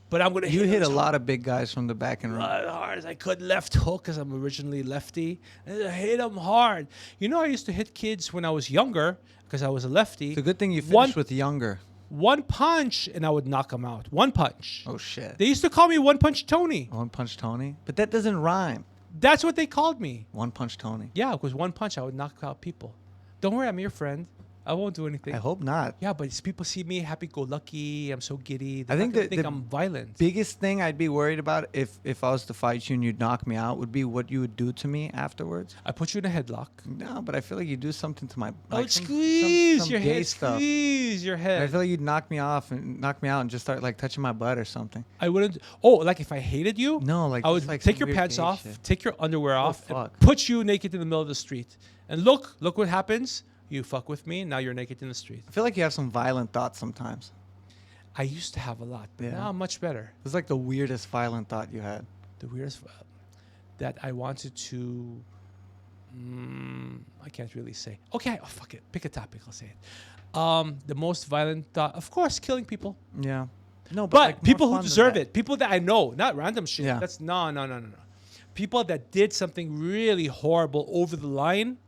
Speaker 2: But I'm going to
Speaker 1: You
Speaker 2: hit
Speaker 1: hit
Speaker 2: him
Speaker 1: a lot of big guys from the back and run.
Speaker 2: as hard as I could. Left hook, because I'm originally lefty. And I hit him hard. You know, I used to hit kids when I was younger because I was a lefty.
Speaker 1: It's a good thing you finished with younger.
Speaker 2: One punch, and I would knock them out. One punch.
Speaker 1: Oh shit.
Speaker 2: They used to call me One Punch Tony.
Speaker 1: One Punch Tony? But that doesn't rhyme.
Speaker 2: That's what they called me.
Speaker 1: One Punch Tony.
Speaker 2: Yeah, because one punch, I would knock out people. Don't worry, I'm your friend. I won't do anything.
Speaker 1: I hope not.
Speaker 2: Yeah, but people see me happy-go-lucky. I'm so giddy.
Speaker 1: I think
Speaker 2: think I'm violent.
Speaker 1: Biggest thing I'd be worried about if I was to fight you and you'd knock me out would be what you would do to me afterwards.
Speaker 2: I put you in a headlock.
Speaker 1: No, but I feel like you do something to my
Speaker 2: I would
Speaker 1: some
Speaker 2: squeeze your
Speaker 1: gay
Speaker 2: head.
Speaker 1: stuff.
Speaker 2: Squeeze your
Speaker 1: I
Speaker 2: head.
Speaker 1: feel like you'd knock me off and knock me out and just start like touching my butt or something.
Speaker 2: I wouldn't. Oh, like if I hated you?
Speaker 1: No, like
Speaker 2: I would
Speaker 1: just, like,
Speaker 2: take
Speaker 1: some
Speaker 2: your
Speaker 1: weird
Speaker 2: pants
Speaker 1: gay
Speaker 2: off,
Speaker 1: shit.
Speaker 2: take your underwear off, and
Speaker 1: fuck.
Speaker 2: put you naked in the middle of the street. And look what happens. You fuck with me. Now you're naked in the street.
Speaker 1: I feel like you have some violent thoughts sometimes.
Speaker 2: I used to have a lot, but
Speaker 1: Yeah.
Speaker 2: now I'm much better.
Speaker 1: It's like the weirdest violent thought you had.
Speaker 2: The weirdest that I wanted to. I can't really say. Okay, oh fuck it. Pick a topic. I'll say it. The most violent thought, of course, killing people.
Speaker 1: Yeah. No,
Speaker 2: But
Speaker 1: like, more
Speaker 2: people
Speaker 1: fun
Speaker 2: who
Speaker 1: than
Speaker 2: deserve
Speaker 1: that.
Speaker 2: it. People that I know, not random shit.
Speaker 1: Yeah.
Speaker 2: That's no. People that did something really horrible over the line,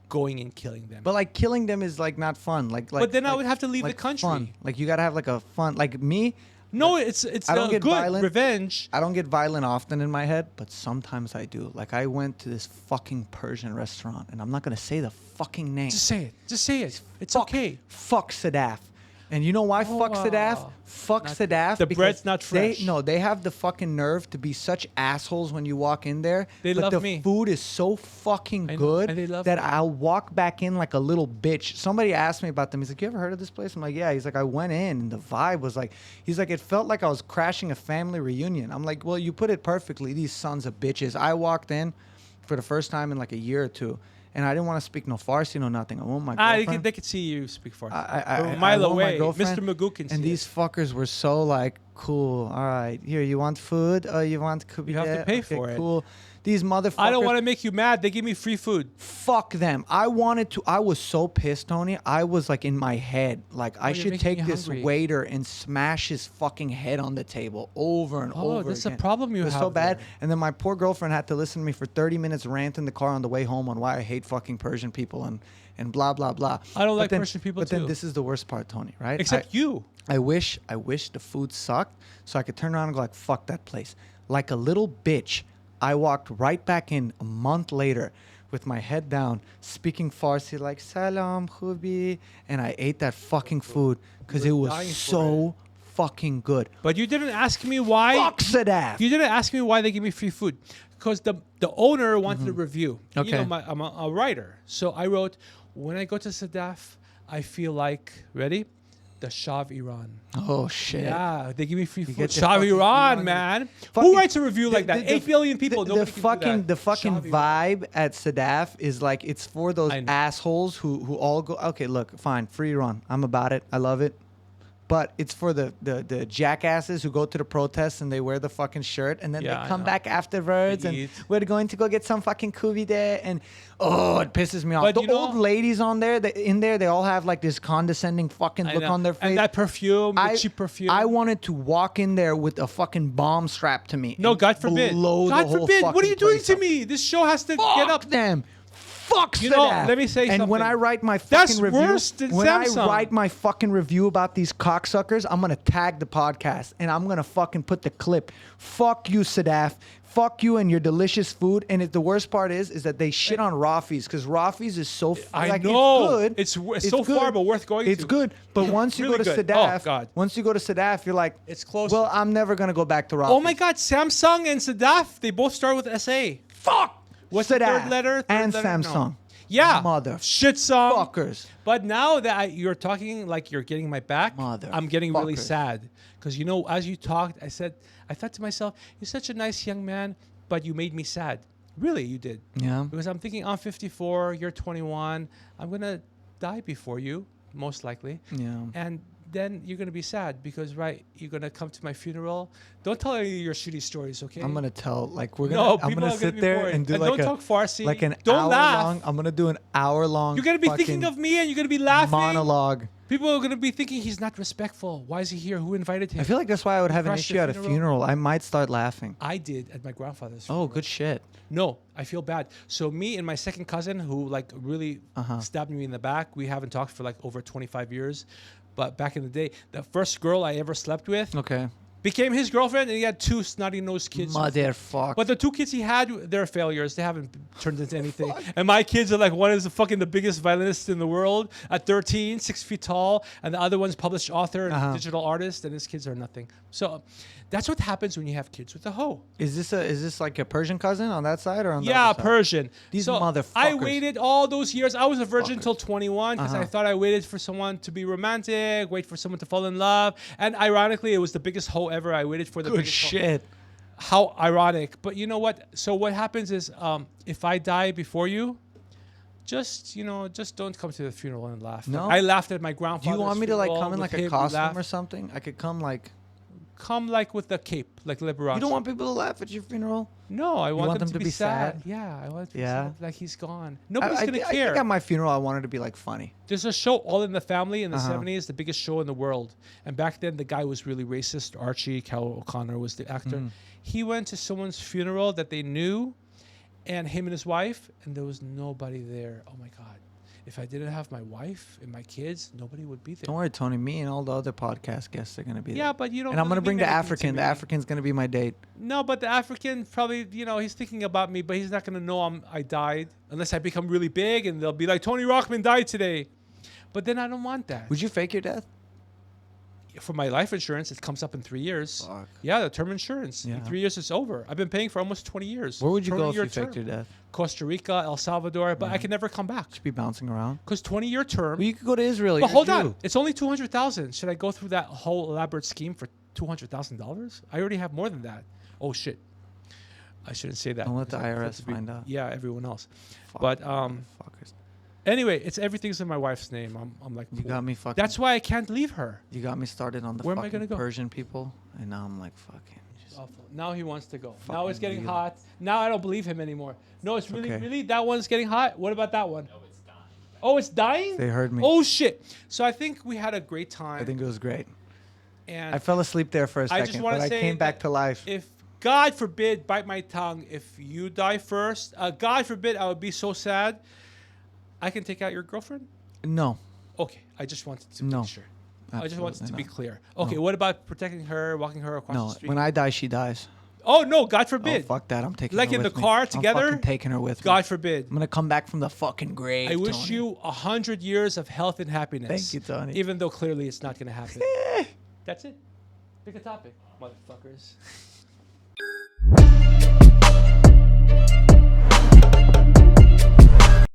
Speaker 2: going and killing them.
Speaker 1: But like killing them is like not fun. Like
Speaker 2: But then I
Speaker 1: like-
Speaker 2: would have to leave the
Speaker 1: like
Speaker 2: country.
Speaker 1: Fun. Like you gotta have like a fun. Like me,
Speaker 2: No, it's
Speaker 1: I don't
Speaker 2: a
Speaker 1: get
Speaker 2: good
Speaker 1: violent.
Speaker 2: revenge.
Speaker 1: I don't get violent often in my head, but sometimes I do. Like I went to this fucking Persian restaurant, and I'm not gonna say the fucking name.
Speaker 2: Just say it. Just say it. It's
Speaker 1: Fuck-
Speaker 2: okay.
Speaker 1: Fuck Sadaf. And you know why fuck Sadaf? Fuck
Speaker 2: Not-
Speaker 1: Sadaf.
Speaker 2: the
Speaker 1: because
Speaker 2: bread's not fresh.
Speaker 1: They have the fucking nerve to be such assholes when you walk in there.
Speaker 2: They
Speaker 1: but
Speaker 2: love
Speaker 1: the
Speaker 2: me.
Speaker 1: food is so fucking
Speaker 2: I know,
Speaker 1: good
Speaker 2: and they love
Speaker 1: that
Speaker 2: me.
Speaker 1: I'll walk back in like a little bitch. Somebody asked me about them. He's like, "You ever heard of this place?" I'm like, "Yeah." He's like, "I went in and the vibe was like," he's like, "It felt like I was crashing a family reunion." I'm like, "Well, you put it perfectly. These sons of bitches." I walked in for the first time in like a year or two. And I didn't want to speak no Farsi, no nothing. I want my girlfriend.
Speaker 2: They could see you speak for it.
Speaker 1: I
Speaker 2: A mile
Speaker 1: want my
Speaker 2: away,
Speaker 1: girlfriend,
Speaker 2: Mr. Magoo can see
Speaker 1: and these
Speaker 2: it.
Speaker 1: fuckers were so like, cool. All right, here, you want food? You want?
Speaker 2: You have to pay for it.
Speaker 1: Cool. These motherfuckers.
Speaker 2: I don't want to make you mad. They give me free food.
Speaker 1: Fuck them. I wanted to. I was so pissed, Tony. I was like in my head, like I
Speaker 2: you're
Speaker 1: should
Speaker 2: making me
Speaker 1: take this
Speaker 2: hungry.
Speaker 1: waiter and smash his fucking head on the table over and over.
Speaker 2: That's a
Speaker 1: again.
Speaker 2: problem you
Speaker 1: It was
Speaker 2: have
Speaker 1: so bad.
Speaker 2: there.
Speaker 1: And then my poor girlfriend had to listen to me for 30 minutes rant in the car on the way home on why I hate fucking Persian people and blah blah blah.
Speaker 2: I don't
Speaker 1: But
Speaker 2: like
Speaker 1: then-
Speaker 2: Persian people
Speaker 1: But then
Speaker 2: too.
Speaker 1: this is the worst part, Tony. Right?
Speaker 2: Except you.
Speaker 1: I wish the food sucked so I could turn around and go like, fuck that place. Like a little bitch, I walked right back in a month later with my head down, speaking Farsi like, salam, khubi, and I ate that fucking food because it
Speaker 2: were
Speaker 1: was
Speaker 2: dying for
Speaker 1: so fucking good.
Speaker 2: But you didn't ask me why.
Speaker 1: Fuck Sadaf!
Speaker 2: You didn't ask me why they give me free food. Because the owner wanted a review.
Speaker 1: Okay.
Speaker 2: You know, I'm a writer. So I wrote, when I go to Sadaf, I feel like, ready? The Shah of Iran.
Speaker 1: Oh, shit.
Speaker 2: Yeah, they give me free food.
Speaker 1: get the
Speaker 2: Shah of
Speaker 1: fucking
Speaker 2: Iran,
Speaker 1: Iran-
Speaker 2: man.
Speaker 1: Fucking-
Speaker 2: Who writes a review like that? 8 billion people. Nobody can do that.
Speaker 1: The fucking
Speaker 2: Shah of Iran.
Speaker 1: vibe at Sadaf is like it's for those
Speaker 2: I know.
Speaker 1: assholes who all go. Okay, look, fine, free run. I'm about it. I love it. but it's for the jackasses who go to the protests and they wear the fucking shirt and then
Speaker 2: Yeah,
Speaker 1: they
Speaker 2: I
Speaker 1: come
Speaker 2: know.
Speaker 1: back afterwards
Speaker 2: They
Speaker 1: and
Speaker 2: eat.
Speaker 1: we're going to go get some fucking kubi there and it pisses me off.
Speaker 2: But
Speaker 1: The
Speaker 2: you know-
Speaker 1: old ladies on there, they all have like this condescending fucking
Speaker 2: I
Speaker 1: look
Speaker 2: know.
Speaker 1: on their face.
Speaker 2: And that perfume, the cheap perfume.
Speaker 1: I wanted to walk in there with a fucking bomb strapped to me.
Speaker 2: No,
Speaker 1: and
Speaker 2: God forbid.
Speaker 1: blow the
Speaker 2: God
Speaker 1: whole
Speaker 2: forbid. What are
Speaker 1: fucking
Speaker 2: you doing
Speaker 1: place
Speaker 2: to
Speaker 1: up.
Speaker 2: me? This show has to
Speaker 1: Fuck
Speaker 2: get up.
Speaker 1: them. Fuck
Speaker 2: You know,
Speaker 1: Sadaf.
Speaker 2: let me say
Speaker 1: and when
Speaker 2: something.
Speaker 1: I write my
Speaker 2: That's
Speaker 1: fucking review,
Speaker 2: worse than
Speaker 1: when
Speaker 2: Samsung.
Speaker 1: I write my fucking review about these cocksuckers, I'm gonna tag the podcast and I'm gonna fucking put the clip. Fuck you, Sadaf. Fuck you and your delicious food. And the worst part is that they shit on Raffi's because Raffi's is so
Speaker 2: I
Speaker 1: like,
Speaker 2: know.
Speaker 1: It's good.
Speaker 2: It's so far, but worth going
Speaker 1: It's
Speaker 2: to.
Speaker 1: good. But once you
Speaker 2: Really
Speaker 1: go to
Speaker 2: good.
Speaker 1: Sadaf,
Speaker 2: Oh, God.
Speaker 1: once you go to Sadaf, you're like,
Speaker 2: It's closer.
Speaker 1: Well, I'm never gonna go back to Raffi's.
Speaker 2: Oh my God, Samsung and Sadaf, they both start with SA.
Speaker 1: Fuck.
Speaker 2: What's the
Speaker 1: Sadaf
Speaker 2: third letter? Third
Speaker 1: and
Speaker 2: letter?
Speaker 1: Samsung.
Speaker 2: No. Yeah.
Speaker 1: Mother
Speaker 2: Shit song.
Speaker 1: fuckers.
Speaker 2: But now that you're talking like you're getting my back, I'm getting really
Speaker 1: Motherfuckers.
Speaker 2: sad. Because, you know, as you talked, I thought to myself, you're such a nice young man, but you made me sad. Really, you did.
Speaker 1: Yeah.
Speaker 2: Because I'm thinking, I'm 54, you're 21. I'm going to die before you, most likely.
Speaker 1: Yeah.
Speaker 2: And then you're going to be sad because, right, you're going to come to my funeral. Don't tell any of your shitty stories, okay?
Speaker 1: I'm gonna tell like we're
Speaker 2: No,
Speaker 1: gonna. I'm
Speaker 2: people
Speaker 1: gonna
Speaker 2: are gonna
Speaker 1: sit
Speaker 2: be
Speaker 1: there
Speaker 2: bored.
Speaker 1: and do
Speaker 2: And
Speaker 1: like
Speaker 2: don't talk Farsi.
Speaker 1: like an
Speaker 2: Don't
Speaker 1: hour
Speaker 2: laugh.
Speaker 1: long. I'm gonna do an hour long.
Speaker 2: You're going to be thinking
Speaker 1: fucking
Speaker 2: of me and you're going to be laughing.
Speaker 1: monologue.
Speaker 2: People are going to be thinking he's not respectful. Why is he here? Who invited him?
Speaker 1: I feel like that's why I would have an
Speaker 2: crashed
Speaker 1: issue
Speaker 2: the
Speaker 1: at a funeral. I might start laughing.
Speaker 2: I did at my grandfather's
Speaker 1: Oh,
Speaker 2: funeral.
Speaker 1: good shit.
Speaker 2: No, I feel bad. So me and my second cousin, who like really
Speaker 1: Uh-huh.
Speaker 2: stabbed me in the back, we haven't talked for like over 25 years. But back in the day, the first girl I ever slept with
Speaker 1: Okay.
Speaker 2: became his girlfriend, and he had two snotty-nosed kids.
Speaker 1: Motherfucker.
Speaker 2: But the two kids he had, they're failures. They haven't turned into anything. And my kids are like, one is the biggest violinist in the world at 13, 6 feet tall. And the other one's published author and digital artist. And his kids are nothing. So that's what happens when you have kids with a hoe.
Speaker 1: Is this like a Persian cousin on that side or on the
Speaker 2: Yeah,
Speaker 1: other side?
Speaker 2: Persian.
Speaker 1: These
Speaker 2: so
Speaker 1: motherfuckers.
Speaker 2: I waited all those years. I was a virgin till 21 because I thought I waited for someone to be romantic, wait for someone to fall in love. And ironically, it was the biggest hoe ever. I waited for the
Speaker 1: Good
Speaker 2: biggest hoe.
Speaker 1: shit.
Speaker 2: How ironic. But you know what? So what happens is if I die before you, just don't come to the funeral and laugh.
Speaker 1: No?
Speaker 2: I laughed at my
Speaker 1: Do
Speaker 2: grandfather's
Speaker 1: you want me to like
Speaker 2: funeral
Speaker 1: come in
Speaker 2: with
Speaker 1: like a
Speaker 2: him, we
Speaker 1: costume
Speaker 2: laughed.
Speaker 1: or something? I could come like.
Speaker 2: Come like with the cape, like Liberace.
Speaker 1: You don't want people to laugh at your funeral?
Speaker 2: No, I want,
Speaker 1: want
Speaker 2: them to be sad.
Speaker 1: sad?
Speaker 2: Yeah, I want them to be
Speaker 1: Yeah.
Speaker 2: sad. Like he's gone. Nobody's
Speaker 1: I
Speaker 2: gonna
Speaker 1: think
Speaker 2: care.
Speaker 1: at my funeral, I wanted to be like funny.
Speaker 2: There's a show, All in the Family, in the
Speaker 1: Uh-huh.
Speaker 2: 70s, the biggest show in the world. And back then, the guy was really racist. Archie Cal O'Connor was the actor.
Speaker 1: Mm.
Speaker 2: He went to someone's funeral that they knew, and him and his wife, and there was nobody there. Oh my God. If I didn't have my wife and my kids, nobody would be there.
Speaker 1: Don't worry, Tony. Me and all the other podcast guests are gonna be there.
Speaker 2: Yeah, but you don't.
Speaker 1: And I'm
Speaker 2: really
Speaker 1: gonna bring
Speaker 2: mean
Speaker 1: the
Speaker 2: anything to
Speaker 1: African. The
Speaker 2: me.
Speaker 1: African's gonna be my date.
Speaker 2: No, but the African probably, he's thinking about me, but he's not going to know I died unless I become really big and they'll be like, Tony Rockman died today. But then I don't want that.
Speaker 1: Would you fake your death?
Speaker 2: For my life insurance, it comes up in 3 years.
Speaker 1: Fuck.
Speaker 2: Yeah, the term insurance.
Speaker 1: Yeah.
Speaker 2: In 3 years, it's over. I've been paying for almost 20 years.
Speaker 1: Where would you go if
Speaker 2: 20-year
Speaker 1: you faked your
Speaker 2: term.
Speaker 1: death?
Speaker 2: Costa Rica, El Salvador, but I can never come back.
Speaker 1: Should be bouncing around.
Speaker 2: Because 20-year term.
Speaker 1: Well, you could go to Israel.
Speaker 2: But
Speaker 1: you're
Speaker 2: hold
Speaker 1: a
Speaker 2: on.
Speaker 1: Jew.
Speaker 2: It's only $200,000. Should I go through that whole elaborate scheme for $200,000? I already have more than that. Oh, shit. I shouldn't say that.
Speaker 1: Don't let the
Speaker 2: because I
Speaker 1: IRS
Speaker 2: have to be-
Speaker 1: find out.
Speaker 2: Yeah, everyone else.
Speaker 1: Fuck,
Speaker 2: But
Speaker 1: fuckers.
Speaker 2: anyway, everything's in my wife's name. I'm like,
Speaker 1: You got me fucking.
Speaker 2: that's why I can't leave her.
Speaker 1: You got me started on the
Speaker 2: Where am I
Speaker 1: fucking
Speaker 2: gonna go?
Speaker 1: Persian people, and now I'm like fucking. Just,
Speaker 2: Awful. Now he wants to go. Now
Speaker 1: Fucking
Speaker 2: it's getting
Speaker 1: weird.
Speaker 2: hot. Now I don't believe him anymore. No, it's really,
Speaker 1: okay.
Speaker 2: really that one's getting hot. What about that one? No, it's dying. Oh, it's dying?
Speaker 1: They heard me.
Speaker 2: Oh shit! So I think we had a great time.
Speaker 1: I think it was great.
Speaker 2: and
Speaker 1: I fell asleep there for a
Speaker 2: I just
Speaker 1: second,
Speaker 2: wanna
Speaker 1: but I
Speaker 2: say
Speaker 1: came back
Speaker 2: that
Speaker 1: to life.
Speaker 2: if God forbid, bite my tongue, if you die first, God forbid, I would be so sad. I can take out your girlfriend?
Speaker 1: No,
Speaker 2: Okay, I just wanted to
Speaker 1: No.
Speaker 2: make sure. I just wanted to
Speaker 1: absolutely
Speaker 2: be
Speaker 1: not.
Speaker 2: clear. Okay, what about protecting her, walking her across
Speaker 1: no.
Speaker 2: the street?
Speaker 1: When I die, she dies.
Speaker 2: Oh no, God
Speaker 1: Oh
Speaker 2: forbid.
Speaker 1: fuck that! I'm taking
Speaker 2: Like
Speaker 1: her
Speaker 2: in
Speaker 1: with
Speaker 2: the
Speaker 1: me.
Speaker 2: car
Speaker 1: I'm
Speaker 2: together?
Speaker 1: fucking taking her with me.
Speaker 2: God forbid.
Speaker 1: I'm gonna come back from the fucking grave.
Speaker 2: I wish
Speaker 1: Tony.
Speaker 2: you 100 years of health and happiness.
Speaker 1: Thank you, Tony.
Speaker 2: Even though clearly it's not going to happen. That's it. Pick a topic, motherfuckers.